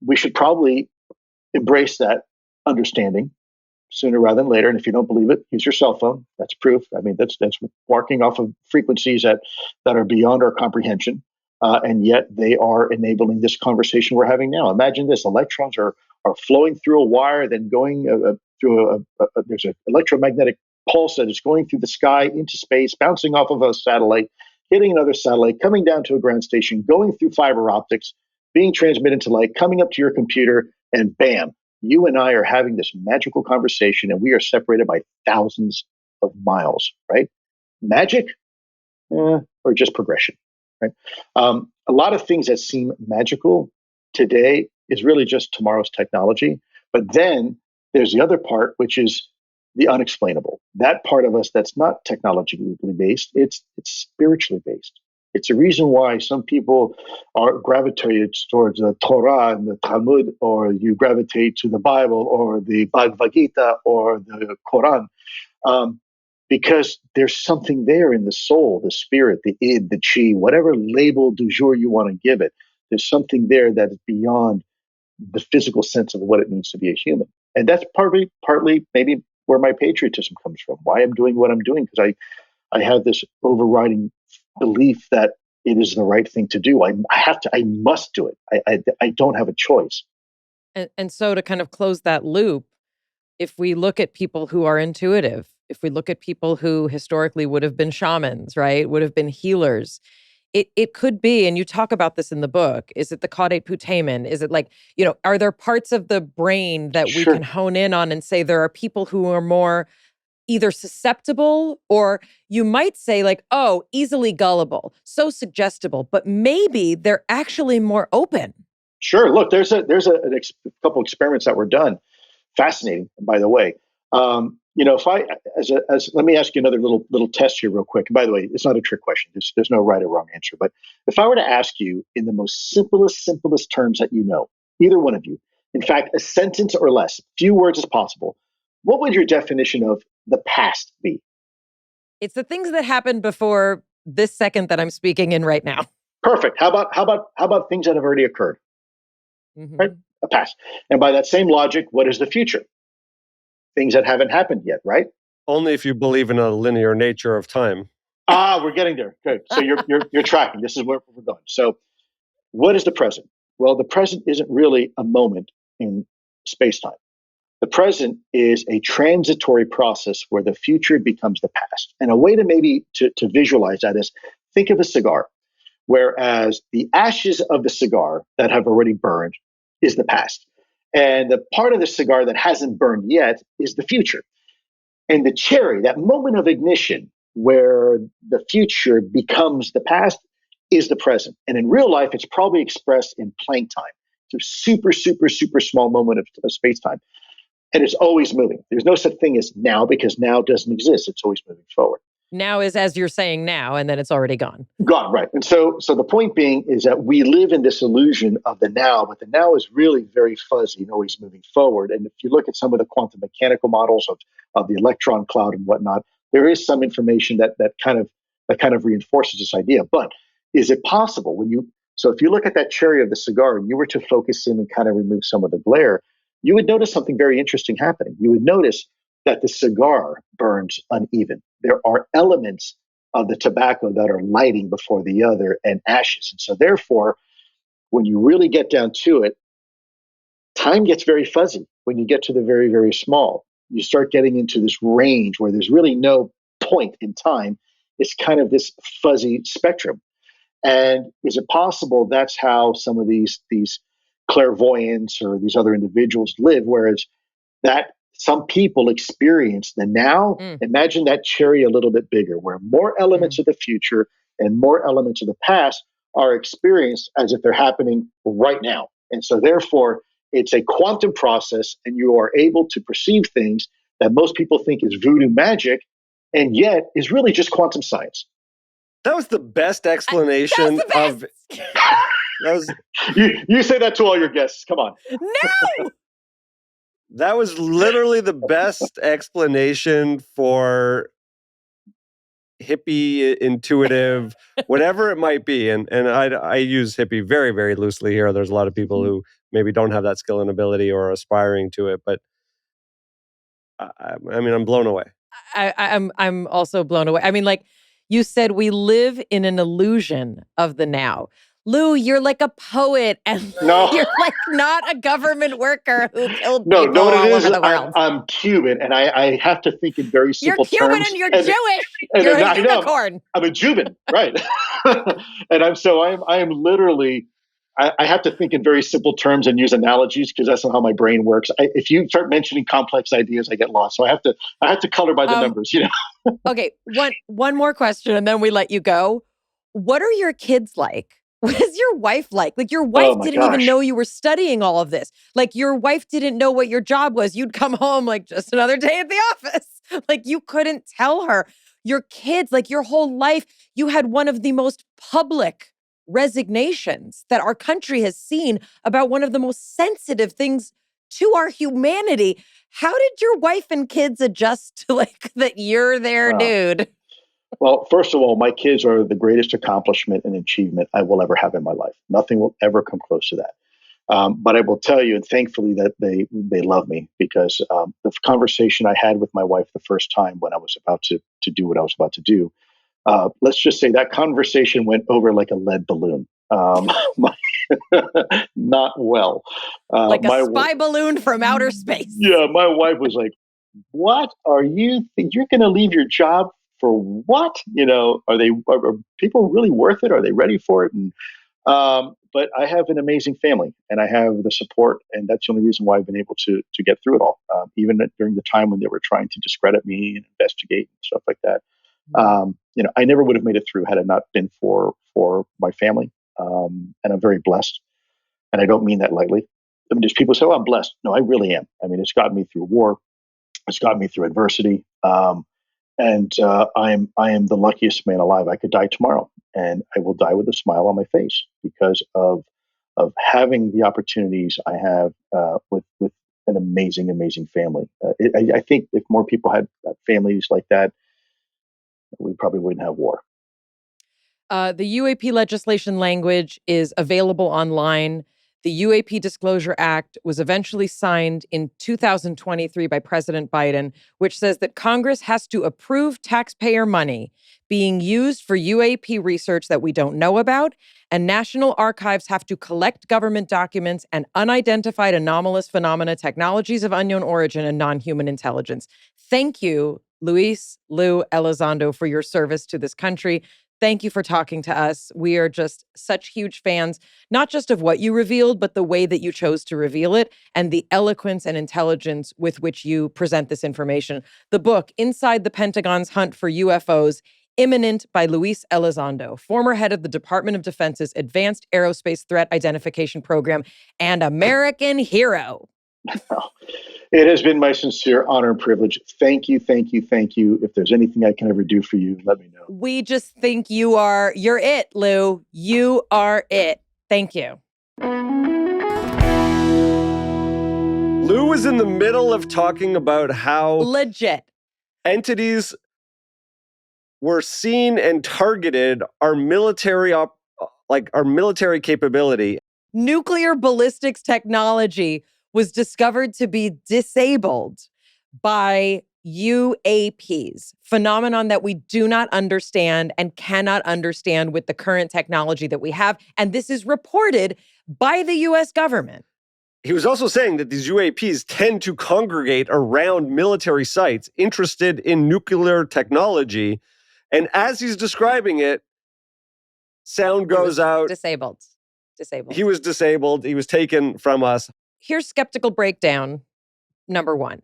we should probably embrace that understanding sooner rather than later. And if you don't believe it, use your cell phone. That's proof. I mean, that's working off of frequencies that are beyond our comprehension. And yet they are enabling this conversation we're having now. Imagine this: electrons are flowing through a wire, then going through there's an electromagnetic pulse that is going through the sky into space, bouncing off of a satellite, hitting another satellite, coming down to a ground station, going through fiber optics, being transmitted to light, coming up to your computer, and bam, you and I are having this magical conversation, and we are separated by thousands of miles, right? Magic, or just progression, right? A lot of things that seem magical today is really just tomorrow's technology. But then there's the other part, which is the unexplainable. That part of us that's not technologically based, it's spiritually based. It's a reason why some people are gravitated towards the Torah and the Talmud, or you gravitate to the Bible or the Bhagavad Gita or the Quran. Um, because there's something there in the soul, the spirit, the id, the chi, whatever label du jour you want to give it. There's something there that is beyond the physical sense of what it means to be a human. And that's partly maybe where my patriotism comes from, why I'm doing what I'm doing, because I have this overriding belief that it is the right thing to do. I must do it. I don't have a choice. And so to kind of close that loop, if we look at people who are intuitive, if we look at people who historically would have been shamans, right, would have been healers, it could be, and you talk about this in the book, is it the caudate putamen? Is it like, are there parts of the brain that we Sure. can hone in on and say there are people who are more either susceptible, or you might say like, oh, easily gullible, so suggestible, but maybe they're actually more open. Sure. Look, there's a couple experiments that were done. Fascinating, by the way. If I, let me ask you another little test here, real quick. And by the way, it's not a trick question. There's no right or wrong answer. But if I were to ask you in the most simplest terms that you know, either one of you, in fact, a sentence or less, few words as possible, what would your definition of the past be? It's the things that happened before this second that I'm speaking in right now. Perfect. How about things that have already occurred? Mm-hmm. Right, a past. And by that same logic, what is the future? Things that haven't happened yet, right? Only if you believe in a linear nature of time. We're getting there. Good. So you're tracking. This is where we're going. So, what is the present? Well, the present isn't really a moment in space time. The present is a transitory process where the future becomes the past. And a way to maybe to visualize that is think of a cigar, whereas the ashes of the cigar that have already burned is the past. And the part of the cigar that hasn't burned yet is the future. And the cherry, that moment of ignition where the future becomes the past, is the present. And in real life, it's probably expressed in Planck time. It's a super small moment of space time. And it's always moving. There's no such thing as now, because now doesn't exist. It's always moving forward. Now is as you're saying now, and then it's already gone. Gone, right. And so the point being is that we live in this illusion of the now, but the now is really very fuzzy and always moving forward. And if you look at some of the quantum mechanical models of the electron cloud and whatnot, there is some information that kind of reinforces this idea. But is it possible so if you look at that cherry of the cigar and you were to focus in and kind of remove some of the glare, you would notice something very interesting happening. You would notice that the cigar burns uneven. There are elements of the tobacco that are lighting before the other and ashes. And so therefore, when you really get down to it, time gets very fuzzy when you get to the very, very small. You start getting into this range where there's really no point in time. It's kind of this fuzzy spectrum. And is it possible that's how some of these clairvoyants or these other individuals live, whereas that some people experience the now? Imagine that cherry a little bit bigger, where more elements of the future and more elements of the past are experienced as if they're happening right now. And so therefore, it's a quantum process, and you are able to perceive things that most people think is voodoo magic, and yet is really just quantum science. That was the best explanation of... You say that to all your guests. Come on. No! That was literally the best explanation for hippie, intuitive, whatever it might be. And I use hippie very, very loosely here. There's a lot of people who maybe don't have that skill and ability or are aspiring to it. But I'm blown away. I'm also blown away. I mean, like you said, we live in an illusion of the now. Lou, you're like a poet, and No. you're like not a government worker who killed No, people know what it all is? over the world. I'm Cuban, and I have to think in very You're simple Cuban terms. and you're Jewish. And You're a I know unicorn. I'm a Cuban, right? And I am literally. I have to think in very simple terms and use analogies because that's not how my brain works. If you start mentioning complex ideas, I get lost. So I have to color by the numbers. Okay, one more question, and then we let you go. What are your kids like? What is your wife like? Like, your wife Oh my didn't even gosh. know you were studying all of this. Like, your wife didn't know what your job was. You'd come home like just another day at the office. Like, you couldn't tell her. Your kids, like your whole life, you had one of the most public resignations that our country has seen about one of the most sensitive things to our humanity. How did your wife and kids adjust to like that you're their Wow. dude? Well, first of all, my kids are the greatest accomplishment and achievement I will ever have in my life. Nothing will ever come close to that. But I will tell you, and thankfully, that they love me because the conversation I had with my wife the first time when I was about to do what I was about to do, let's just say that conversation went over like a lead balloon. My, not well. Like a My spy balloon from outer space. Yeah, my wife was like, "What are you? You're going to leave your job for what? Are people really worth it? Are they ready for it?" And but I have an amazing family, and I have the support, and that's the only reason why I've been able to get through it all. Even during the time when they were trying to discredit me and investigate and stuff like that, I never would have made it through had it not been for my family. And I'm very blessed, and I don't mean that lightly. I mean, there's people say, "Oh, I'm blessed." No, I really am. I mean, it's gotten me through war. It's gotten me through adversity. And I am the luckiest man alive. I could die tomorrow, and I will die with a smile on my face because of having the opportunities I have with an amazing family. I think if more people had families like that, we probably wouldn't have war. The UAP legislation language is available online. The UAP Disclosure Act was eventually signed in 2023 by President Biden, which says that Congress has to approve taxpayer money being used for UAP research that we don't know about, and national archives have to collect government documents and unidentified anomalous phenomena, technologies of unknown origin, and non-human intelligence. Thank you, Lou Elizondo, for your service to this country. Thank you for talking to us. We are just such huge fans, not just of what you revealed, but the way that you chose to reveal it and the eloquence and intelligence with which you present this information. The book, Inside the Pentagon's Hunt for UFOs, Imminent, by Luis Elizondo, former head of the Department of Defense's Advanced Aerospace Threat Identification Program and American hero. It has been my sincere honor and privilege. Thank you, thank you, thank you. If there's anything I can ever do for you, let me know. We just think you're it, Lou. You are it. Thank you. Lou was in the middle of talking about how legit entities were seen and targeted our military our military capability. Nuclear ballistics technology was discovered to be disabled by UAPs, phenomenon that we do not understand and cannot understand with the current technology that we have. And this is reported by the US government. He was also saying that these UAPs tend to congregate around military sites interested in nuclear technology. And as he's describing it, sound goes out. Disabled. He was disabled. He was taken from us. Here's skeptical breakdown number one.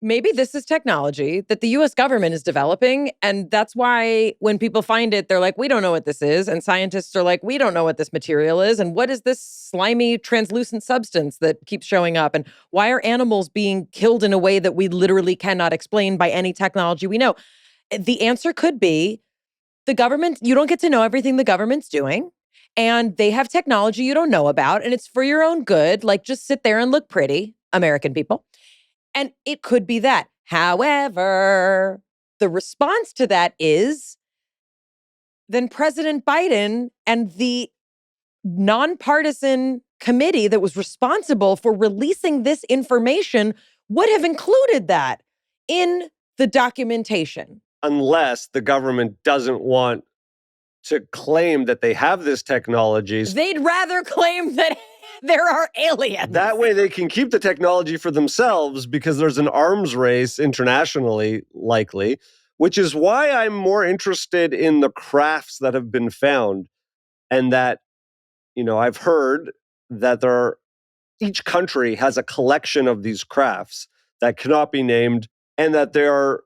Maybe this is technology that the US government is developing. And that's why when people find it, they're like, we don't know what this is. And scientists are like, we don't know what this material is. And what is this slimy, translucent substance that keeps showing up? And why are animals being killed in a way that we literally cannot explain by any technology we know? The answer could be the government, you don't get to know everything the government's doing. And they have technology you don't know about. And it's for your own good. Like, just sit there and look pretty, American people. And it could be that. However, the response to that is then President Biden and the nonpartisan committee that was responsible for releasing this information would have included that in the documentation. Unless the government doesn't want to claim that they have this technology. They'd rather claim that there are aliens. That way they can keep the technology for themselves because there's an arms race internationally, likely, which is why I'm more interested in the crafts that have been found. And that, I've heard that each country has a collection of these crafts that cannot be named, and that they're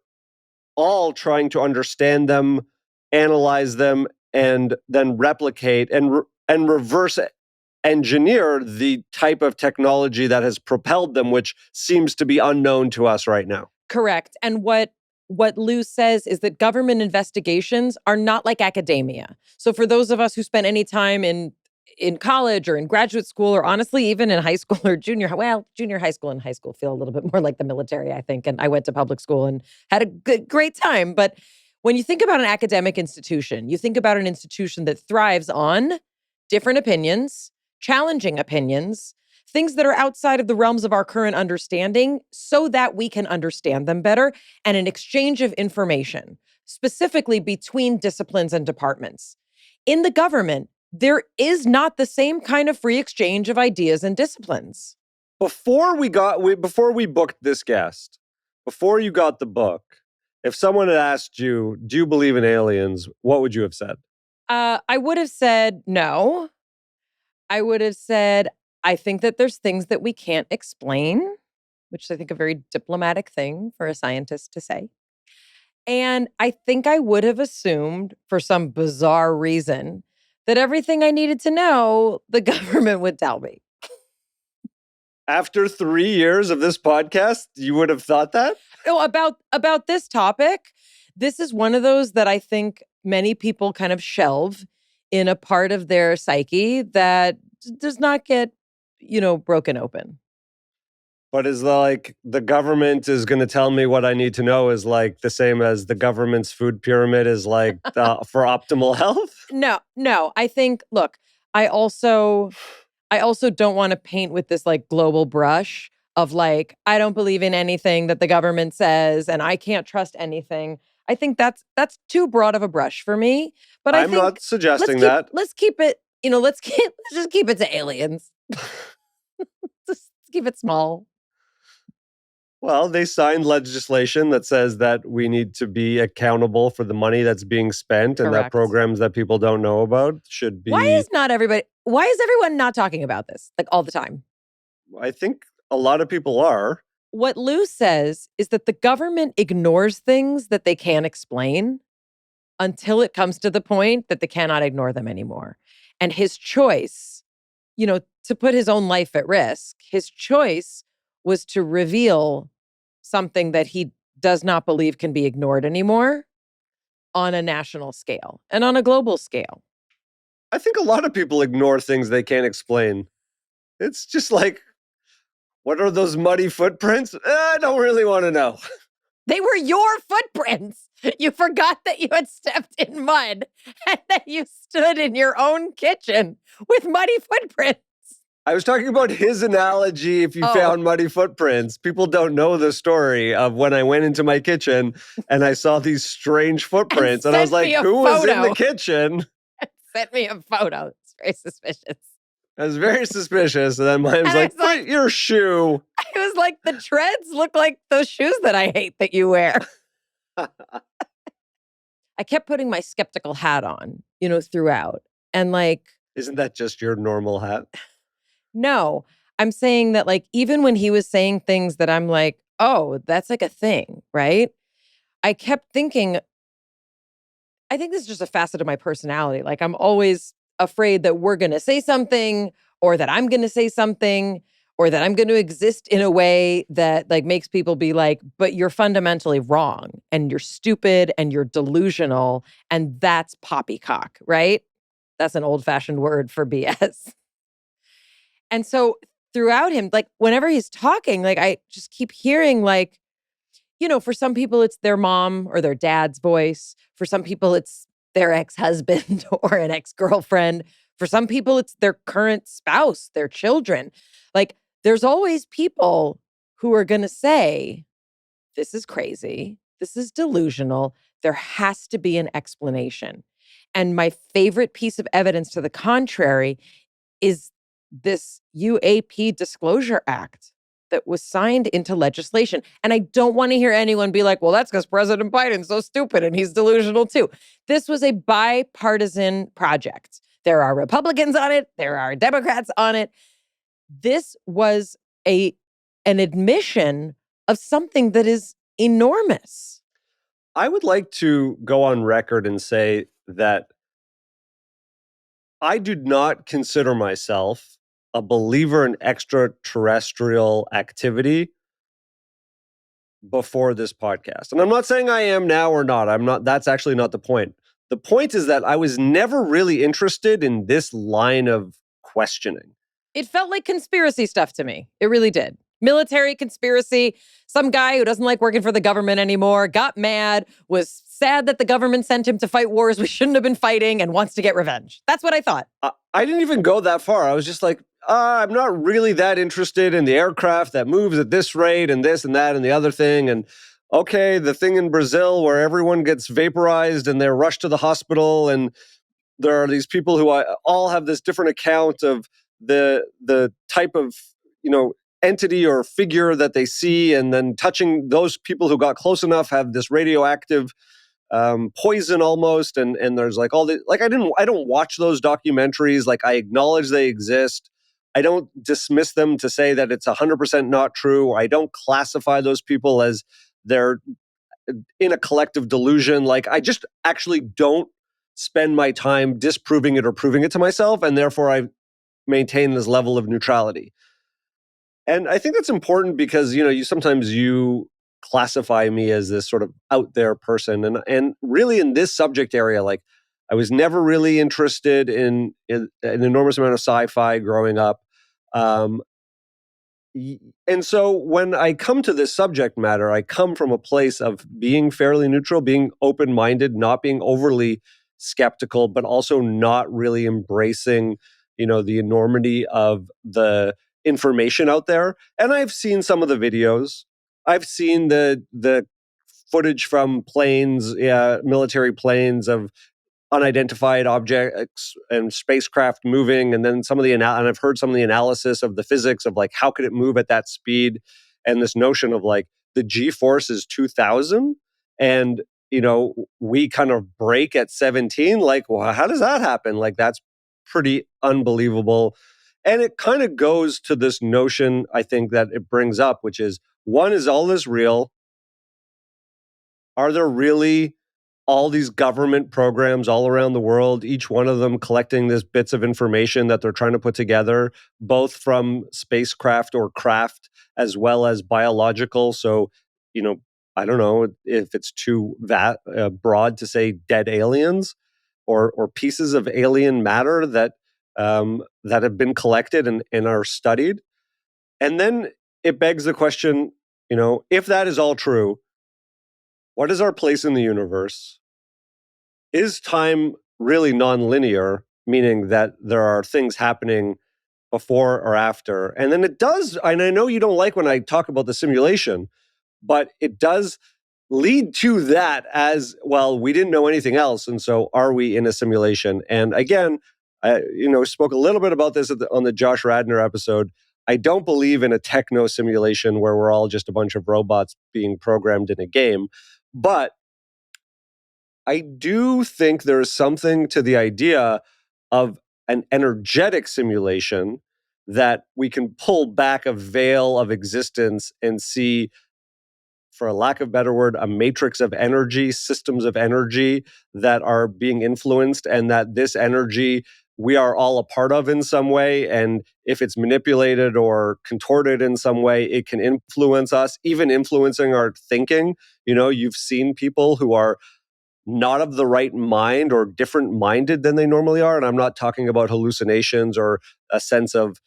all trying to understand them, analyze them, and then replicate and reverse engineer the type of technology that has propelled them, which seems to be unknown to us right now. Correct. And what Lou says is that government investigations are not like academia. So for those of us who spent any time in college or in graduate school, or honestly, even in high school or junior high school and high school feel a little bit more like the military, I think. And I went to public school and had a great time. But when you think about an academic institution, you think about an institution that thrives on different opinions, challenging opinions, things that are outside of the realms of our current understanding so that we can understand them better, and an exchange of information, specifically between disciplines and departments. In the government, there is not the same kind of free exchange of ideas and disciplines. Before we booked this guest, before you got the book, if someone had asked you, do you believe in aliens, what would you have said? I would have said no. I would have said, I think that there's things that we can't explain, which is, I think, a very diplomatic thing for a scientist to say. And I think I would have assumed, for some bizarre reason, that everything I needed to know, the government would tell me. After 3 years of this podcast, you would have thought that? No, about this topic, this is one of those that I think many people kind of shelve in a part of their psyche that does not get, broken open. But is the government is going to tell me what I need to know is like the same as the government's food pyramid is like for optimal health? No. I think, look, I also don't want to paint with this like global brush of like, I don't believe in anything that the government says and I can't trust anything. I think that's too broad of a brush for me. But I'm not suggesting that. Let's keep it, let's just keep it to aliens. Just keep it small. Well, they signed legislation that says that we need to be accountable for the money that's being spent. And that programs that people don't know about should be. Why is everyone not talking about this like all the time? I think a lot of people are. What Lou says is that the government ignores things that they can't explain until it comes to the point that they cannot ignore them anymore. And his choice, to put his own life at risk, his choice was to reveal something that he does not believe can be ignored anymore on a national scale and on a global scale. I think a lot of people ignore things they can't explain. It's just like, what are those muddy footprints? I don't really want to know. They were your footprints. You forgot that you had stepped in mud and that you stood in your own kitchen with muddy footprints. I was talking about his analogy. If you found muddy footprints, people don't know the story of when I went into my kitchen and I saw these strange footprints. And I was like, who was in the kitchen? Sent me a photo. It's very suspicious. I was very suspicious. And then mine was like, put your shoe. I was like, the treads look like those shoes that I hate that you wear. I kept putting my skeptical hat on, throughout. And isn't that just your normal hat? No, I'm saying that even when he was saying things that I'm like, oh, that's like a thing, right? I kept thinking, I think this is just a facet of my personality. I'm always afraid that we're going to say something, or that I'm going to say something, or that I'm going to exist in a way that makes people be like, but you're fundamentally wrong and you're stupid and you're delusional. And that's poppycock, right? That's an old-fashioned word for BS. And so throughout him, whenever he's talking, I just keep hearing for some people it's their mom or their dad's voice. For some people it's their ex-husband or an ex-girlfriend. For some people it's their current spouse, their children. There's always people who are going to say, this is crazy. This is delusional. There has to be an explanation. And my favorite piece of evidence to the contrary is this UAP Disclosure Act that was signed into legislation. And I don't want to hear anyone be like, well, that's because President Biden's so stupid and he's delusional too. This was a bipartisan project. There are Republicans on it. There are Democrats on it. This was an admission of something that is enormous. I would like to go on record and say that I do not consider myself a believer in extraterrestrial activity before this podcast. And I'm not saying I am now or not. I'm not. That's actually not the point. The point is that I was never really interested in this line of questioning. It felt like conspiracy stuff to me. It really did. Military conspiracy. Some guy who doesn't like working for the government anymore got mad, was sad that the government sent him to fight wars we shouldn't have been fighting, and wants to get revenge. That's what I thought. I didn't even go that far. I was just like, I'm not really that interested in the aircraft that moves at this rate and this and that and the other thing. And okay, the thing in Brazil where everyone gets vaporized and they're rushed to the hospital, and there are these people who all have this different account of the type of, entity or figure that they see, and then touching those people who got close enough have this radioactive poison almost, and there's like all the I don't watch those documentaries. Like, I acknowledge they exist. I don't dismiss them to say that it's 100% not true. I don't classify those people as they're in a collective delusion. Like, I just actually don't spend my time disproving it or proving it to myself, and therefore I maintain this level of neutrality. And I think that's important because, you sometimes classify me as this sort of out there person. And really in this subject area, like, I was never really interested in an enormous amount of sci-fi growing up. And so when I come to this subject matter, I come from a place of being fairly neutral, being open-minded, not being overly skeptical, but also not really embracing, the enormity of the information out there. And I've seen some of the videos. I've seen the footage from planes, military planes of unidentified objects and spacecraft moving, and then and I've heard some of the analysis of the physics of like how could it move at that speed, and this notion of like the G-force is 2,000, and we kind of break at 17. Like, well, how does that happen? Like, that's pretty unbelievable. And it kind of goes to this notion, I think, that it brings up, which is, one, is all this real? Are there really all these government programs all around the world, each one of them collecting these bits of information that they're trying to put together, both from spacecraft or craft as well as biological? So, I don't know if it's too broad to say dead aliens or pieces of alien matter that have been collected and are studied. And then it begs the question, if that is all true, what is our place in the universe? Is time really nonlinear, meaning that there are things happening before or after? And then it does, and I know you don't like when I talk about the simulation, but it does lead to that as, well, we didn't know anything else, and so are we in a simulation? And again, I spoke a little bit about this on the Josh Radnor episode. I don't believe in a techno simulation where we're all just a bunch of robots being programmed in a game. But I do think there is something to the idea of an energetic simulation that we can pull back a veil of existence and see, for a lack of a better word, a matrix of energy, systems of energy that are being influenced, and that this energy we are all a part of in some way. And if it's manipulated or contorted in some way, it can influence us, even influencing our thinking. You've seen people who are not of the right mind or different minded than they normally are. And I'm not talking about hallucinations or a sense of,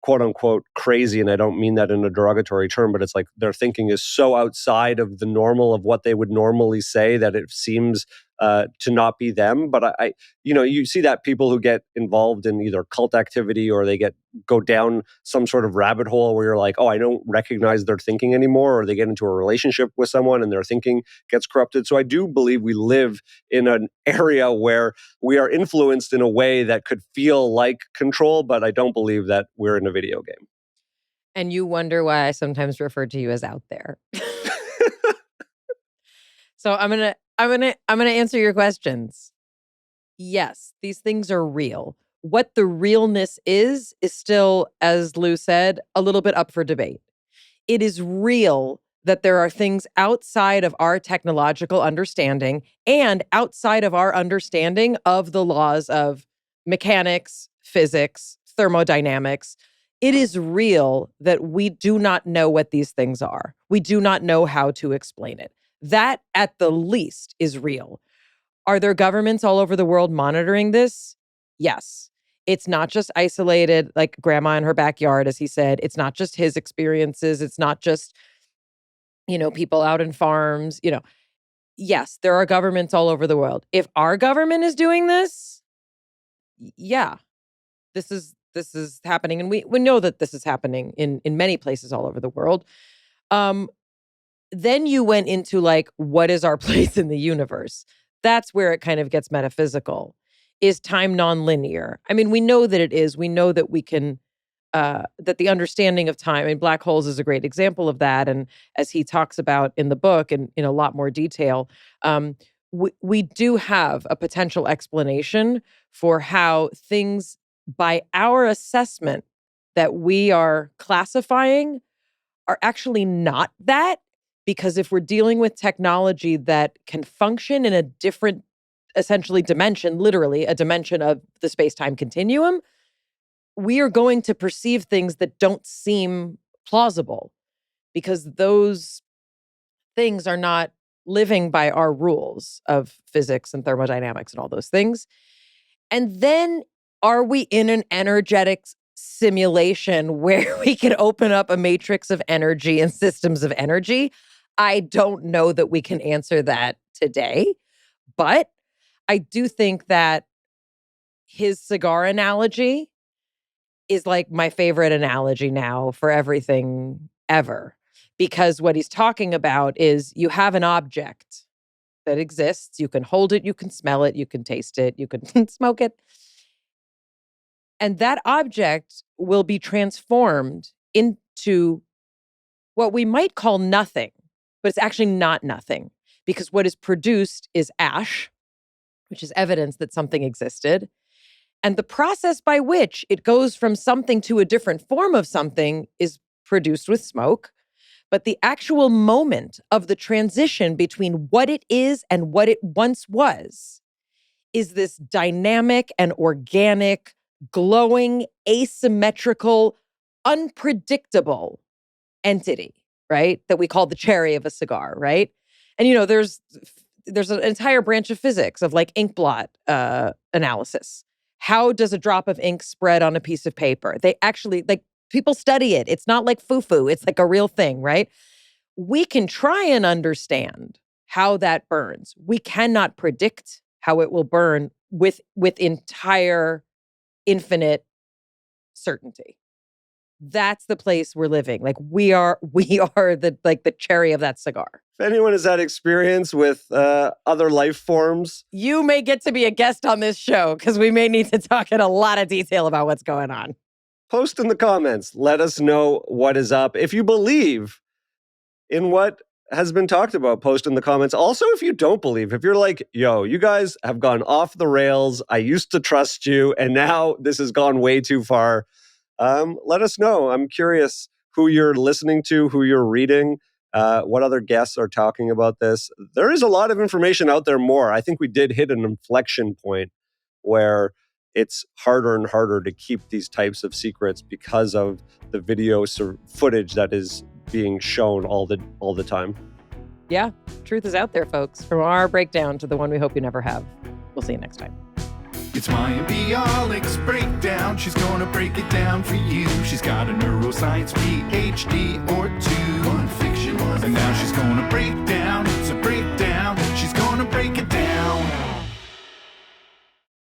quote unquote crazy. And I don't mean that in a derogatory term, but it's like their thinking is so outside of the normal of what they would normally say that it seems to not be them. But I, you see that people who get involved in either cult activity or they go down some sort of rabbit hole where you're like, oh, I don't recognize their thinking anymore, or they get into a relationship with someone and their thinking gets corrupted. So I do believe we live in an area where we are influenced in a way that could feel like control, but I don't believe that we're in a video game. And you wonder why I sometimes refer to you as out there. So I'm gonna answer your questions. Yes, these things are real. What the realness is still, as Lou said, a little bit up for debate. It is real that there are things outside of our technological understanding and outside of our understanding of the laws of mechanics, physics, thermodynamics. It is real that we do not know what these things are. We do not know how to explain it. That, at the least, is real. Are there governments all over the world monitoring this? Yes. It's not just isolated, like grandma in her backyard, as he said. It's not just his experiences. It's not just, people out in farms. Yes, there are governments all over the world. If our government is doing this, yeah, this is happening. And we know that this is happening in many places all over the world. Then you went into what is our place in the universe? That's where it kind of gets metaphysical. Is time nonlinear? I mean, we know that it is. We know that we can, that the understanding of time, and black holes is a great example of that. And as he talks about in the book and in a lot more detail, we do have a potential explanation for how things, by our assessment that we are classifying, are actually not that. Because if we're dealing with technology that can function in a different, essentially dimension, literally a dimension of the space-time continuum, we are going to perceive things that don't seem plausible because those things are not living by our rules of physics and thermodynamics and all those things. And then are we in an energetic simulation where we can open up a matrix of energy and systems of energy? I don't know that we can answer that today, but I do think that his cigar analogy is my favorite analogy now for everything ever, because what he's talking about is you have an object that exists. You can hold it, you can smell it, you can taste it, you can smoke it. And that object will be transformed into what we might call nothing. But it's actually not nothing, because what is produced is ash, which is evidence that something existed. And the process by which it goes from something to a different form of something is produced with smoke. But the actual moment of the transition between what it is and what it once was is this dynamic and organic, glowing, asymmetrical, unpredictable entity. Right? That we call the cherry of a cigar, right? And, there's an entire branch of physics of ink blot analysis. How does a drop of ink spread on a piece of paper? They actually, people study it. It's not like foo-foo. It's a real thing, right? We can try and understand how that burns. We cannot predict how it will burn with entire infinite certainty. That's the place we're living. We are the cherry of that cigar. If anyone has had experience with other life forms, you may get to be a guest on this show because we may need to talk in a lot of detail about what's going on. Post in the comments. Let us know what is up. If you believe in what has been talked about, post in the comments. Also, if you don't believe, if you're like, yo, you guys have gone off the rails. I used to trust you, and now this has gone way too far. Let us know. I'm curious who you're listening to, who you're reading, what other guests are talking about this. There is a lot of information out there more. I think we did hit an inflection point where it's harder and harder to keep these types of secrets because of the video footage that is being shown all the time. Yeah, truth is out there, folks. From our breakdown to the one we hope you never have. We'll see you next time. It's Mayim Bialik's breakdown. She's gonna break it down for you. She's got a neuroscience PhD or two. One fiction, one and now she's gonna break down